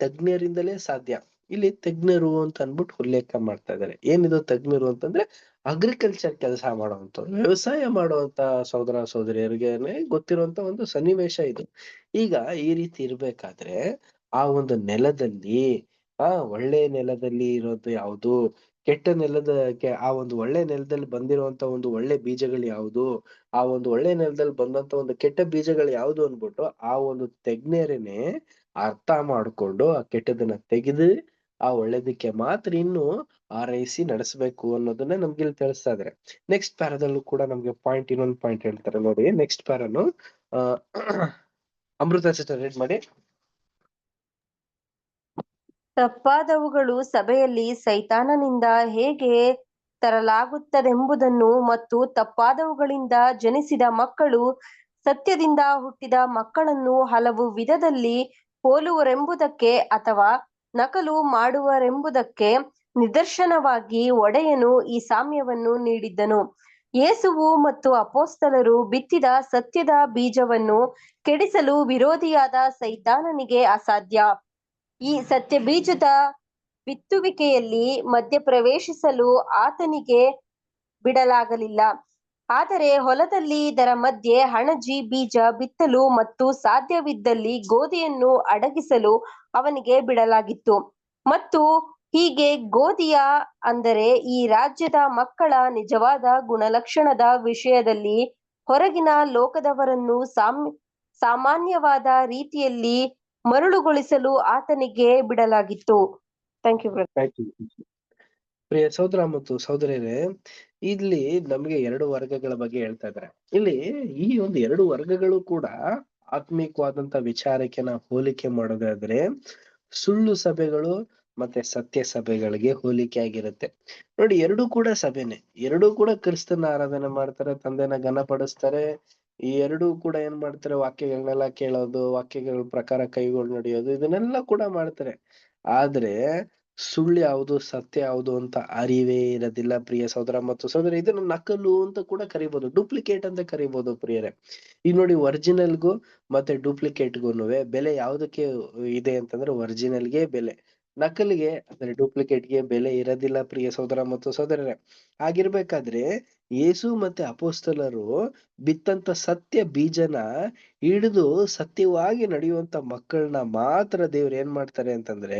ತಜ್ಞರಿಂದಲೇ ಸಾಧ್ಯ. ಇಲ್ಲಿ ತಜ್ಞರು ಅಂತ ಅನ್ಬಿಟ್ಟು ಉಲ್ಲೇಖ ಮಾಡ್ತಾ ಇದ್ದಾರೆ. ಏನಿದು ತಜ್ಞರು ಅಂತಂದ್ರೆ ಅಗ್ರಿಕಲ್ಚರ್ ಕೆಲಸ ಮಾಡುವಂತವ್ರು, ವ್ಯವಸಾಯ ಮಾಡುವಂತ ಸಹೋದರ ಸಹೋದರಿಯರಿಗೆ ಗೊತ್ತಿರುವಂತ ಒಂದು ಸನ್ನಿವೇಶ ಇದು. ಈಗ ಈ ರೀತಿ ಇರ್ಬೇಕಾದ್ರೆ ಆ ಒಂದು ನೆಲದಲ್ಲಿ ಒಳ್ಳೆ ನೆಲದಲ್ಲಿ ಇರೋದು ಯಾವುದು, ಕೆಟ್ಟ ಆ ಒಂದು ಒಳ್ಳೆ ನೆಲದಲ್ಲಿ ಬಂದಿರುವಂತ ಒಂದು ಒಳ್ಳೆ ಬೀಜಗಳು ಯಾವುದು, ಆ ಒಂದು ಒಳ್ಳೆ ನೆಲದಲ್ಲಿ ಬಂದಂತ ಒಂದು ಕೆಟ್ಟ ಬೀಜಗಳು ಯಾವುದು ಅನ್ಬಿಟ್ಟು ಆ ಒಂದು ತಜ್ಞರನ್ನೇ ಅರ್ಥ ಮಾಡ್ಕೊಂಡು ಆ ಕೆಟ್ಟದನ್ನ ತೆಗೆದು ಆ ಒಳ್ಳೇದಕ್ಕೆ ಮಾತ್ರ ಇನ್ನು ಆರೈಸಿ ನಡೆಸಬೇಕು ಅನ್ನೋದನ್ನ ನಮ್ಗೆ ಇಲ್ಲಿ ತಿಳಿಸ್ತಾ ಇದಾರೆ. ನೆಕ್ಸ್ಟ್ ಪ್ಯಾರಾದಲ್ಲೂ ಕೂಡ ನಮ್ಗೆ ಇನ್ನೊಂದು ಪಾಯಿಂಟ್ ಹೇಳ್ತಾರೆ ನೋಡಿ. ನೆಕ್ಸ್ಟ್ ಪ್ಯಾರನು ಅಮೃತ ಸಿಸ್ಟರ್ ರೀಡ್ ಮಾಡಿ. ತಪ್ಪಾದವುಗಳು ಸಭೆಯಲ್ಲಿ ಸೈತಾನನಿಂದ ಹೇಗೆ ತರಲಾಗುತ್ತದೆಂಬುದನ್ನು ಮತ್ತು ತಪ್ಪಾದವುಗಳಿಂದ ಜನಿಸಿದ ಮಕ್ಕಳು ಸತ್ಯದಿಂದ ಹುಟ್ಟಿದ ಮಕ್ಕಳನ್ನು ಹಲವು ವಿಧದಲ್ಲಿ ಹೋಲುವರೆಂಬುದಕ್ಕೆ ಅಥವಾ ನಕಲು ಮಾಡುವರೆಂಬುದಕ್ಕೆ ನಿದರ್ಶನವಾಗಿ ಒಡೆಯನು ಈ ಸಾಮ್ಯವನ್ನು ನೀಡಿದ್ದನು. ಯೇಸುವು ಮತ್ತು ಅಪೊಸ್ತಲರು ಬಿತ್ತಿದ ಸತ್ಯದ ಬೀಜವನ್ನು ಕೆಡಿಸಲು ವಿರೋಧಿಯಾದ ಸೈತಾನನಿಗೆ ಅಸಾಧ್ಯ. ಈ ಸತ್ಯ ಬೀಜದ ಬಿತ್ತುವಿಕೆಯಲ್ಲಿ ಮಧ್ಯಪ್ರವೇಶಿಸಲು ಆತನಿಗೆ ಬಿಡಲಾಗಲಿಲ್ಲ. ಆದರೆ ಹೊಲದಲ್ಲಿ ಇದರ ಮಧ್ಯೆ ಅಣಜಿ ಬೀಜ ಬಿತ್ತಲು ಮತ್ತು ಸಾಧ್ಯವಿದ್ದಲ್ಲಿ ಗೋಧಿಯನ್ನು ಅಡಗಿಸಲು ಅವನಿಗೆ ಬಿಡಲಾಗಿತ್ತು. ಮತ್ತು ಹೀಗೆ ಗೋಧಿಯ ಅಂದರೆ ಈ ರಾಜ್ಯದ ಮಕ್ಕಳ ನಿಜವಾದ ಗುಣಲಕ್ಷಣದ ವಿಷಯದಲ್ಲಿ ಹೊರಗಿನ ಲೋಕದವರನ್ನು ಸಾಮಾನ್ಯವಾದ ರೀತಿಯಲ್ಲಿ ಮರುಳುಗೊಳಿಸಲು ಆತನಿಗೆ ಬಿಡಲಾಗಿತ್ತು. Thank you. ಪ್ರಿಯ ಸಹೋದರ ಮತ್ತು ಸಹೋದರಿಯರೇ, ಇಲ್ಲಿ ನಮಗೆ ಎರಡು ವರ್ಗಗಳ ಬಗ್ಗೆ ಹೇಳ್ತಾ ಇದ್ದಾರೆ. ಇಲ್ಲಿ ಈ ಒಂದು ಎರಡು ವರ್ಗಗಳು ಕೂಡ ಆತ್ಮಿಕವಾದಂತ ವಿಚಾರಕ್ಕೆ ನಾವು ಹೋಲಿಕೆ ಮಾಡೋದಾದ್ರೆ ಸುಳ್ಳು ಸಭೆಗಳು ಮತ್ತೆ ಸತ್ಯ ಸಭೆಗಳಿಗೆ ಹೋಲಿಕೆ ಆಗಿರುತ್ತೆ. ನೋಡಿ, ಎರಡೂ ಕೂಡ ಸಭೆನೆ, ಎರಡೂ ಕೂಡ ಕ್ರಿಸ್ತನ ಆರಾಧನೆ ಮಾಡ್ತಾರೆ, ತಂದೆನ ಘನಪಡಿಸ್ತಾರೆ. ಈ ಎರಡೂ ಕೂಡ ಏನ್ ಮಾಡ್ತಾರೆ, ವಾಕ್ಯಗಳನ್ನೆಲ್ಲ ಕೇಳೋದು, ವಾಕ್ಯಗಳ ಪ್ರಕಾರ ಕೈಗಳು ನಡೆಯೋದು, ಇದನ್ನೆಲ್ಲ ಕೂಡ ಮಾಡ್ತಾರೆ. ಆದ್ರೆ ಸುಳ್ಳು ಯಾವುದು ಸತ್ಯ ಯಾವುದು ಅಂತ ಅರಿವೇ ಇರೋದಿಲ್ಲ ಪ್ರಿಯ ಸಹೋದರ ಮತ್ತು ಸಹೋದರಿ. ಇದನ್ನ ನಕಲು ಅಂತ ಕೂಡ ಕರಿಬಹುದು, ಡೂಪ್ಲಿಕೇಟ್ ಅಂತ ಕರಿಬಹುದು ಪ್ರಿಯರೇ. ಈಗ ನೋಡಿ, ಒರಿಜಿನಲ್ಗೂ ಮತ್ತೆ ಡೂಪ್ಲಿಕೇಟ್ಗೂನುವೆ ಬೆಲೆ ಯಾವ್ದಕ್ಕೆ ಇದೆ ಅಂತಂದ್ರೆ ಒರಿಜಿನಲ್ಗೆ ಬೆಲೆ, ನಕಲಿಗೆ ಅಂದ್ರೆ ಡೂಪ್ಲಿಕೇಟ್ಗೆ ಬೆಲೆ ಇರೋದಿಲ್ಲ ಪ್ರಿಯ ಸಹೋದರ ಮತ್ತು ಸಹೋದರರೇ. ಆಗಿರ್ಬೇಕಾದ್ರೆ ಯೇಸು ಮತ್ತೆ ಅಪೊಸ್ತಲರು ಬಿತ್ತಂತ ಸತ್ಯ ಬೀಜನ ಹಿಡಿದು ಸತ್ಯವಾಗಿ ನಡೆಯುವಂತ ಮಕ್ಕಳನ್ನ ಮಾತ್ರ ದೇವ್ರು ಏನ್ ಮಾಡ್ತಾರೆ ಅಂತಂದ್ರೆ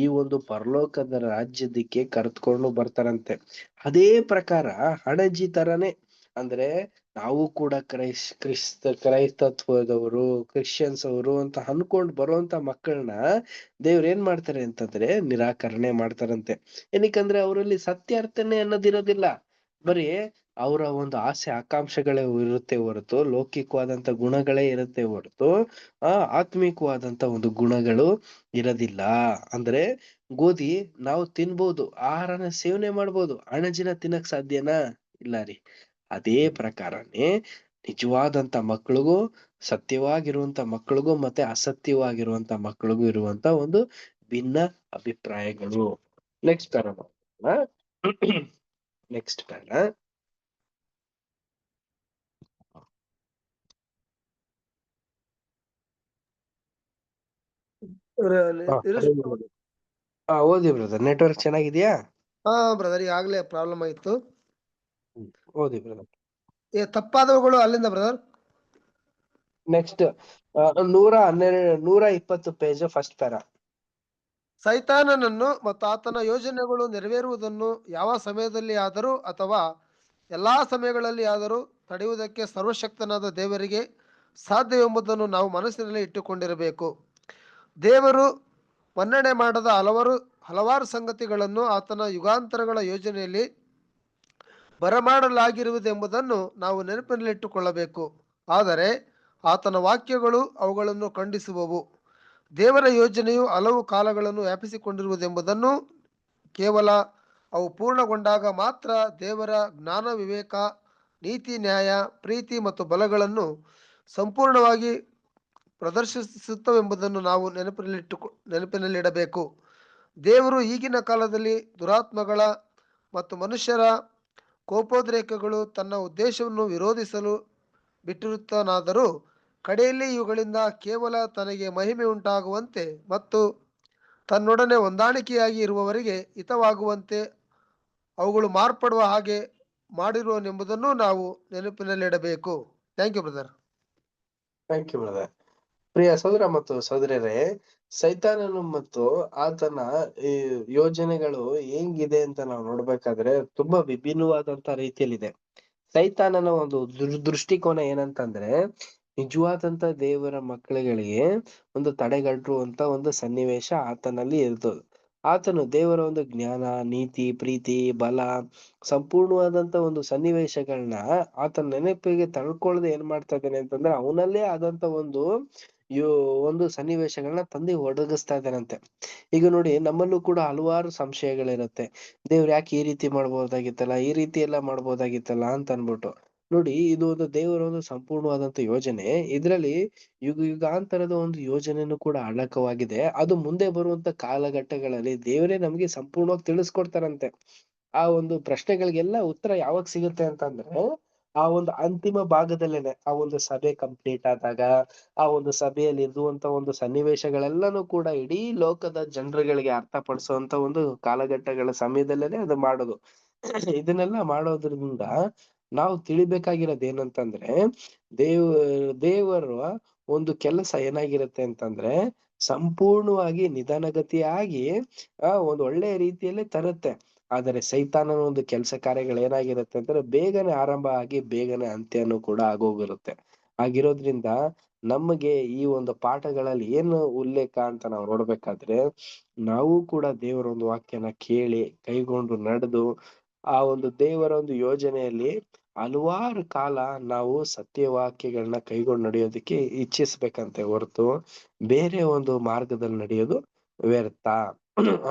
ಈ ಒಂದು ಪರಲೋಕದ ರಾಜ್ಯದಕ್ಕೆ ಕರೆದುಕೊಂಡು ಬರ್ತಾರಂತೆ. ಅದೇ ಪ್ರಕಾರ ಅಣಜಿ ತರನೇ, ಅಂದ್ರೆ ನಾವು ಕೂಡ ಕ್ರೈಸ್ತತ್ವದವರು, ಕ್ರಿಶ್ಚಿಯನ್ಸ್ ಅವರು ಅಂತ ಅನ್ಕೊಂಡ್ ಬರುವಂತ ಮಕ್ಕಳನ್ನ ದೇವ್ರ ಏನ್ ಮಾಡ್ತಾರೆ ಅಂತಂದ್ರೆ ನಿರಾಕರಣೆ ಮಾಡ್ತಾರಂತೆ. ಏನಕ್ಕಂದ್ರೆ ಅವರಲ್ಲಿ ಸತ್ಯ ಅರ್ಥನೆ ಅನ್ನೋದಿರೋದಿಲ್ಲ, ಬರೀ ಅವರ ಒಂದು ಆಸೆ ಆಕಾಂಕ್ಷೆಗಳೇ ಇರುತ್ತೆ ಹೊರತು ಲೌಕಿಕವಾದಂತ ಗುಣಗಳೇ ಇರುತ್ತೆ ಹೊರತು ಆತ್ಮಿಕವಾದಂತ ಒಂದು ಗುಣಗಳು ಇರೋದಿಲ್ಲ. ಅಂದ್ರೆ ಗೋಧಿ ನಾವು ತಿನ್ಬೋದು, ಆಹಾರನ ಸೇವನೆ ಮಾಡ್ಬೋದು, ಅಣಜಿನ ತಿನ್ನಕ್ ಸಾಧ್ಯನಾ? ಇಲ್ಲ ರೀ. ಅದೇ ಪ್ರಕಾರನೇ ನಿಜವಾದಂತ ಮಕ್ಕಳಿಗೂ, ಸತ್ಯವಾಗಿರುವಂತ ಮಕ್ಕಳಿಗೂ ಮತ್ತೆ ಅಸತ್ಯವಾಗಿರುವಂತ ಮಕ್ಕಳಿಗೂ ಇರುವಂತ ಒಂದು ಭಿನ್ನ ಅಭಿಪ್ರಾಯಗಳು. ನೆಕ್ಸ್ಟ್ ಪ್ಯಾರ ನೆಕ್ಸ್ಟ್ ಪ್ಯಾರ ಓದಿ ಬ್ರದರ್. ನೆಟ್ವರ್ಕ್ ಚೆನ್ನಾಗಿದ್ಯಾ? ಬ್ರದರ್, ಈಗಾಗಲೇ ಪ್ರಾಬ್ಲಮ್ ಆಯ್ತು. ಓದಿ ಬ್ರದರ್. ತಪ್ಪಾದವುಗಳು ಅಲ್ಲಿಂದ brother. Next 120 page first para. ಸೈತಾನನನ್ನು ಮತ್ತು ಆತನ ಯೋಜನೆಗಳು ನೆರವೇರುವುದನ್ನು ಯಾವ ಸಮಯದಲ್ಲಿ ಆದರೂ ಅಥವಾ ಎಲ್ಲಾ ಸಮಯಗಳಲ್ಲಿ ಆದರೂ ತಡೆಯುವುದಕ್ಕೆ ಸರ್ವಶಕ್ತನಾದ ದೇವರಿಗೆ ಸಾಧ್ಯವೆಂಬುದನ್ನು ನಾವು ಮನಸ್ಸಿನಲ್ಲಿ ಇಟ್ಟುಕೊಂಡಿರಬೇಕು. ದೇವರು ಮನ್ನಣೆ ಮಾಡದ ಹಲವಾರು ಸಂಗತಿಗಳನ್ನು ಆತನ ಯುಗಾಂತರಗಳ ಯೋಜನೆಯಲ್ಲಿ ಬರಮಾಡಲಾಗಿರುವುದೆಂಬುದನ್ನು ನಾವು ನೆನಪಿನಲ್ಲಿಟ್ಟುಕೊಳ್ಳಬೇಕು. ಆದರೆ ಆತನ ವಾಕ್ಯಗಳು ಅವುಗಳನ್ನು ಖಂಡಿಸುವವು. ದೇವರ ಯೋಜನೆಯು ಹಲವು ಕಾಲಗಳನ್ನು ವ್ಯಾಪಿಸಿಕೊಂಡಿರುವುದೆಂಬುದನ್ನು, ಕೇವಲ ಅವು ಪೂರ್ಣಗೊಂಡಾಗ ಮಾತ್ರ ದೇವರ ಜ್ಞಾನ, ವಿವೇಕ, ನೀತಿ, ನ್ಯಾಯ, ಪ್ರೀತಿ ಮತ್ತು ಬಲಗಳನ್ನು ಸಂಪೂರ್ಣವಾಗಿ ಪ್ರದರ್ಶಿಸುತ್ತವೆಂಬುದನ್ನು ನಾವು ನೆನಪಿನಲ್ಲಿಡಬೇಕು. ದೇವರು ಈಗಿನ ಕಾಲದಲ್ಲಿ ದುರಾತ್ಮಗಳ ಮತ್ತು ಮನುಷ್ಯರ ಕೋಪೋದ್ರೇಕಗಳು ತನ್ನ ಉದ್ದೇಶವನ್ನು ವಿರೋಧಿಸಲು ಬಿಟ್ಟಿರುತ್ತಾನಾದರೂ ಕಡೆಯಲ್ಲಿ ಇವುಗಳಿಂದ ಕೇವಲ ತನಗೆ ಮಹಿಮೆ ಉಂಟಾಗುವಂತೆ ಮತ್ತು ತನ್ನೊಡನೆ ಹೊಂದಾಣಿಕೆಯಾಗಿ ಇರುವವರಿಗೆ ಹಿತವಾಗುವಂತೆ ಅವುಗಳು ಮಾರ್ಪಡುವ ಹಾಗೆ ಮಾಡಿರುವನೆಂಬುದನ್ನು ನಾವು ನೆನಪಿನಲ್ಲಿಡಬೇಕು. Thank you brother. Thank you brother. ಪ್ರಿಯ ಸಹೋದರ ಮತ್ತು ಸಹೋದರರೇ, ಸೈತಾನನು ಮತ್ತು ಆತನ ಈ ಯೋಜನೆಗಳು ಹೆಂಗಿದೆ ಅಂತ ನಾವು ನೋಡ್ಬೇಕಾದ್ರೆ ತುಂಬಾ ವಿಭಿನ್ನವಾದಂತ ರೀತಿಯಲ್ಲಿದೆ. ಸೈತಾನನ ಒಂದು ದೃಷ್ಟಿಕೋನ ಏನಂತಂದ್ರೆ, ನಿಜವಾದಂತ ದೇವರ ಮಕ್ಕಳುಗಳಿಗೆ ಒಂದು ತಡೆಗಟ್ಟುವಂತ ಒಂದು ಸನ್ನಿವೇಶ ಆತನಲ್ಲಿ ಇರ್ತದೆ. ಆತನು ದೇವರ ಒಂದು ಜ್ಞಾನ, ನೀತಿ, ಪ್ರೀತಿ, ಬಲ, ಸಂಪೂರ್ಣವಾದಂತ ಒಂದು ಸನ್ನಿವೇಶಗಳನ್ನ ಆತನ ನೆನಪಿಗೆ ತಳ್ಕೊಳ್ಳದೆ ಏನ್ ಮಾಡ್ತಾ ಇದ್ದಾನೆ ಅಂತಂದ್ರೆ, ಅವನಲ್ಲೇ ಆದಂತ ಒಂದು ಸನ್ನಿವೇಶಗಳನ್ನ ತಂದು ಒದಗಿಸ್ತಾ ಇದ್ದಾನಂತೆ. ಈಗ ನೋಡಿ, ನಮ್ಮಲ್ಲೂ ಕೂಡ ಹಲವಾರು ಸಂಶಯಗಳಿರುತ್ತೆ. ದೇವ್ರು ಯಾಕೆ ಈ ರೀತಿ ಮಾಡ್ಬೋದಾಗಿತ್ತಲ್ಲ, ಈ ರೀತಿ ಎಲ್ಲ ಮಾಡ್ಬೋದಾಗಿತ್ತಲ್ಲ ಅಂತ ಅನ್ಬಿಟ್ಟು. ನೋಡಿ, ಇದು ಒಂದು ದೇವರ ಒಂದು ಸಂಪೂರ್ಣವಾದಂತ ಯೋಜನೆ. ಇದ್ರಲ್ಲಿ ಯುಗಾಂತರದ ಒಂದು ಯೋಜನೆನೂ ಕೂಡ ಅಡಕವಾಗಿದೆ. ಅದು ಮುಂದೆ ಬರುವಂತ ಕಾಲಘಟ್ಟಗಳಲ್ಲಿ ದೇವರೇ ನಮ್ಗೆ ಸಂಪೂರ್ಣವಾಗಿ ತಿಳಿಸ್ಕೊಡ್ತಾರಂತೆ. ಆ ಒಂದು ಪ್ರಶ್ನೆಗಳಿಗೆಲ್ಲ ಉತ್ತರ ಯಾವಾಗ ಸಿಗುತ್ತೆ ಅಂತಂದ್ರೆ, ಆ ಒಂದು ಅಂತಿಮ ಭಾಗದಲ್ಲೇನೆ, ಆ ಒಂದು ಸಭೆ ಕಂಪ್ಲೀಟ್ ಆದಾಗ, ಆ ಒಂದು ಸಭೆಯಲ್ಲಿ ಇರುವಂತ ಒಂದು ಸನ್ನಿವೇಶಗಳೆಲ್ಲನೂ ಕೂಡ ಇಡೀ ಲೋಕದ ಜನರುಗಳಿಗೆ ಅರ್ಥಪಡಿಸುವಂತ ಒಂದು ಕಾಲಘಟ್ಟಗಳ ಸಮಯದಲ್ಲೇನೆ ಅದು ಮಾಡೋದು. ಇದನ್ನೆಲ್ಲ ಮಾಡೋದ್ರಿಂದ ನಾವು ತಿಳಿಬೇಕಾಗಿರೋದು ಏನಂತಂದ್ರೆ, ದೇವರ ಒಂದು ಕೆಲಸ ಏನಾಗಿರುತ್ತೆ ಅಂತಂದ್ರೆ, ಸಂಪೂರ್ಣವಾಗಿ ನಿಧಾನಗತಿಯಾಗಿ ಒಂದು ಒಳ್ಳೆಯ ರೀತಿಯಲ್ಲಿ ತರುತ್ತೆ. ಆದರೆ ಸೈತಾನನ ಒಂದು ಕೆಲಸ ಕಾರ್ಯಗಳು ಏನಾಗಿರುತ್ತೆ ಅಂದ್ರೆ, ಬೇಗನೆ ಆರಂಭ ಆಗಿ ಬೇಗನೆ ಅಂತ್ಯನೂ ಕೂಡ ಆಗೋಗಿರುತ್ತೆ. ಆಗಿರೋದ್ರಿಂದ ನಮಗೆ ಈ ಒಂದು ಪಾಠಗಳಲ್ಲಿ ಏನು ಉಲ್ಲೇಖ ಅಂತ ನಾವು ನೋಡ್ಬೇಕಾದ್ರೆ, ನಾವು ಕೂಡ ದೇವರ ಒಂದು ವಾಕ್ಯನ ಕೇಳಿ ಕೈಗೊಂಡು ನಡೆದು ಆ ಒಂದು ದೇವರ ಒಂದು ಯೋಜನೆಯಲ್ಲಿ ಹಲವಾರು ಕಾಲ ನಾವು ಸತ್ಯವಾಕ್ಯಗಳನ್ನ ಕೈಗೊಂಡು ನಡೆಯೋದಕ್ಕೆ ಇಚ್ಛಿಸ್ಬೇಕಂತೆ ಹೊರತು ಬೇರೆ ಒಂದು ಮಾರ್ಗದಲ್ಲಿ ನಡೆಯೋದು ವ್ಯರ್ಥ.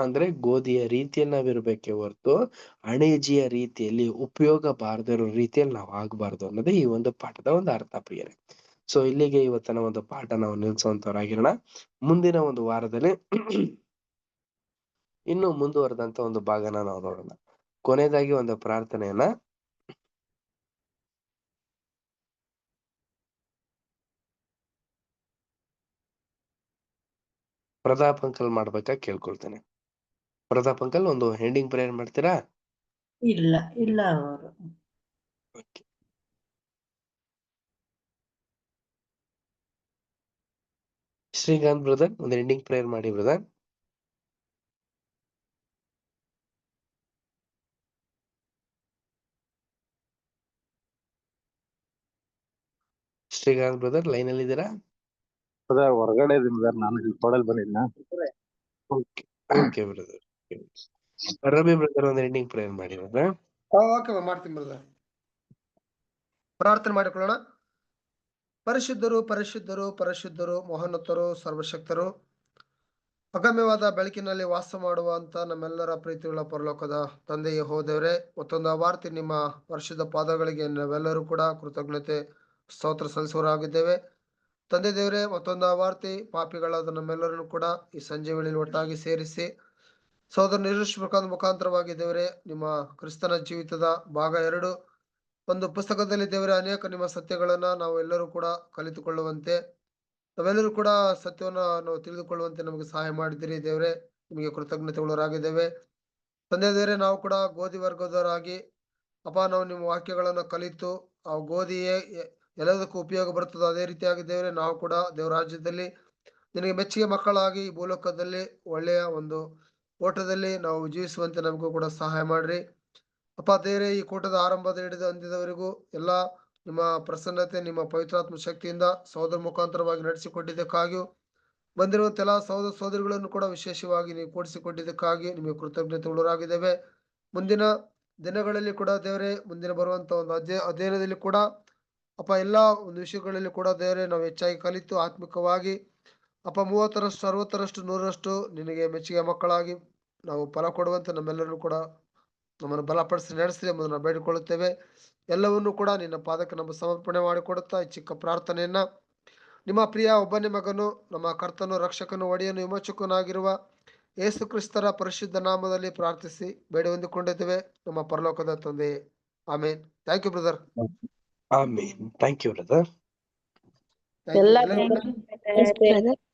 ಅಂದ್ರೆ ಗೋಧಿಯ ರೀತಿಯಲ್ಲಿ ನಾವಿರ್ಬೇಕೆ ಹೊರತು ಅಣೆಜಿಯ ರೀತಿಯಲ್ಲಿ, ಉಪಯೋಗ ಬಾರದಿರೋ ರೀತಿಯಲ್ಲಿ ನಾವು ಆಗ್ಬಾರ್ದು ಅನ್ನೋದೇ ಈ ಒಂದು ಪಾಠದ ಒಂದು ಅರ್ಥ ಪ್ರಿಯರೇ. ಸೊ ಇಲ್ಲಿಗೆ ಇವತ್ತಿನ ಒಂದು ಪಾಠ ನಾವು ನಿಲ್ಸುವಂತವರಾಗಿರೋಣ. ಮುಂದಿನ ಒಂದು ವಾರದಲ್ಲಿ ಇನ್ನು ಮುಂದುವರೆದಂತ ಒಂದು ಭಾಗನ ನಾವು ನೋಡೋಣ. ಕೊನೆಯದಾಗಿ ಒಂದು ಪ್ರಾರ್ಥನೆಯನ್ನ ಪ್ರತಾಪ್ ಅಂಕಲ್ ಮಾಡ್ಬೇಕಾ ಕೇಳ್ಕೊಳ್ತೇನೆ. ಪ್ರತಾಪ್ ಅಂಕಲ್, ಒಂದು ಎಂಡಿಂಗ್ ಪ್ರೇಯರ್ ಮಾಡ್ತೀರಾ? ಇಲ್ಲ ಅವರು. ಶ್ರೀಕಾಂತ್ ಬ್ರದರ್, ಒಂದು ಎಂಡಿಂಗ್ ಪ್ರೇಯರ್ ಮಾಡಿ ಬ್ರದರ್. ಶ್ರೀಕಾಂತ್ ಬ್ರದರ್ ಲೈನ್ ಅಲ್ಲಿ ಇದ್ದೀರಾ? ಹೊರಗಡೆ ಇದೀನಿ ಬ್ರದರ್, ನಾನು ಇಲ್ಲಿ ಕೊಡಲ್ ಬಂದಿದ್ನ. Okay brother. ರವಿ ಬ್ರದರ್, ಒಂದು ಎಂಡಿಂಗ್ ಪ್ರೇಯರ್ ಮಾಡಿ ಬ್ರದರ್. ಓಕೆ, ಮಾಡ್ತೀನಿ ಬ್ರದರ್. ಪ್ರಾರ್ಥನೆ ಮಾಡಿಕೊಳ್ಳೋಣ. ಪರಿಶುದ್ಧರು ಪರಿಶುದ್ಧರು ಪರಿಶುದ್ಧರು, ಮಹೋನ್ನತರು, ಸರ್ವಶಕ್ತರು, ಅಗಮ್ಯವಾದ ಬೆಳಕಿನಲ್ಲಿ ವಾಸ ಮಾಡುವಂತ ನಮ್ಮೆಲ್ಲರ ಪ್ರೀತಿಯುಳ್ಳ ಪರಲೋಕದ ತಂದೆಯೇ ಹೋದವರೇ, ಮತ್ತೊಂದು ವಾರ್ತೆ ನಿಮ್ಮ ವರ್ಷದ ಪಾದಗಳಿಗೆ ನಾವೆಲ್ಲರೂ ಕೂಡ ಕೃತಜ್ಞತೆ ಸ್ತೋತ್ರ ಸಲ್ಲಿಸುವರಾಗಿದ್ದೇವೆ. ತಂದೆ ದೇವರೇ, ಮತ್ತೊಂದು ವಾರ್ತೆ ಪಾಪಿಗಳಾದ ನಮ್ಮೆಲ್ಲರನ್ನು ಕೂಡ ಈ ಸಂಜೆ ವೇಳೆಯಲ್ಲಿ ಒಟ್ಟಾಗಿ ಸೇರಿಸಿ ಸಹೋದರ ನಿರೀಕ್ಷಕ ಮುಖಾಂತರವಾಗಿ ದೇವರೇ, ನಿಮ್ಮ ಕ್ರಿಸ್ತನ ಜೀವಿತದ ಭಾಗ 2 ಒಂದು ಪುಸ್ತಕದಲ್ಲಿ ದೇವರೇ ಅನೇಕ ನಿಮ್ಮ ಸತ್ಯಗಳನ್ನ ನಾವು ಎಲ್ಲರೂ ಕೂಡ ಕಲಿತುಕೊಳ್ಳುವಂತೆ, ನಾವೆಲ್ಲರೂ ಕೂಡ ಸತ್ಯವನ್ನ ನಾವು ತಿಳಿದುಕೊಳ್ಳುವಂತೆ ನಮಗೆ ಸಹಾಯ ಮಾಡಿದ್ದೀರಿ ದೇವರೇ. ನಿಮಗೆ ಕೃತಜ್ಞತೆಗಳರಾಗಿದ್ದೇವೆ ತಂದೆ ದೇವರೇ. ನಾವು ಕೂಡ ಗೋಧಿ ವರ್ಗದವರಾಗಿ ಅಪ್ಪ ನಾವು ನಿಮ್ಮ ವಾಕ್ಯಗಳನ್ನು ಕಲಿತು ಆ ಗೋಧಿಯೇ ಎಲ್ಲದಕ್ಕೂ ಉಪಯೋಗ ಬರ್ತದೆ. ಅದೇ ರೀತಿಯಾಗಿ ದೇವರೇ ನಾವು ಕೂಡ ದೇವರ ರಾಜ್ಯದಲ್ಲಿ ನಿನಗೆ ಮೆಚ್ಚುಗೆ ಮಕ್ಕಳಾಗಿ ಈ ಭೂಲೋಕದಲ್ಲಿ ಒಳ್ಳೆಯ ಒಂದು ಓಟದಲ್ಲಿ ನಾವು ಜೀವಿಸುವಂತೆ ನಮಗೂ ಕೂಡ ಸಹಾಯ ಮಾಡ್ರಿ. ಅಪ್ಪ ದೇವರೇ, ಈ ಕೂಟದ ಆರಂಭದ ಹಿಡಿದು ಅಂತ್ಯದವರೆಗೂ ಎಲ್ಲ ನಿಮ್ಮ ಪ್ರಸನ್ನತೆ, ನಿಮ್ಮ ಪವಿತ್ರಾತ್ಮ ಶಕ್ತಿಯಿಂದ ಸಹೋದರ ಮುಖಾಂತರವಾಗಿ ನಡೆಸಿಕೊಟ್ಟಿದ್ದಕ್ಕಾಗಿಯೂ ಬಂದಿರುವಂತೆಲ್ಲ ಸಹೋದರ ಸಹೋದರಿಗಳನ್ನು ಕೂಡ ವಿಶೇಷವಾಗಿ ನೀವು ಕೂಡಿಸಿಕೊಟ್ಟಿದ್ದಕ್ಕಾಗಿ ನಿಮಗೆ ಕೃತಜ್ಞತೆ ಉಳ್ಳವರಾಗಿದ್ದೇವೆ. ಮುಂದಿನ ದಿನಗಳಲ್ಲಿ ಕೂಡ ದೇವರೇ, ಮುಂದಿನ ಬರುವಂತ ಒಂದು ಅಧ್ಯಯನದಲ್ಲಿ ಕೂಡ ಅಪ್ಪ ಎಲ್ಲ ಒಂದು ವಿಷಯಗಳಲ್ಲಿ ಕೂಡ ದೇವರೇ ನಾವು ಹೆಚ್ಚಾಗಿ ಕಲಿತು ಆತ್ಮಿಕವಾಗಿ ಅಪ್ಪ 30ರಷ್ಟು 60ರಷ್ಟು 100ರಷ್ಟು ನಿನಗೆ ಮೆಚ್ಚುಗೆ ಮಕ್ಕಳಾಗಿ ನಾವು ಫಲ ಕೊಡುವಂತೆ ನಮ್ಮೆಲ್ಲರೂ ಕೂಡ ನಮ್ಮನ್ನು ಬಲಪಡಿಸಿ ನಡೆಸಲಿ ಎಂಬುದನ್ನು ನಾವು ಬೇಡಿಕೊಳ್ಳುತ್ತೇವೆ. ಎಲ್ಲವನ್ನೂ ಕೂಡ ನಿನ್ನ ಪಾದಕ್ಕೆ ನಮ್ಮ ಸಮರ್ಪಣೆ ಮಾಡಿಕೊಡುತ್ತಾ ಈ ಚಿಕ್ಕ ಪ್ರಾರ್ಥನೆಯನ್ನ ನಿಮ್ಮ ಪ್ರಿಯ ಒಬ್ಬನೇ ಮಗನು, ನಮ್ಮ ಕರ್ತನು, ರಕ್ಷಕನು, ಒಡೆಯನು, ವಿಮೋಚಕನಾಗಿರುವ ಯೇಸು ಕ್ರಿಸ್ತರ ಪರಿಶುದ್ಧ ನಾಮದಲ್ಲಿ ಪ್ರಾರ್ಥಿಸಿ ಬೇಡಿ ಹೊಂದಿಕೊಂಡಿದ್ದೇವೆ ನಮ್ಮ ಪರಲೋಕದ ತಂದೆಯೇ. Amen. Thank you brother. Amen. Thank you brother. Thank you.